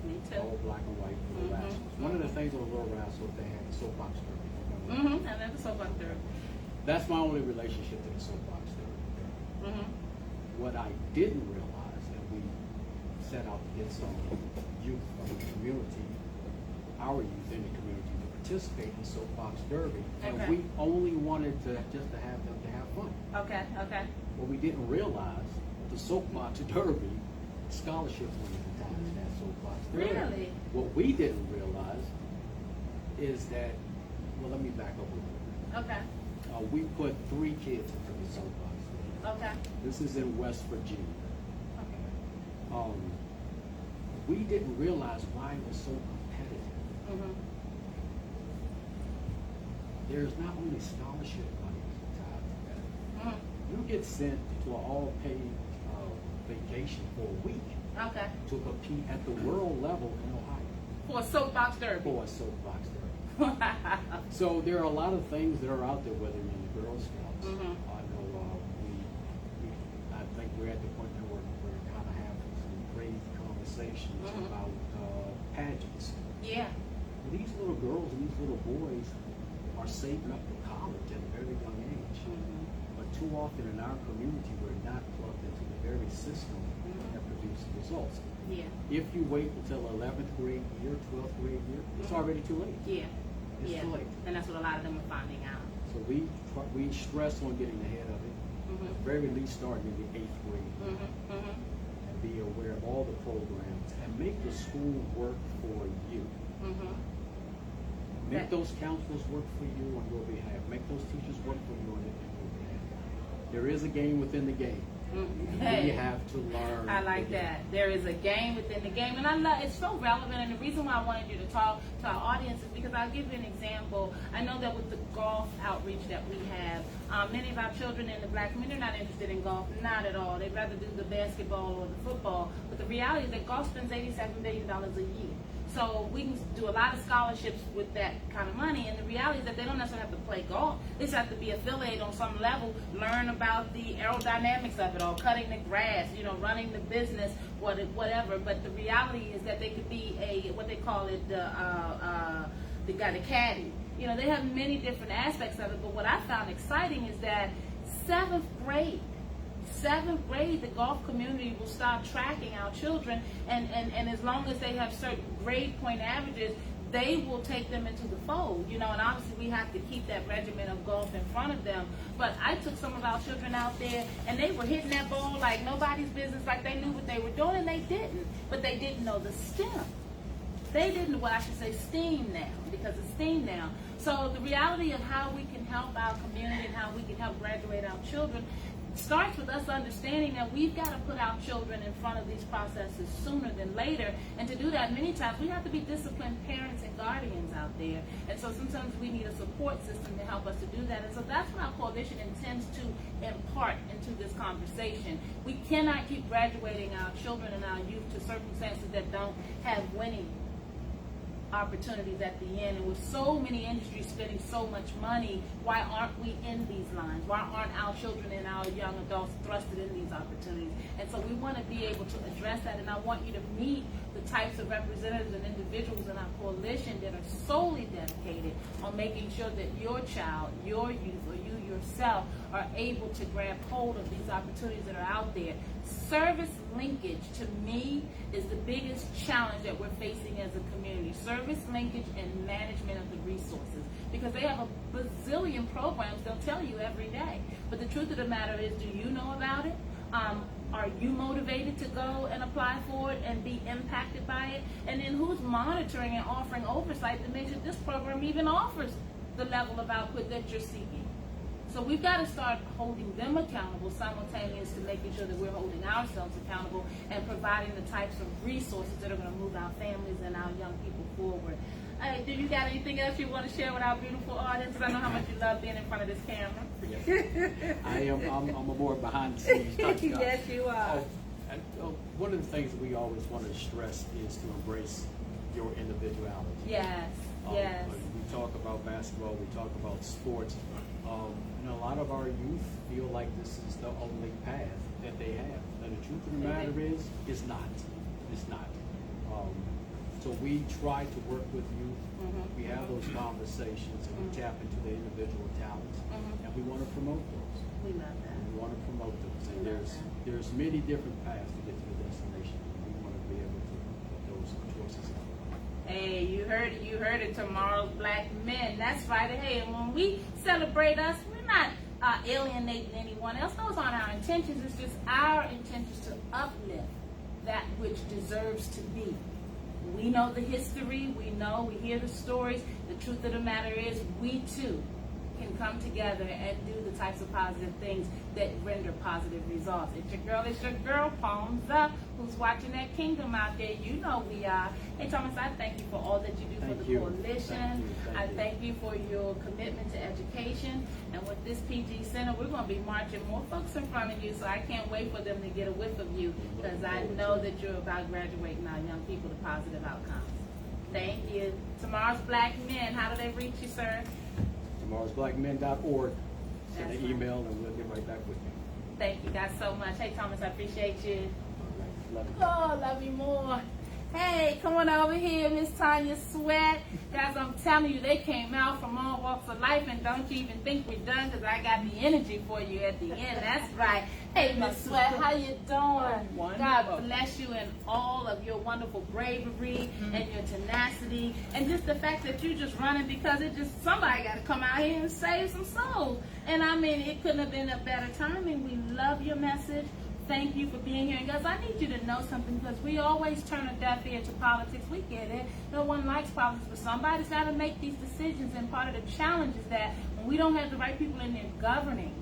[SPEAKER 3] Me too.
[SPEAKER 4] All black and white Little Rascals. One of the things on the Little Rascals, they had the soapbox derby.
[SPEAKER 3] I love the soapbox derby.
[SPEAKER 4] That's my only relationship to the soapbox derby. What I didn't realize, and we set out to get some youth from the community, our youth in the community, to participate in the soapbox derby. And we only wanted to just to have them to have fun.
[SPEAKER 3] Okay.
[SPEAKER 4] What we didn't realize, the soapbox derby scholarship money attached to that soapbox derby.
[SPEAKER 3] Really?
[SPEAKER 4] What we didn't realize is that, well, let me back up a little bit.
[SPEAKER 3] Okay.
[SPEAKER 4] We put 3 kids into the soapbox derby.
[SPEAKER 3] Okay.
[SPEAKER 4] This is in West Virginia. We didn't realize why it was so competitive. There's not only scholarship money tied to that. You get sent to an all-paid vacation for a week to compete at the world level in Ohio.
[SPEAKER 3] For a soapbox derby.
[SPEAKER 4] For a soapbox derby. So there are a lot of things that are out there, whether you're in the Girl Scouts. I know I think we're at the point now where we're kind of having some great conversations about pageants.
[SPEAKER 3] Yeah.
[SPEAKER 4] These little girls and these little boys are saving up for college at a very young age. But too often in our community, we're not plugged into the very system that produces results.
[SPEAKER 3] Yeah.
[SPEAKER 4] If you wait until 11th grade year, 12th grade year, it's already too late.
[SPEAKER 3] Yeah.
[SPEAKER 4] It's too late.
[SPEAKER 3] And that's what a lot of them are finding out.
[SPEAKER 4] So we stress on getting ahead of it. At the very least, starting in the 8th grade. And be aware of all the programs and make the school work for you. Make those counselors work for you on your behalf. Make those teachers work for you on your behalf. There is a game within the game.
[SPEAKER 3] Hey,
[SPEAKER 4] we have to learn.
[SPEAKER 3] I like that. There is a game within the game, and I love it's so relevant. And the reason why I wanted you to talk to our audience is because I'll give you an example. I know that with the golf outreach that we have, many of our children in the black community are not interested in golf, not at all. They'd rather do the basketball or the football. But the reality is that golf spends $87 billion a year. So we can do a lot of scholarships with that kind of money, and the reality is that they don't necessarily have to play golf. They just have to be affiliated on some level, learn about the aerodynamics of it all, cutting the grass, running the business, whatever. But the reality is that they could be what they call it, the caddy. They have many different aspects of it, but what I found exciting is that seventh grade, the golf community will start tracking our children, and as long as they have certain grade point averages, they will take them into the fold, and obviously we have to keep that regimen of golf in front of them. But I took some of our children out there, and they were hitting that ball like nobody's business, like they knew what they were doing, and they didn't. But they didn't know the STEM. They didn't, STEAM now, because it's STEAM now. So the reality of how we can help our community and how we can help graduate our children starts with us understanding that we've got to put our children in front of these processes sooner than later. And to do that, many times we have to be disciplined parents and guardians out there. And so sometimes we need a support system to help us to do that. And so that's what our coalition intends to impart into this conversation. We cannot keep graduating our children and our youth to circumstances that don't have winning opportunities at the end. And with so many industries spending so much money, why aren't we in these lines? Why aren't our children and our young adults thrusted in these opportunities? And so we want to be able to address that, and I want you to meet the types of representatives and individuals in our coalition that are solely dedicated on making sure that your child, your youth, or you yourself are able to grab hold of these opportunities that are out there. Service linkage, to me, is the biggest challenge that we're facing as a community. Service linkage and management of the resources. Because they have a bazillion programs they'll tell you every day. But the truth of the matter is, do you know about it? Are you motivated to go and apply for it and be impacted by it? And then who's monitoring and offering oversight to make sure this program even offers the level of output that you're seeking? So we've got to start holding them accountable simultaneous to making sure that we're holding ourselves accountable and providing the types of resources that are going to move our families and our young people forward. Do you got anything else you want to share with our beautiful audience? Because I know how much you love being in front of this camera.
[SPEAKER 4] I'm a more behind the scenes type guy.
[SPEAKER 3] Yes, you are.
[SPEAKER 4] One of the things that we always want to stress is to embrace your individuality.
[SPEAKER 3] Yes, yes.
[SPEAKER 4] We talk about basketball, we talk about sports. A lot of our youth feel like this is the only path that they have. And the truth of the matter is, it's not. It's not. So we try to work with youth. We have those conversations, and we tap into the individual talents, and we want to promote those.
[SPEAKER 3] We love that.
[SPEAKER 4] We want to promote those. And there's many different paths to get to the destination. We want to be able to put those choices out.
[SPEAKER 3] Hey, you heard it, tomorrow's black men. That's right. Hey, and when we celebrate us, we're not alienating anyone else. Those aren't our intentions. It's just our intentions to uplift that which deserves to be. We know the history. We hear the stories. The truth of the matter is, we too can come together and do the types of positive things that render positive results. It's your girl, Palms Up, who's watching that kingdom out there. You know we are. Hey, Thomas, I thank you for all that you do for the coalition. I thank you for your commitment to education. And with this PG Center, we're going to be marching more folks in front of you, so I can't wait for them to get a whiff of you, because I know that you're about graduating our young people to positive outcomes. Thank you. Tomorrow's Black Men, how do they reach you, sir?
[SPEAKER 4] tomorrowsblackmen.org. Send an email and we'll get right back with you.
[SPEAKER 3] Thank you guys so much. Hey, Thomas, I appreciate you.
[SPEAKER 4] All right, love you.
[SPEAKER 3] Oh, love you more. Hey, come on over here, Miss Tanya Sweat. Guys, I'm telling you, they came out from all walks of life, and don't you even think we're done, because I got the energy for you at the end. That's right. Hey, Miss Sweat, how you doing? God bless you and all of your wonderful bravery and your tenacity, and just the fact that you're just running because somebody got to come out here and save some souls. And I mean, it couldn't have been a better timing. We love your message. Thank you for being here. And guys, I need you to know something, because we always turn a deaf ear to politics. We get it. No one likes politics, but somebody's got to make these decisions. And part of the challenge is that when we don't have the right people in there governing,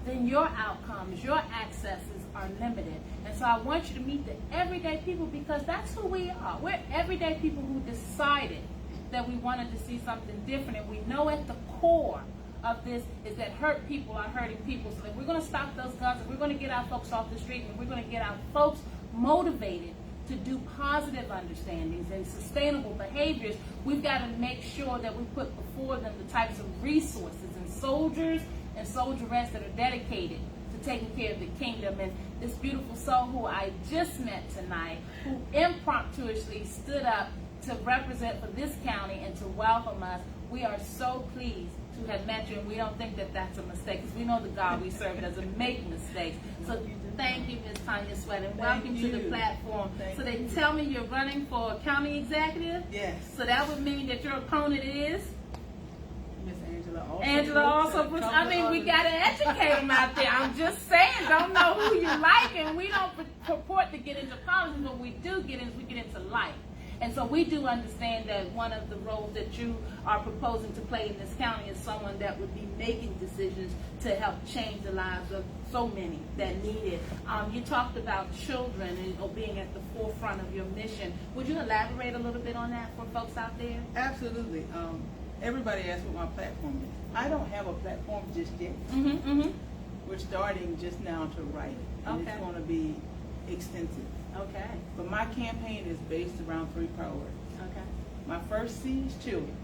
[SPEAKER 3] then your outcomes, your accesses are limited. And so I want you to meet the everyday people, because that's who we are. We're everyday people who decided that we wanted to see something different, and we know at the core of this is that hurt people are hurting people. So if we're going to stop those guns, if we're going to get our folks off the street, and we're going to get our folks motivated to do positive understandings and sustainable behaviors, we've got to make sure that we put before them the types of resources and soldiers and soldierettes that are dedicated to taking care of the kingdom. And this beautiful soul who I just met tonight, who impromptuously stood up to represent for this county and to welcome us, we are so pleased to have met you, and we don't think that that's a mistake, because we know the God we serve doesn't make mistakes. So thank you, Ms. Tanya Sweat, and welcome to the platform. So they tell me you're running for county executive?
[SPEAKER 13] Yes.
[SPEAKER 3] So that would mean that your opponent is?
[SPEAKER 13] Miss Angela also.
[SPEAKER 3] Angela also puts, I mean, we got to educate them out there. I'm just saying, don't know who you like, and we don't purport to get into politics, but we do get into life. And so we do understand that one of the roles that you are proposing to play in this county is someone that would be making decisions to help change the lives of so many that need it. You talked about children and being at the forefront of your mission. Would you elaborate a little bit on that for folks out there?
[SPEAKER 13] Absolutely. Everybody asks what my platform is. I don't have a platform just yet. We're starting just now to write it. And it's going to be extensive.
[SPEAKER 3] Okay.
[SPEAKER 13] But my campaign is based around 3 priorities.
[SPEAKER 3] Okay.
[SPEAKER 13] My first C is children.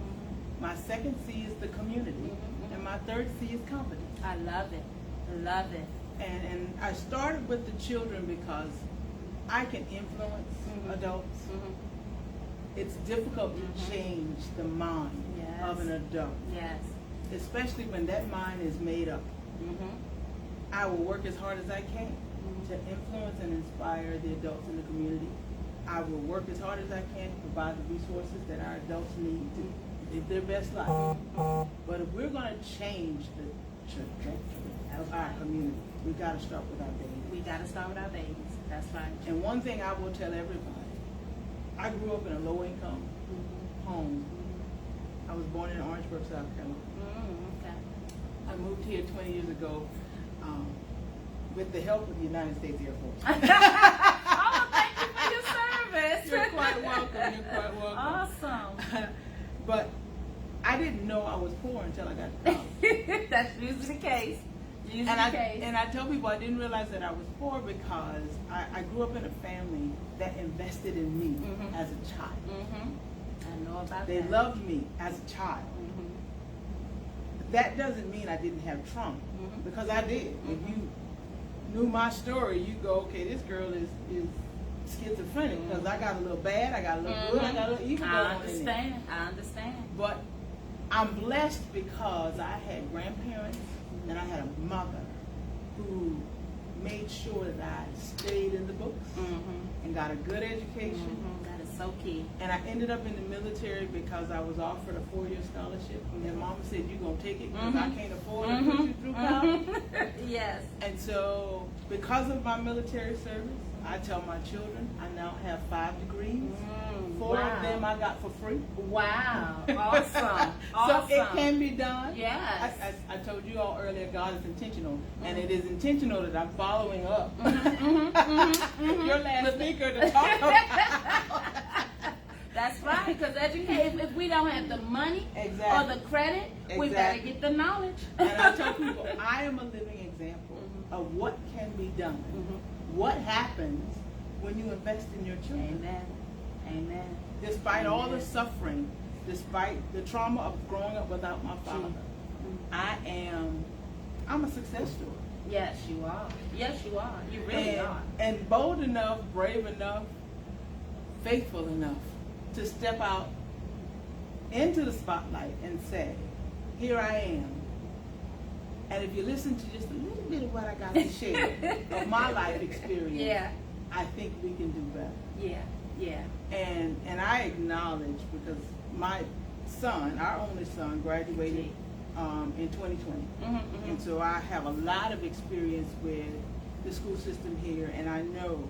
[SPEAKER 13] My second C is the community. And my third C is company.
[SPEAKER 3] I love it. I love it.
[SPEAKER 13] And I started with the children because I can influence adults. It's difficult to change the mind of an adult.
[SPEAKER 3] Yes.
[SPEAKER 13] Especially when that mind is made up. I will work as hard as I can to influence and inspire the adults in the community. I will work as hard as I can to provide the resources that our adults need to live their best life. But if we're going to change the trajectory of our community, we've got to start with our babies.
[SPEAKER 3] We got to start with our babies. That's right.
[SPEAKER 13] And one thing I will tell everybody, I grew up in a low-income home. I was born in Orangeburg, South Carolina.
[SPEAKER 3] Okay.
[SPEAKER 13] I moved here 20 years ago with the help of the United States Air Force.
[SPEAKER 3] Oh, thank you for your service.
[SPEAKER 13] You're quite welcome. You're quite welcome.
[SPEAKER 3] Awesome.
[SPEAKER 13] But I didn't know I was poor until I got to college.
[SPEAKER 3] That's usually the case.
[SPEAKER 13] And I tell people I didn't realize that I was poor because I grew up in a family that invested in me as a child.
[SPEAKER 3] I know about that.
[SPEAKER 13] They loved me as a child. That doesn't mean I didn't have trauma, because I did. If you knew my story, you go, okay, this girl is schizophrenic, because I got a little bad, I got a little good, I got a little evil going on in there.
[SPEAKER 3] I understand.
[SPEAKER 13] But I'm blessed because I had grandparents and I had a mother who made sure that I stayed in the books and got a good education.
[SPEAKER 3] That is so key.
[SPEAKER 13] And I ended up in the military because I was offered a 4-year scholarship. And Mama said, you're going to take it because I can't afford to put you through college.
[SPEAKER 3] Yes.
[SPEAKER 13] And so because of my military service, I tell my children I now have 5 degrees. 4 of them I got for free.
[SPEAKER 3] Wow. Awesome.
[SPEAKER 13] So it can be done.
[SPEAKER 3] Yes.
[SPEAKER 13] I told you all earlier, God is intentional. And it is intentional that I'm following up your last speaker to talk about.
[SPEAKER 3] That's right, because if we don't have the money or the credit, we better get the knowledge.
[SPEAKER 13] And I tell people, I am a living example of what can be done. What happens when you invest in your children.
[SPEAKER 3] Amen. Amen.
[SPEAKER 13] Despite all the suffering, despite the trauma of growing up without my father, I'm a success story.
[SPEAKER 3] Yes, you are. Yes, you are. You really are.
[SPEAKER 13] And bold enough, brave enough, faithful enough to step out into the spotlight and say, here I am. And if you listen to just a little bit of what I got to share of my life experience, I think we can do better.
[SPEAKER 3] Yeah.
[SPEAKER 13] And I acknowledge, because my son, our only son, graduated in 2020. And so I have a lot of experience with the school system here, and I know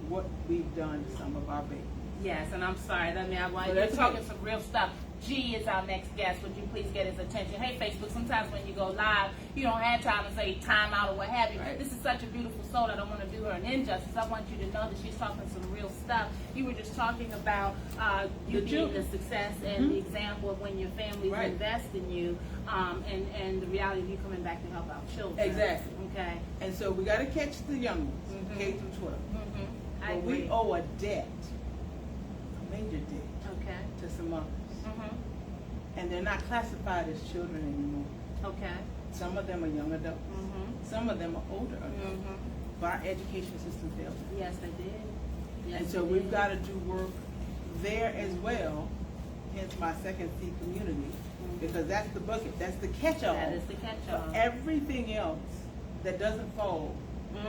[SPEAKER 13] what we've done to some of our babies.
[SPEAKER 3] Yes, and I'm sorry. I mean, you're talking some real stuff. G is our next guest. Would you please get his attention? Hey, Facebook, sometimes when you go live, you don't have time to say time out or what have you. This is such a beautiful soul. I don't want to do her an injustice. I want you to know that she's talking some real stuff. You were just talking about you being the success and the example of when your families invest in you, and the reality of you coming back to help out children.
[SPEAKER 13] Exactly.
[SPEAKER 3] Okay.
[SPEAKER 13] And so we got to catch the young ones, K through 12. But we owe a debt, a major debt, to some others. And they're not classified as children anymore.
[SPEAKER 3] Okay.
[SPEAKER 13] Some of them are young adults. Some of them are older adults. But our education system failed them.
[SPEAKER 3] Yes, they did. Yes,
[SPEAKER 13] and so
[SPEAKER 3] they
[SPEAKER 13] we've
[SPEAKER 3] did.
[SPEAKER 13] got to do work there as well, hence my second C community, because that's the bucket, that's the catch-all.
[SPEAKER 3] That is the catch-all.
[SPEAKER 13] For everything else that doesn't fall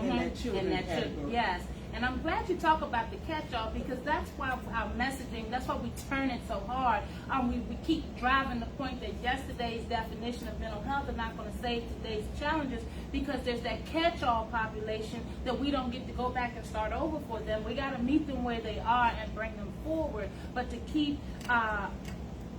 [SPEAKER 13] in that children category.
[SPEAKER 3] Yes. And I'm glad you talk about the catch-all, because that's why our messaging, that's why we turn it so hard. We keep driving the point that yesterday's definition of mental health are not going to save today's challenges, because there's that catch-all population that we don't get to go back and start over for them. We got to meet them where they are and bring them forward. But to keep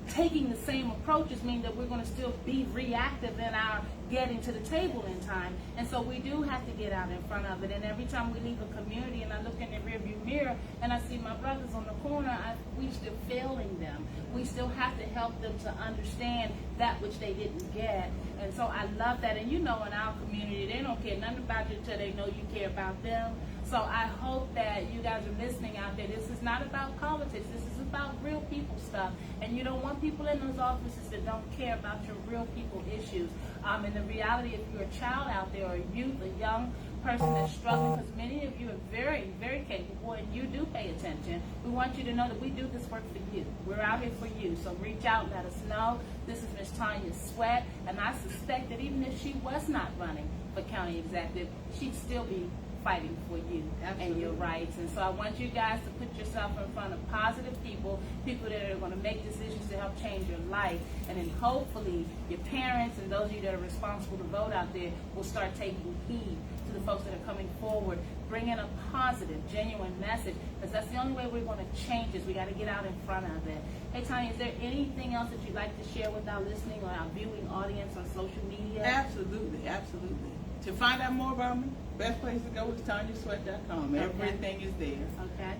[SPEAKER 3] taking the same approaches mean that we're going to still be reactive in our getting to the table in time. And so we do have to get out in front of it. And every time we leave a community and I look in the rearview mirror and I see my brothers on the corner, we're still failing them. We still have to help them to understand that which they didn't get. And so I love that. And you know, in our community, they don't care nothing about you until they know you care about them. So I hope that you guys are listening out there. This is not about politics. This is about real people stuff. And you don't want people in those offices that don't care about your real people issues. And the reality, if you're a child out there or a youth, a young person that's struggling, because many of you are very, very capable and you do pay attention, we want you to know that we do this work for you. We're out here for you. So reach out and let us know. This is Ms. Tanya Sweat, and I suspect that even if she was not running for county executive, she'd still be fighting for you and your rights. And so I want you guys to put yourself in front of positive people that are going to make decisions to help change your life. And then hopefully your parents and those of you that are responsible to vote out there will start taking heed to the folks that are coming forward, bringing a positive, genuine message, because that's the only way we're going to change this. We got to get out in front of it. Hey, Tanya, is there anything else that you'd like to share with our listening or our viewing audience on social media?
[SPEAKER 13] Absolutely, absolutely. To find out more about me, best place to go is TanyaSweat.com. Everything is there.
[SPEAKER 3] Okay.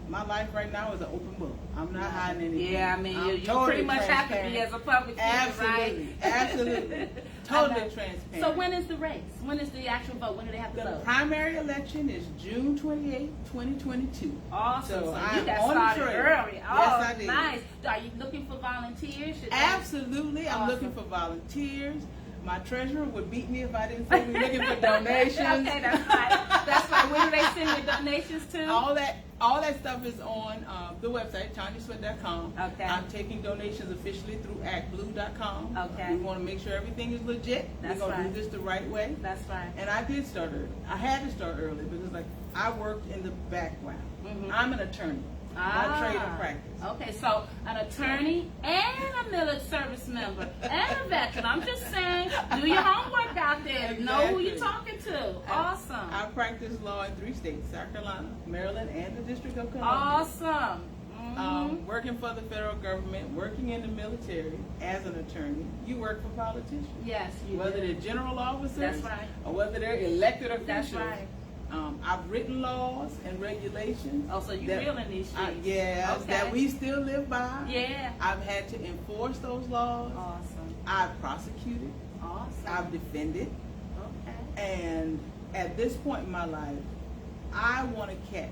[SPEAKER 13] My life right now is an open book. I'm not hiding anything.
[SPEAKER 3] Yeah, I mean, you
[SPEAKER 13] totally
[SPEAKER 3] pretty much have to be as a public figure, right?
[SPEAKER 13] Absolutely. Totally transparent.
[SPEAKER 3] So when is the race? When is the actual vote? When do they have to vote?
[SPEAKER 13] The primary election is June 28, 2022.
[SPEAKER 3] Awesome.
[SPEAKER 13] So
[SPEAKER 3] you
[SPEAKER 13] I'm
[SPEAKER 3] got
[SPEAKER 13] on
[SPEAKER 3] started
[SPEAKER 13] the trail.
[SPEAKER 3] early. Oh,
[SPEAKER 13] Yes, I did.
[SPEAKER 3] Nice. Are you looking for volunteers?
[SPEAKER 13] Absolutely. I'm looking for volunteers. My treasurer would beat me if I didn't say we're looking for donations.
[SPEAKER 3] Okay, that's right. That's right. Where do they send your donations to?
[SPEAKER 13] All that stuff is on the website, TanyaSweat.com.
[SPEAKER 3] Okay.
[SPEAKER 13] I'm taking donations officially through ActBlue.com.
[SPEAKER 3] Okay.
[SPEAKER 13] We want to make sure everything is legit.
[SPEAKER 3] That's
[SPEAKER 13] We're going to
[SPEAKER 3] right.
[SPEAKER 13] do this the right way.
[SPEAKER 3] That's right.
[SPEAKER 13] And I did start early. I had to start early because I worked in the background. I'm an attorney. Not trade and practice.
[SPEAKER 3] Okay, so an attorney and a military service member and a veteran. I'm just saying, do your homework out there.
[SPEAKER 13] Exactly.
[SPEAKER 3] Know who you're talking to. Awesome.
[SPEAKER 13] I practice law in 3 states, South Carolina, Maryland, and the District of Columbia.
[SPEAKER 3] Awesome.
[SPEAKER 13] Working for the federal government, working in the military as an attorney. You work for politicians.
[SPEAKER 3] Yes, you
[SPEAKER 13] Whether
[SPEAKER 3] do.
[SPEAKER 13] they're general officers
[SPEAKER 3] That's right.
[SPEAKER 13] or whether they're elected officials.
[SPEAKER 3] That's right.
[SPEAKER 13] I've written laws and regulations.
[SPEAKER 3] Oh, so you're real in these streets.
[SPEAKER 13] Yes,
[SPEAKER 3] Okay.
[SPEAKER 13] that we still live by.
[SPEAKER 3] Yeah.
[SPEAKER 13] I've had to enforce those laws.
[SPEAKER 3] Awesome.
[SPEAKER 13] I've prosecuted.
[SPEAKER 3] Awesome.
[SPEAKER 13] I've defended.
[SPEAKER 3] Okay.
[SPEAKER 13] And at this point in my life, I want to catch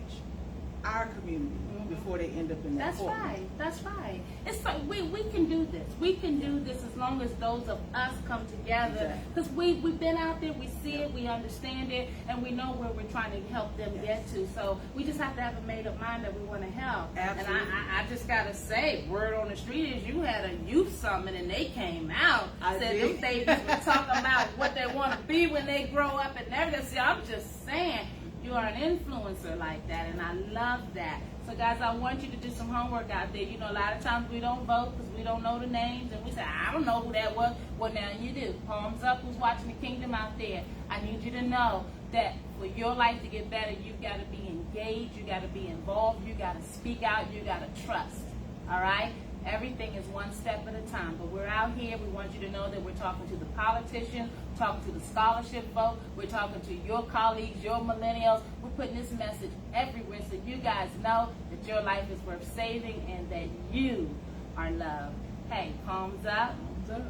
[SPEAKER 13] our community before they end up in that court.
[SPEAKER 3] Right. That's right. It's like we can do this. We can do this as long as those of us come together. Because we've been out there, we see it, we understand it, and we know where we're trying to help them get to. So we just have to have a made up mind that we want to help.
[SPEAKER 13] Absolutely.
[SPEAKER 3] And I just gotta say, word on the street is you had a youth summit and they came out. Said them babies were talking about what they want to be when they grow up and everything. See, I'm just saying, you are an influencer like that, and I love that. So guys, I want you to do some homework out there. You know, a lot of times we don't vote because we don't know the names, and we say, I don't know who that was. Well, now you do. Palms up who's watching the kingdom out there. I need you to know that for your life to get better, you've got to be engaged, you got to be involved, you got to speak out, you got to trust. All right? Everything is one step at a time. But we're out here. We want you to know that we're talking to the politicians, talking to the scholarship folk. We're talking to your colleagues, your millennials. We're putting this message everywhere so you guys know that your life is worth saving and that you are loved. Hey, palms up.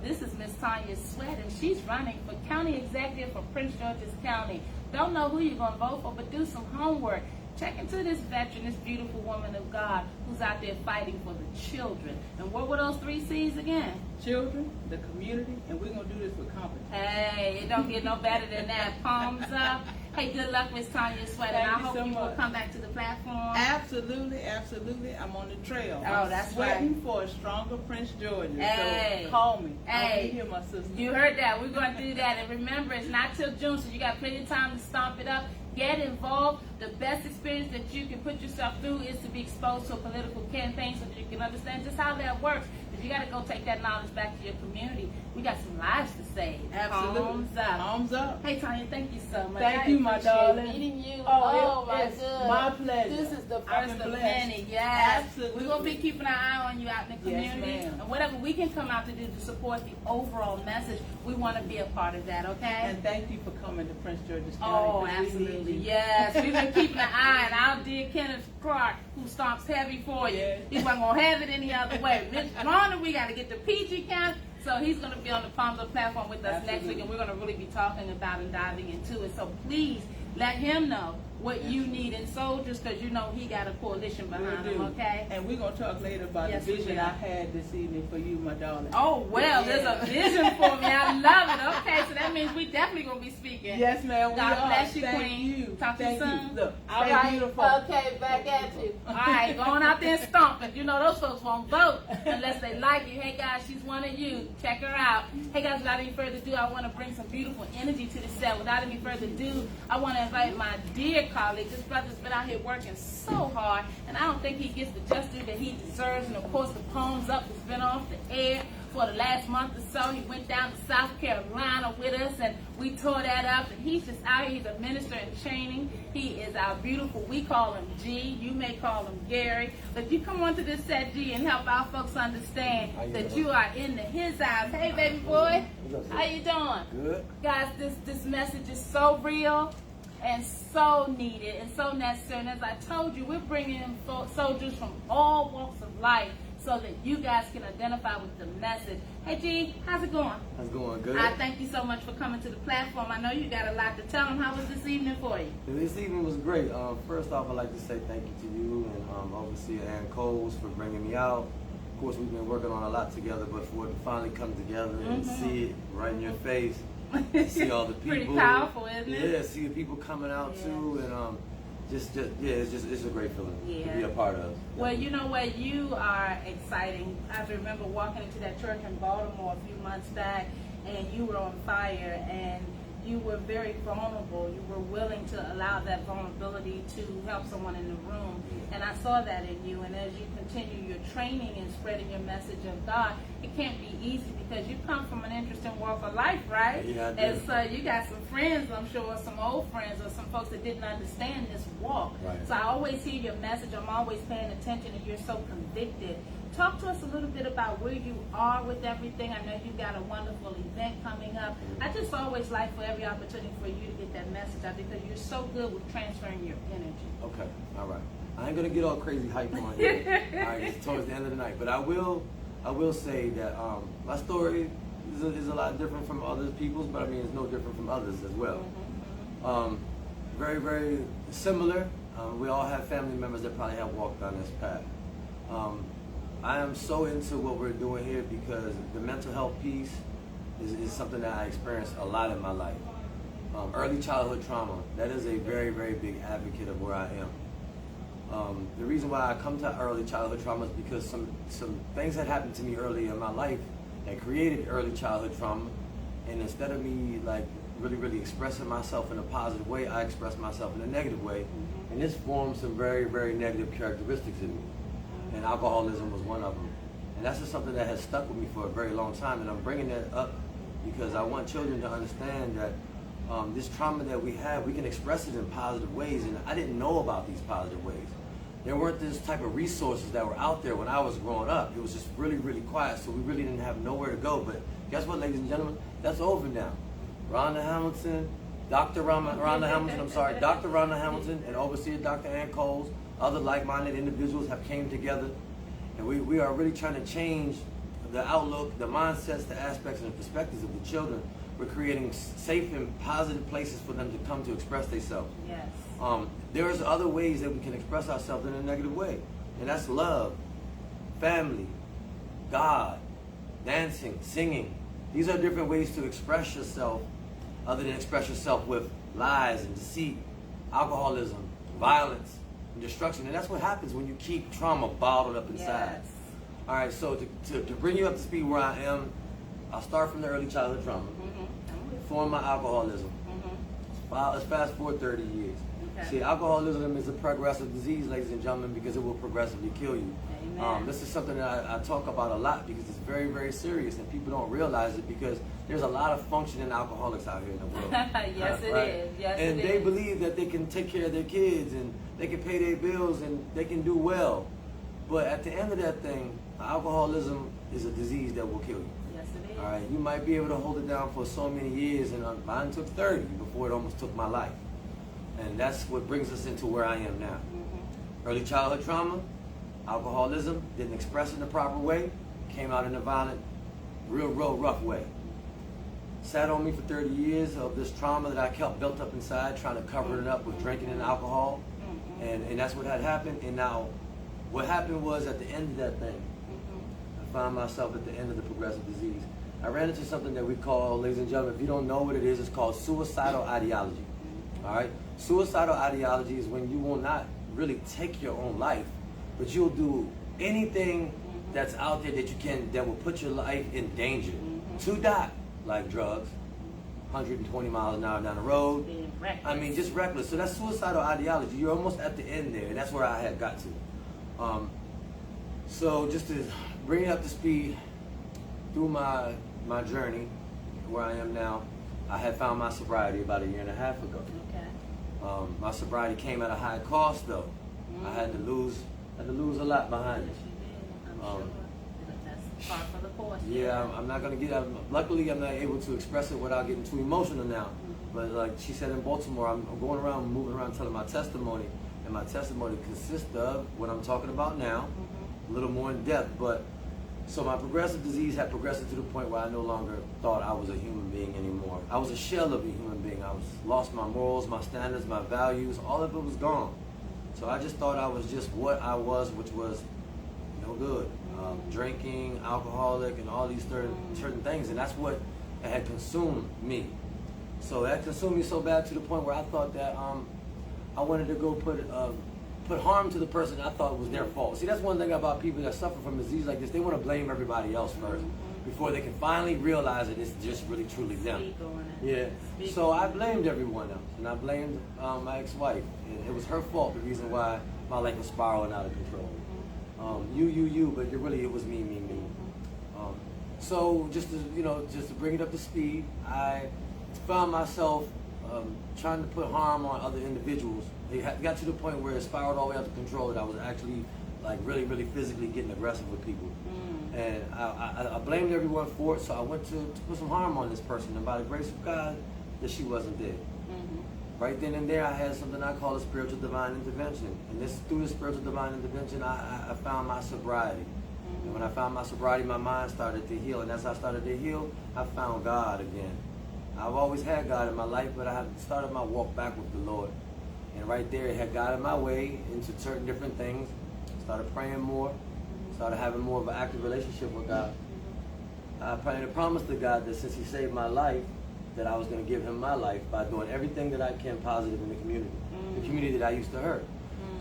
[SPEAKER 3] This is Miss Tanya Sweat, and she's running for county executive for Prince George's County. Don't know who you're going to vote for, but do some homework. Check into this veteran, this beautiful woman of God who's out there fighting for the children. And what were those 3 C's again?
[SPEAKER 13] Children, the community, and we're going to do this with competence.
[SPEAKER 3] Hey, it don't get no better than that. Palms up. Hey, good luck, Miss Tanya Sweat, and I hope you will come back to the platform.
[SPEAKER 13] Absolutely, absolutely. I'm on the trail.
[SPEAKER 3] Oh, that's
[SPEAKER 13] sweating
[SPEAKER 3] right.
[SPEAKER 13] for a stronger Prince Georgia.
[SPEAKER 3] Hey.
[SPEAKER 13] So call me.
[SPEAKER 3] Hey.
[SPEAKER 13] I want to hear my sister.
[SPEAKER 3] You heard that. We're going to do that. And remember, it's not till June, so you got plenty of time to stomp it up. Get involved. The best experience that you can put yourself through is to be exposed to a political campaign so that you can understand just how that works. But you got to go take that knowledge back to your community. We got some lives to save.
[SPEAKER 13] Absolutely.
[SPEAKER 3] Palms up.
[SPEAKER 13] Palms up.
[SPEAKER 3] Hey, Tanya, thank you so much.
[SPEAKER 13] Thank you, my darling.
[SPEAKER 3] Meeting you.
[SPEAKER 13] Oh,
[SPEAKER 3] my
[SPEAKER 13] it's
[SPEAKER 3] goodness.
[SPEAKER 13] my pleasure.
[SPEAKER 3] This is the
[SPEAKER 13] I've
[SPEAKER 3] first
[SPEAKER 13] been
[SPEAKER 3] of
[SPEAKER 13] blessed.
[SPEAKER 3] many. Yes.
[SPEAKER 13] Absolutely.
[SPEAKER 3] We're going to be keeping an eye on you out in the
[SPEAKER 13] Yes,
[SPEAKER 3] community.
[SPEAKER 13] ma'am.
[SPEAKER 3] And whatever we can come out to do to support the overall message, we want to be a part of that, okay?
[SPEAKER 13] And thank you for coming to Prince George's County.
[SPEAKER 3] Oh,
[SPEAKER 13] 'cause we need
[SPEAKER 3] absolutely.
[SPEAKER 13] you.
[SPEAKER 3] Yes. We've been keeping an eye on our dear Kenneth Clark, who stomps heavy for you.
[SPEAKER 13] Yeah.
[SPEAKER 3] He wasn't going to have it any other way. Mitch Garner, we got to get the PG count. So he's going to be on the Palms Up platform with us next week, and we're going to really be talking about and diving into it. So please let him know what you need in soldiers, because you know he got a coalition behind him, okay?
[SPEAKER 13] And we're going to talk later about
[SPEAKER 3] Yes,
[SPEAKER 13] the
[SPEAKER 3] we
[SPEAKER 13] vision
[SPEAKER 3] will.
[SPEAKER 13] I had this evening for you, my darling.
[SPEAKER 3] Oh, well, there's a vision for me. I love it. Okay, so that means we definitely going to be speaking.
[SPEAKER 13] Yes, ma'am.
[SPEAKER 3] God
[SPEAKER 13] we are.
[SPEAKER 3] bless you,
[SPEAKER 13] Thank
[SPEAKER 3] Queen.
[SPEAKER 13] You.
[SPEAKER 3] Talk to you
[SPEAKER 13] Thank
[SPEAKER 3] soon.
[SPEAKER 13] You. Look,
[SPEAKER 3] All
[SPEAKER 13] stay
[SPEAKER 3] right.
[SPEAKER 13] beautiful.
[SPEAKER 3] Okay, back at you. All right, going out there and stomping. You know those folks won't vote unless they like you. Hey, guys, she's one of you. Check her out. Hey, guys, without any further ado, I want to bring some beautiful energy to the set. Without any further ado, I want to invite my dear colleague. This brother's been out here working so hard, and I don't think he gets the justice that he deserves. And, of course, the Palms Up has been off the air for the last month or so. He went down to South Carolina with us, and we tore that up. And he's just out here. He's a minister in training. He is our beautiful, we call him G. You may call him Gary. But you come onto this set, G, and help our folks understand that you are into his eyes. Hey, baby boy. How you doing?
[SPEAKER 17] Good.
[SPEAKER 3] Guys, this message is so real and so needed and so necessary. And as I told you, we're bringing in soldiers from all walks of life so that you guys can identify with the message. Hey, G, how's it going?
[SPEAKER 17] How's it going? Good.
[SPEAKER 3] I thank you so much for coming to the platform. I know you got a lot to tell them. How was this evening for you?
[SPEAKER 17] This evening was great. First off, I'd like to say thank you to you and Overseer Ann Coles for bringing me out. Of course, we've been working on a lot together, but for it to finally come together and see it right in your face, see all the people.
[SPEAKER 3] Pretty powerful, isn't it?
[SPEAKER 17] Yeah, see the people coming out too, and it's a great feeling to be a part of.
[SPEAKER 3] Well, you know what? You are exciting. I remember walking into that church in Baltimore a few months back, and you were on fire, and you were very vulnerable. You were willing to allow that vulnerability to help someone in the room. And I saw that in you. And as you continue your training and spreading your message of God, it can't be easy because you come from an interesting walk of life, right?
[SPEAKER 17] Yeah, I do.
[SPEAKER 3] And so you got some friends, I'm sure, some old friends or some folks that didn't understand this walk.
[SPEAKER 17] Right.
[SPEAKER 3] So I always hear your message. I'm always paying attention, and you're so convicted. Talk to us a little bit about where you are with everything. I know you got a wonderful event coming up. I just always like for every opportunity for you to get that message out because you're so good with transferring your energy.
[SPEAKER 17] Okay, all right. I ain't gonna get all crazy hype on here. All right, it's towards the end of the night, but I will say that my story is a lot different from other people's, but I mean it's no different from others as well. Very, very similar. We all have family members that probably have walked down this path. I am so into what we're doing here because the mental health piece is something that I experienced a lot in my life. Early childhood trauma, that is a very, very big advocate of where I am. The reason why I come to early childhood trauma is because some things that happened to me early in my life that created early childhood trauma, and instead of me like really expressing myself in a positive way, I express myself in a negative way, and this formed some very, very negative characteristics in me. And alcoholism was one of them. And that's just something that has stuck with me for a very long time. And I'm bringing that up because I want children to understand that this trauma that we have, we can express it in positive ways. And I didn't know about these positive ways. there weren't this type of resources that were out there when I was growing up. It was just really, really quiet, so we really didn't have nowhere to go. But guess what, ladies and gentlemen? That's over now. Rhonda Hamilton, Dr. Rhonda Hamilton, and Overseer Dr. Ann Coles, other like-minded individuals have came together, and we are really trying to change the outlook, the mindsets, the aspects, and the perspectives of the children. We're creating safe and positive places for them to come to express themselves.
[SPEAKER 3] Yes.
[SPEAKER 17] There's other ways that we can express ourselves in a negative way, and that's love, family, God, dancing, singing. These are different ways to express yourself other than express yourself with lies and deceit, alcoholism, violence, and destruction. And that's what happens when you keep trauma bottled up inside.
[SPEAKER 3] Yes.
[SPEAKER 17] All right, so to bring you up to speed where I am, I'll start from the early childhood trauma, form my alcoholism. Let's fast forward 30 years.
[SPEAKER 3] Okay.
[SPEAKER 17] See, alcoholism is a progressive disease, ladies and gentlemen, because it will progressively kill you. This is something that I talk about a lot because it's very, very serious, and people don't realize it because there's a lot of functioning alcoholics out here in the world.
[SPEAKER 3] Yes, it is. Yes,
[SPEAKER 17] and
[SPEAKER 3] it
[SPEAKER 17] they
[SPEAKER 3] is.
[SPEAKER 17] believe that they can take care of their kids and they can pay their bills and they can do well. But at the end of that thing, alcoholism is a disease that will kill you.
[SPEAKER 3] Yes, it is.
[SPEAKER 17] All right, you might be able to hold it down for so many years, and mine took 30 before it almost took my life. And that's what brings us into where I am now. Early childhood trauma, alcoholism, didn't express it in the proper way, came out in a violent, real rough way. Sat on me for 30 years of this trauma that I kept built up inside, trying to cover it up with drinking and alcohol. And that's what had happened. And now, what happened was at the end of that thing, I found myself at the end of the progressive disease. I ran into something that we call, ladies and gentlemen, if you don't know what it is, it's called suicidal ideology. All right? Suicidal ideology is when you will not really take your own life, but you'll do anything that's out there that you can, that will put your life in danger to die, like drugs, 120 miles an hour down the road.
[SPEAKER 3] Being reckless.
[SPEAKER 17] I mean, just reckless. So that's suicidal ideology. You're almost at the end there, and that's where I had got to. So just to bring it up to speed, through my journey, where I am now, I had found my sobriety about 1.5 years ago.
[SPEAKER 3] Okay.
[SPEAKER 17] My sobriety came at a high cost, though. I had to lose a lot behind it.
[SPEAKER 3] That's part for the course.
[SPEAKER 17] Yeah, I'm not gonna get. Luckily, I'm not able to express it without getting too emotional now. But like she said in Baltimore, I'm going around, moving around, telling my testimony, and my testimony consists of what I'm talking about now, a little more in depth. But so my progressive disease had progressed to the point where I no longer thought I was a human being anymore. I was a shell of a human being. I was lost my morals, my standards, my values. All of it was gone. So I just thought I was just what I was, which was no good. Drinking, alcoholic, and all these certain things. And that's what had consumed me. So that consumed me so bad to the point where I thought that I wanted to go put harm to the person I thought was their fault. See, that's one thing about people that suffer from a disease like this. They want to blame everybody else first before they can finally realize that it's just really, truly them. Yeah. So I blamed everyone else. And I blamed my ex-wife. And it was her fault, the reason why my life was spiraling out of control. You, but it was me. So just to bring it up to speed, I found myself trying to put harm on other individuals. It got to the point where it spiraled all the way out of control that I was actually like really, really physically getting aggressive with people. And I blamed everyone for it, so I went to put some harm on this person, and by the grace of God, that she wasn't dead. Right then and there, I had something I call a spiritual divine intervention. And through the spiritual divine intervention, I found my sobriety. And when I found my sobriety, my mind started to heal. And as I started to heal, I found God again. I've always had God in my life, but I had started my walk back with the Lord. And right there, it had guided my way into certain different things. Started praying more. Started having more of an active relationship with God. I prayed a promise to God that since He saved my life, that I was going to give Him my life by doing everything that I can positive in the community that I used to hurt.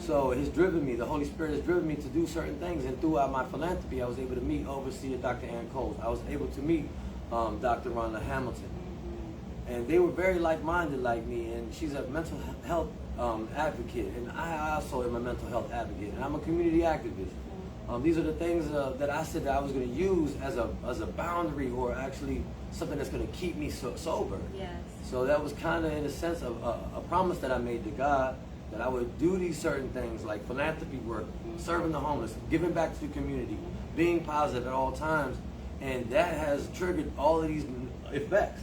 [SPEAKER 17] So it's driven me, the Holy Spirit has driven me to do certain things, and throughout my philanthropy, I was able to meet Overseer Dr. Ann Coles. I was able to meet Dr. Rhonda Hamilton. And they were very like-minded like me, and she's a mental health advocate, and I also am a mental health advocate, and I'm a community activist. These are the things that I said that I was going to use as a boundary, or actually something that's going to keep me sober.
[SPEAKER 3] Yes.
[SPEAKER 17] So that was kind of, in a sense, of a promise that I made to God, that I would do these certain things like philanthropy work, serving the homeless, giving back to the community, being positive at all times, and that has triggered all of these effects.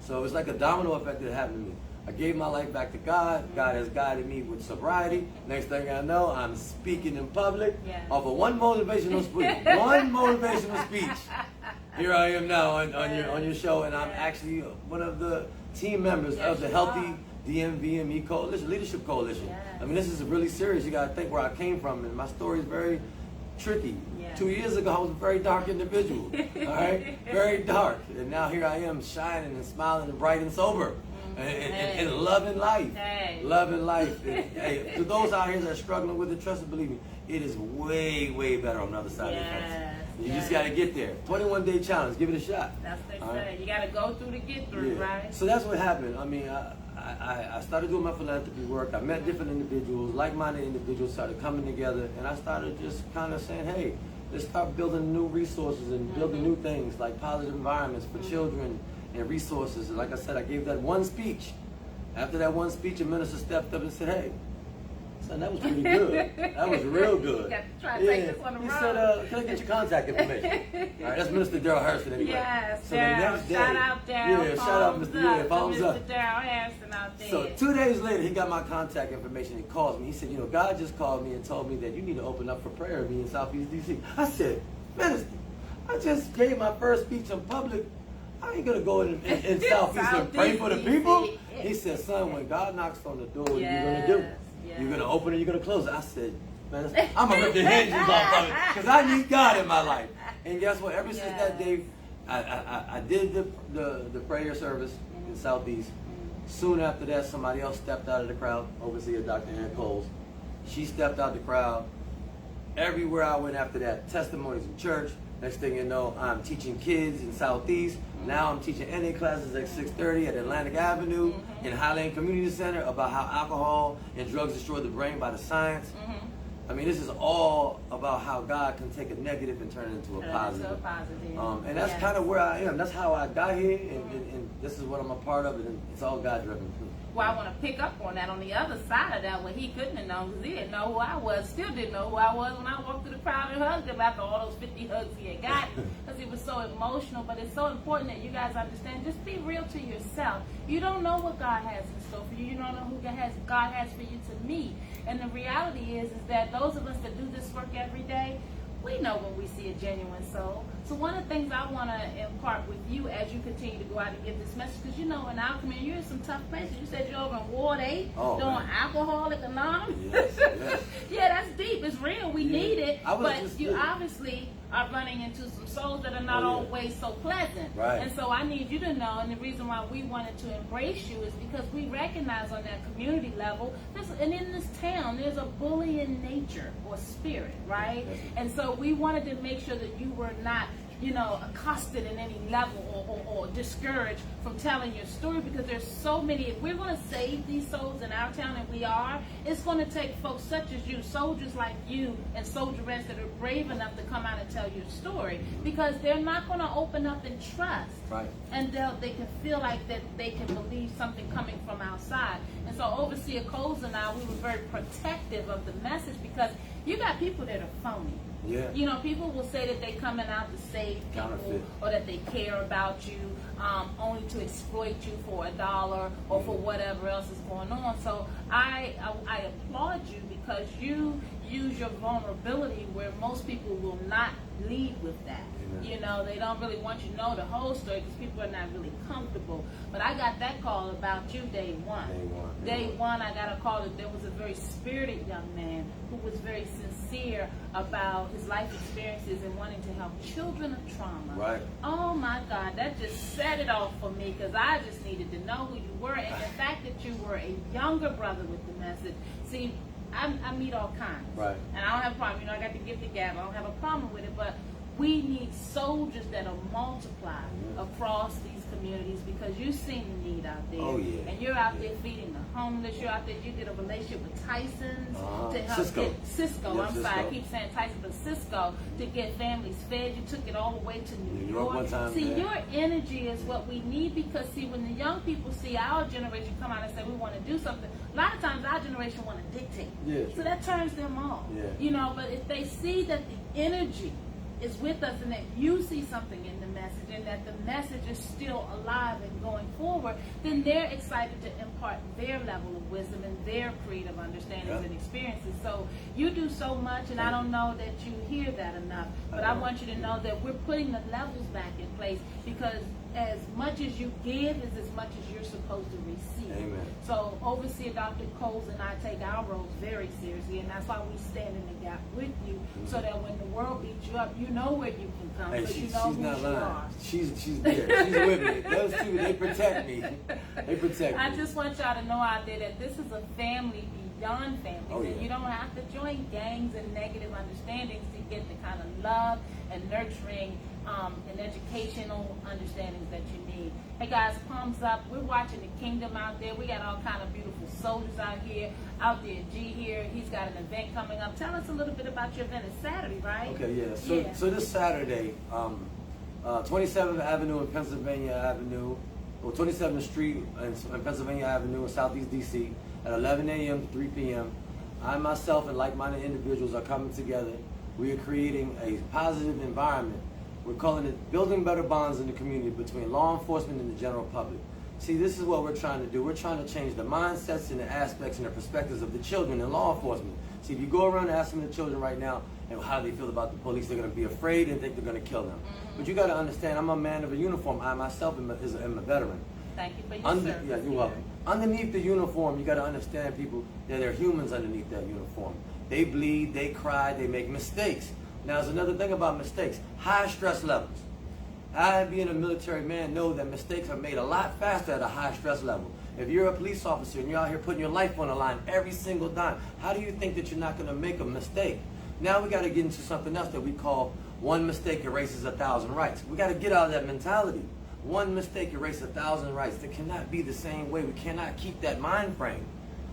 [SPEAKER 17] So it's like a domino effect that happened to me. I gave my life back to God. God has guided me with sobriety. Next thing I know, I'm speaking in public off of one motivational speech. One motivational speech. Here I am now on your show, and I'm actually one of the team members of the Healthy DMV and Me Coalition, Leadership Coalition. I mean, this is really serious. You got to think where I came from, and my story is very tricky. 2 years ago, I was a very dark individual. All right, very dark, and now here I am, shining and smiling and bright and sober. And loving life. Loving life. Hey, to those out here that are struggling with it, trust and believe me, it is way, way better on the other side of the fence. You just got to get there. 21-day challenge. Give it a shot.
[SPEAKER 3] That's what they say. You got to go through to get through, right?
[SPEAKER 17] So that's what happened. I mean, I started doing my philanthropy work. I met different individuals, like-minded individuals started coming together, and I started just kind of saying, hey, let's start building new resources and building new things like positive environments for children and resources. And like I said, I gave that one speech. After that one speech, a minister stepped up and said, hey, son, that was pretty good. That was real good.
[SPEAKER 3] You got to try to take this on the road.
[SPEAKER 17] He said, can I get your contact information? All right, that's Minister Darrell Harrison anyway.
[SPEAKER 3] Yes,
[SPEAKER 17] so the next day,
[SPEAKER 3] shout out Darrell.
[SPEAKER 17] Yeah, shout out Mr. Thumbs up.
[SPEAKER 3] Mr. Darrell Harrison out there.
[SPEAKER 17] So 2 days later, he got my contact information. He calls me. He said, God just called me and told me that you need to open up for prayer with me in Southeast D.C. I said, Minister, I just gave my first speech in public. I ain't going to go in Southeast and pray for the people. He said, son, when God knocks on the door, what are you going to do? You're going to open it, you're going to close it. I said, man, I'm going to rip the hinges off of it because I need God in my life. And guess what? Ever since that day, I did the prayer service in Southeast. Soon after that, somebody else stepped out of the crowd, overseer Dr. Ann Coles. She stepped out of the crowd. Everywhere I went after that, testimonies in church. Next thing you know, I'm teaching kids in Southeast. Now I'm teaching NA classes at 6:30 at Atlantic Avenue in Highland Community Center about how alcohol and drugs destroy the brain by the science. I mean, this is all about how God can take a negative and turn it into a positive. And that's kind of where I am. That's how I got here, and this is what I'm a part of, and it's all God-driven.
[SPEAKER 3] Well, I want to pick up on that on the other side of that, what he couldn't have known, because he didn't know who I was, still didn't know who I was when I walked through the crowd and hugged him after all those 50 hugs he had got, because he was so emotional. But it's so important that you guys understand, just be real to yourself. You don't know what God has in store for you. You don't know who God has for you to meet. And the reality is that those of us that do this work every day, we know when we see a genuine soul. So one of the things I want to impart with you as you continue to go out and give this message, because you know in our community, you're in some tough places. You said you're over in Ward 8, doing Alcoholic Anonymous.
[SPEAKER 17] Yes.
[SPEAKER 3] Yeah, that's deep. It's real. We need it. But you obviously are running into some souls that are not always so pleasant.
[SPEAKER 17] Right.
[SPEAKER 3] And so I need you to know, and the reason why we wanted to embrace you is because we recognize on that community level, and in this town, there's a bullying nature or spirit, right? And so we wanted to make sure that you were not accosted in any level or discouraged from telling your story, because there's so many. If we're going to save these souls in our town, and we are, it's going to take folks such as you, soldiers like you and soldierettes that are brave enough to come out and tell your story, because they're not going to open up and trust.
[SPEAKER 17] Right.
[SPEAKER 3] And they can feel like that they can believe something coming from outside. And so Overseer Coles and I, we were very protective of the message, because you got people that are phony.
[SPEAKER 17] Yeah.
[SPEAKER 3] People will say that they're coming out to save people or that they care about you, only to exploit you for $1 or for whatever else is going on. So I applaud you, because you use your vulnerability where most people will not lead with that. They don't really want you to know the whole story, because people are not really comfortable. But I got that call about you day one. Day one, I got a call that there was a very spirited young man who was very sincere about his life experiences and wanting to help children of trauma.
[SPEAKER 17] Right.
[SPEAKER 3] Oh my God, that just set it off for me, because I just needed to know who you were, and the fact that you were a younger brother with the message. See, I meet all kinds.
[SPEAKER 17] Right.
[SPEAKER 3] And I don't have a problem. I got the gift of gab. I don't have a problem with it. But we need soldiers that are multiplied across these communities, because you've seen the need out there.
[SPEAKER 17] Oh, yeah.
[SPEAKER 3] And you're out there feeding the homeless. You're out there, you get a relationship with Tyson's to help get Cisco.
[SPEAKER 17] Yeah,
[SPEAKER 3] I'm sorry, I keep saying Tyson, but Cisco, to get families fed. You took it all the way to New York.
[SPEAKER 17] One time,
[SPEAKER 3] see, your energy is what we need, because see, when the young people see our generation come out and say we want to do something, a lot of times our generation want to dictate.
[SPEAKER 17] Yeah,
[SPEAKER 3] so that turns them off.
[SPEAKER 17] Yeah.
[SPEAKER 3] You know, but if they see that the energy is with us, and that you see something in the message, and that the message is still alive and going forward, then they're excited to impart their level of wisdom and their creative understandings and experiences. So you do so much, and I don't know that you hear that enough, but I want you to know that we're putting the levels back in place, because as much as you give is as much as you're supposed to receive.
[SPEAKER 17] Amen.
[SPEAKER 3] So Overseer Dr. Coles and I take our roles very seriously, and that's why we stand in the gap with you, so that when the world beats you up, you know where you can come, because you know
[SPEAKER 17] she's
[SPEAKER 3] who
[SPEAKER 17] not
[SPEAKER 3] you
[SPEAKER 17] lying.
[SPEAKER 3] are.
[SPEAKER 17] She's there. She's with me. Those two, they protect me. They protect me.
[SPEAKER 3] I just want y'all to know out there that this is a family beyond families, and you don't have to join gangs and negative understandings to get the kind of love and nurturing and educational understandings that you need. Hey guys, palms up. We're watching the kingdom out there. We got all kind of beautiful soldiers out here. Out there, G here, he's got an event coming up. Tell us a little bit about your event. It's Saturday, right?
[SPEAKER 17] Okay, yeah. So this Saturday, 27th Avenue and Pennsylvania Avenue, or 27th Street and Pennsylvania Avenue in Southeast DC at 11 a.m. to 3 p.m. I myself and like-minded individuals are coming together. We are creating a positive environment. We're calling it building better bonds in the community between law enforcement and the general public. See, this is what we're trying to do. We're trying to change the mindsets and the aspects and the perspectives of the children in law enforcement. See, if you go around and ask some of the children right now and how they feel about the police, they're going to be afraid and think they're going to kill them. But you got to understand, I'm a man of a uniform. I myself am a veteran.
[SPEAKER 3] Thank you for your service.
[SPEAKER 17] Yeah, you're welcome. Underneath the uniform, you got to understand, people, that there are humans underneath that uniform. They bleed, they cry, they make mistakes. Now, there's another thing about mistakes. High stress levels. I, being a military man, know that mistakes are made a lot faster at a high stress level. If you're a police officer and you're out here putting your life on the line every single time, how do you think that you're not going to make a mistake? Now we got to get into something else that we call one mistake erases 1,000 rights. We got to get out of that mentality. One mistake erases 1,000 rights. That cannot be the same way. We cannot keep that mind frame.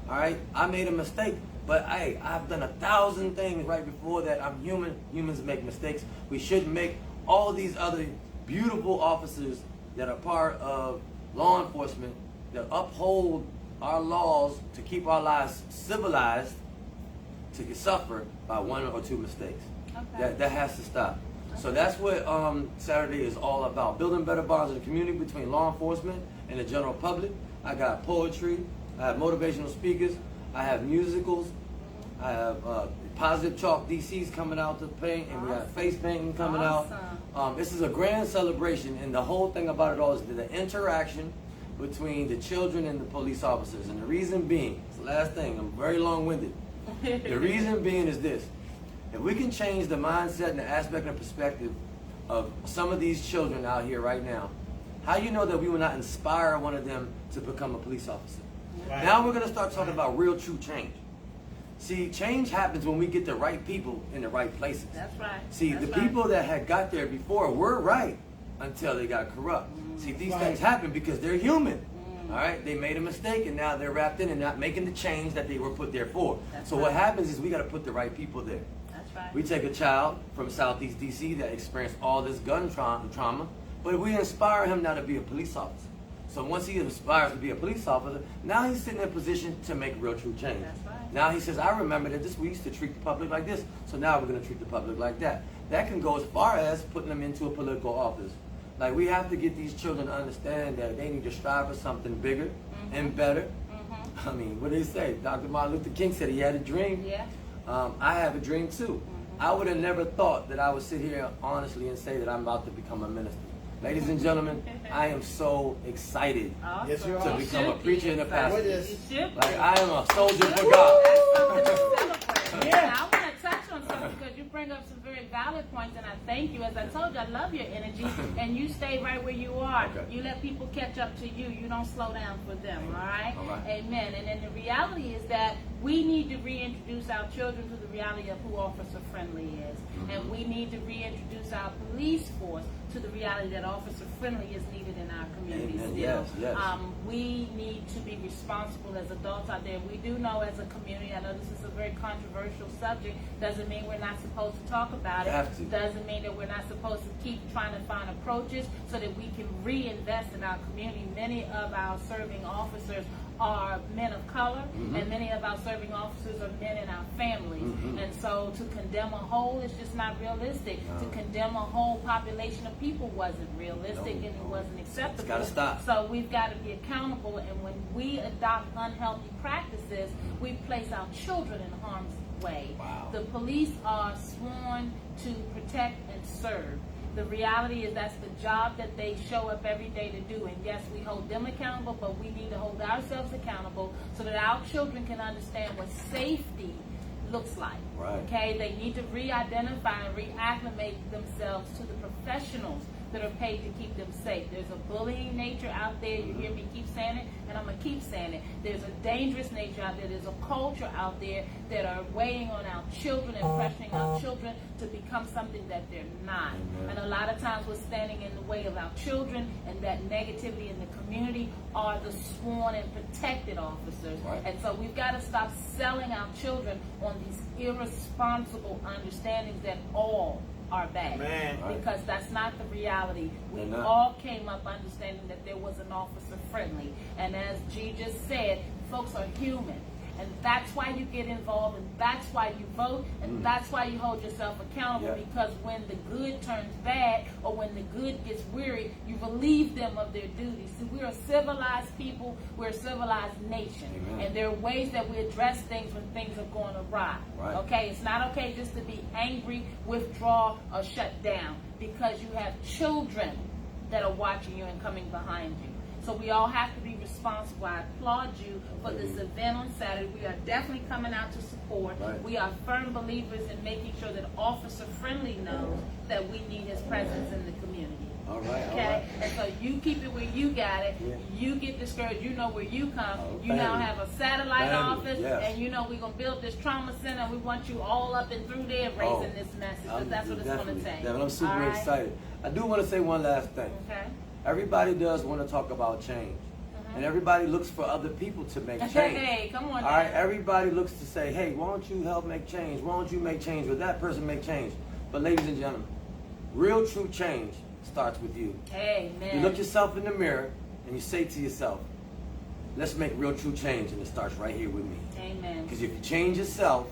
[SPEAKER 17] All right? I made a mistake. But hey, I've done 1,000 things right before that. I'm human. Humans make mistakes. We shouldn't make all these other beautiful officers that are part of law enforcement that uphold our laws to keep our lives civilized to get suffered by one or two mistakes. Okay. That has to stop. Okay. So that's what Saturday is all about. Building better bonds in the community between law enforcement and the general public. I got poetry. I have motivational speakers. I have musicals. I have Positive Chalk DC's coming out to paint, and we got face painting coming out. This is a grand celebration, and the whole thing about it all is the interaction between the children and the police officers. And the reason being, it's the last thing, I'm very long-winded. The reason being is this. If we can change the mindset and the aspect and perspective of some of these children out here right now, how do you know that we will not inspire one of them to become a police officer? Right. Now we're going to start talking about real, true change. See, change happens when we get the right people in the right places.
[SPEAKER 3] That's right.
[SPEAKER 17] See, the people that had got there before were right until they got corrupt. See, these things happen because they're human. All right? They made a mistake, and now they're wrapped in and not making the change that they were put there for. So what happens is we got to put the right people there.
[SPEAKER 3] That's right.
[SPEAKER 17] We take a child from Southeast DC that experienced all this gun trauma, but we inspire him now to be a police officer. So once he aspires to be a police officer, now he's sitting in a position to make real true change.
[SPEAKER 3] That's right.
[SPEAKER 17] Now he says, I remember that we used to treat the public like this, so now we're going to treat the public like that. That can go as far as putting them into a political office. Like, we have to get these children to understand that they need to strive for something bigger and better. I mean, what do they say? Dr. Martin Luther King said he had a dream.
[SPEAKER 3] Yeah.
[SPEAKER 17] I have a dream too. I would have never thought that I would sit here honestly and say that I'm about to become a minister. Ladies and gentlemen, I am so excited to become a preacher and a pastor. Like, I am a soldier for God.
[SPEAKER 3] Yeah, I want to touch on something because you bring up some very very valid points, and I thank you. As I told you, I love your energy, and you stay right where you are.
[SPEAKER 17] Okay.
[SPEAKER 3] You let people catch up to you. You don't slow down for them, all right?
[SPEAKER 17] All right.
[SPEAKER 3] Amen. And then the reality is that we need to reintroduce our children to the reality of who Officer Friendly is. And we need to reintroduce our police force to the reality that Officer Friendly is needed in our community
[SPEAKER 17] Amen.
[SPEAKER 3] still.
[SPEAKER 17] Yes.
[SPEAKER 3] We need to be responsible as adults out there. We do know as a community, I know this is a very controversial subject, doesn't mean we're not supposed to talk about it.
[SPEAKER 17] Have to.
[SPEAKER 3] Doesn't mean that we're not supposed to keep trying to find approaches so that we can reinvest in our community. Many of our serving officers are men of color, and many of our serving officers are men in our families. And so to condemn a whole is just not realistic. To condemn a whole population of people wasn't realistic, and it wasn't acceptable.
[SPEAKER 17] It's gotta stop.
[SPEAKER 3] So we've got to be accountable, and when we adopt unhealthy practices, we place our children in harm's way.
[SPEAKER 17] Wow.
[SPEAKER 3] The police are sworn to protect and serve. The reality is that's the job that they show up every day to do. And yes, we hold them accountable, but we need to hold ourselves accountable so that our children can understand what safety looks like.
[SPEAKER 17] Right.
[SPEAKER 3] Okay? They need to re-identify and reacclimate themselves to the professionals that are paid to keep them safe. There's a bullying nature out there. You hear me keep saying it, and I'm going to keep saying it. There's a dangerous nature out there. There's a culture out there that are weighing on our children and pressuring our children to become something that they're not. And a lot of times what's standing in the way of our children and that negativity in the community are the sworn and protected officers.
[SPEAKER 17] Right.
[SPEAKER 3] And so we've got to stop selling our children on these irresponsible understandings that all are bad. Because that's not the reality. We all came up understanding that there was an officer friendly. And as G just said, folks are human. And that's why you get involved, and that's why you vote, and that's why you hold yourself accountable, because when the good turns bad, or when the good gets weary, you relieve them of their duties. See, we're a civilized people, we're a civilized nation. And there are ways that we address things when things are going awry.
[SPEAKER 17] Right.
[SPEAKER 3] Okay, it's not okay just to be angry, withdraw, or shut down, because you have children that are watching you and coming behind you. So we all have to be responsible. I applaud you for this event on Saturday. We are definitely coming out to support.
[SPEAKER 17] Right.
[SPEAKER 3] We are firm believers in making sure that Officer Friendly knows that we need his presence in the community.
[SPEAKER 17] All right.
[SPEAKER 3] Okay? And so you keep it where you got it. You get discouraged. You know where you come. You now have a satellite office. And you know we're going to build this trauma center. We want you all up and through there raising this message. Because that's what it's going to take.
[SPEAKER 17] I'm super excited. I do want to say one last thing.
[SPEAKER 3] Okay.
[SPEAKER 17] Everybody does want to talk about change. And everybody looks for other people to make change.
[SPEAKER 3] Hey, come on.
[SPEAKER 17] All right, everybody looks to say, hey, why don't you help make change? Why don't you make change? Will that person make change? But ladies and gentlemen, real true change starts with you.
[SPEAKER 3] Amen.
[SPEAKER 17] You look yourself in the mirror and you say to yourself, let's make real true change, and it starts right here with me.
[SPEAKER 3] Amen.
[SPEAKER 17] Because if you change yourself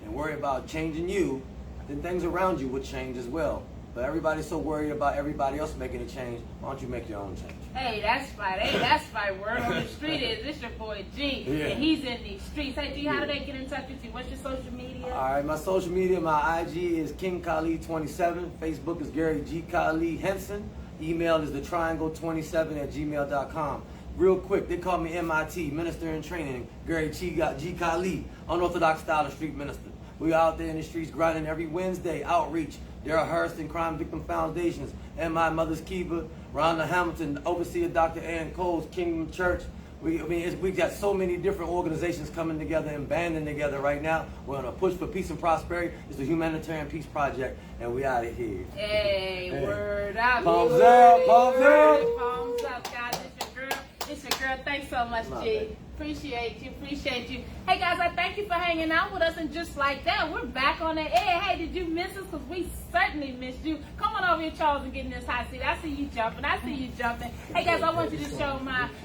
[SPEAKER 17] and worry about changing you, then things around you will change as well. But everybody's so worried about everybody else making a change. Why don't you make your own change?
[SPEAKER 3] Hey, that's right. Hey, that's right. Word on the street is this your boy G, and he's in these streets. Hey, G, how do they get in touch with you? What's your social media?
[SPEAKER 17] All right, my social media, my IG is King Khalid 27. Facebook is Gary G Khalid Henson. Email is thetriangle27@gmail.com. Real quick, they call me MIT, Minister in Training, Gary G Khalid, unorthodox style of street minister. We out there in the streets grinding every Wednesday, outreach. Daryl Hurston, Crime Victim Foundations, MI Mother's Keeper, Rhonda Hamilton, Overseer Dr. Ann Cole's Kingdom Church. We got so many different organizations coming together and banding together right now. We're on a push for peace and prosperity. It's the Humanitarian Peace Project, and we out of here.
[SPEAKER 3] Hey, word up.
[SPEAKER 17] Palms up, palms up.
[SPEAKER 3] Palms up, guys. It's your girl. It's your girl. Thanks so much, G. Appreciate you. Hey, guys, I thank you for hanging out with us. And just like that, we're back on the air. Hey, did you miss us? Because we certainly missed you. Come on over here, Charles, and get in this hot seat. I see you jumping. Hey, guys, I want you to show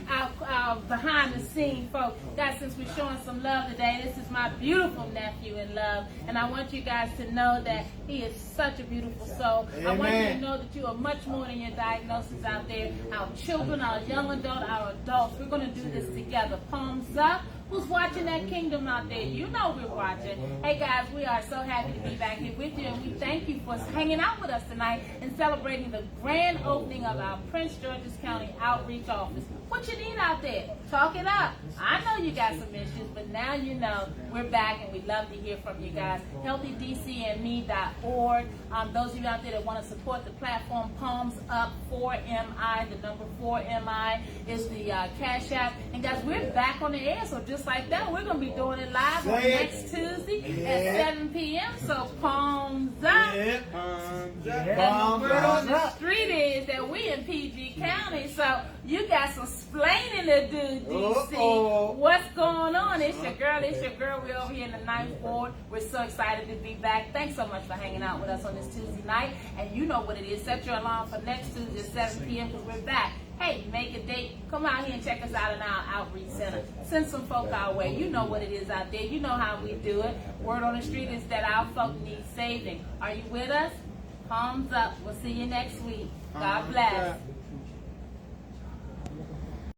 [SPEAKER 3] our behind-the-scene folks. Guys, since we're showing some love today, this is my beautiful nephew in love. And I want you guys to know that he is such a beautiful soul. Amen. I want you to know that you are much more than your diagnosis out there. Our children, our young adult, our adults, we're going to do this together. Palms up Who's watching that kingdom out there? You know we're watching. Hey guys, we are so happy to be back here with you, and we thank you for hanging out with us tonight and celebrating the grand opening of our Prince George's County Outreach Office. What you need out there? Talk it up. I know you got some issues, but now you know we're back, and we'd love to hear from you guys. HealthyDCandMe.org. Those of you out there that want to support the platform, Palms Up 4MI, the number 4MI is the Cash App. And guys, we're back on the air, so just like that, we're going to be doing it live on next Tuesday at 7 p.m. So palms up. And the word on the street is that we in PG County, so you got some splaining to do, DC. What's going on? It's your girl. We're over here in the 9th Ward. We're so excited to be back. Thanks so much for hanging out with us on this Tuesday night. And you know what it is. Set your alarm for next Tuesday at 7 p.m. because we're back. Hey, make a date. Come out here and check us out in our outreach center. Send some folk our way. You know what it is out there. You know how we do it. Word on the street is that our folk need saving. Are you with us? Palms up. We'll see you next week. God bless.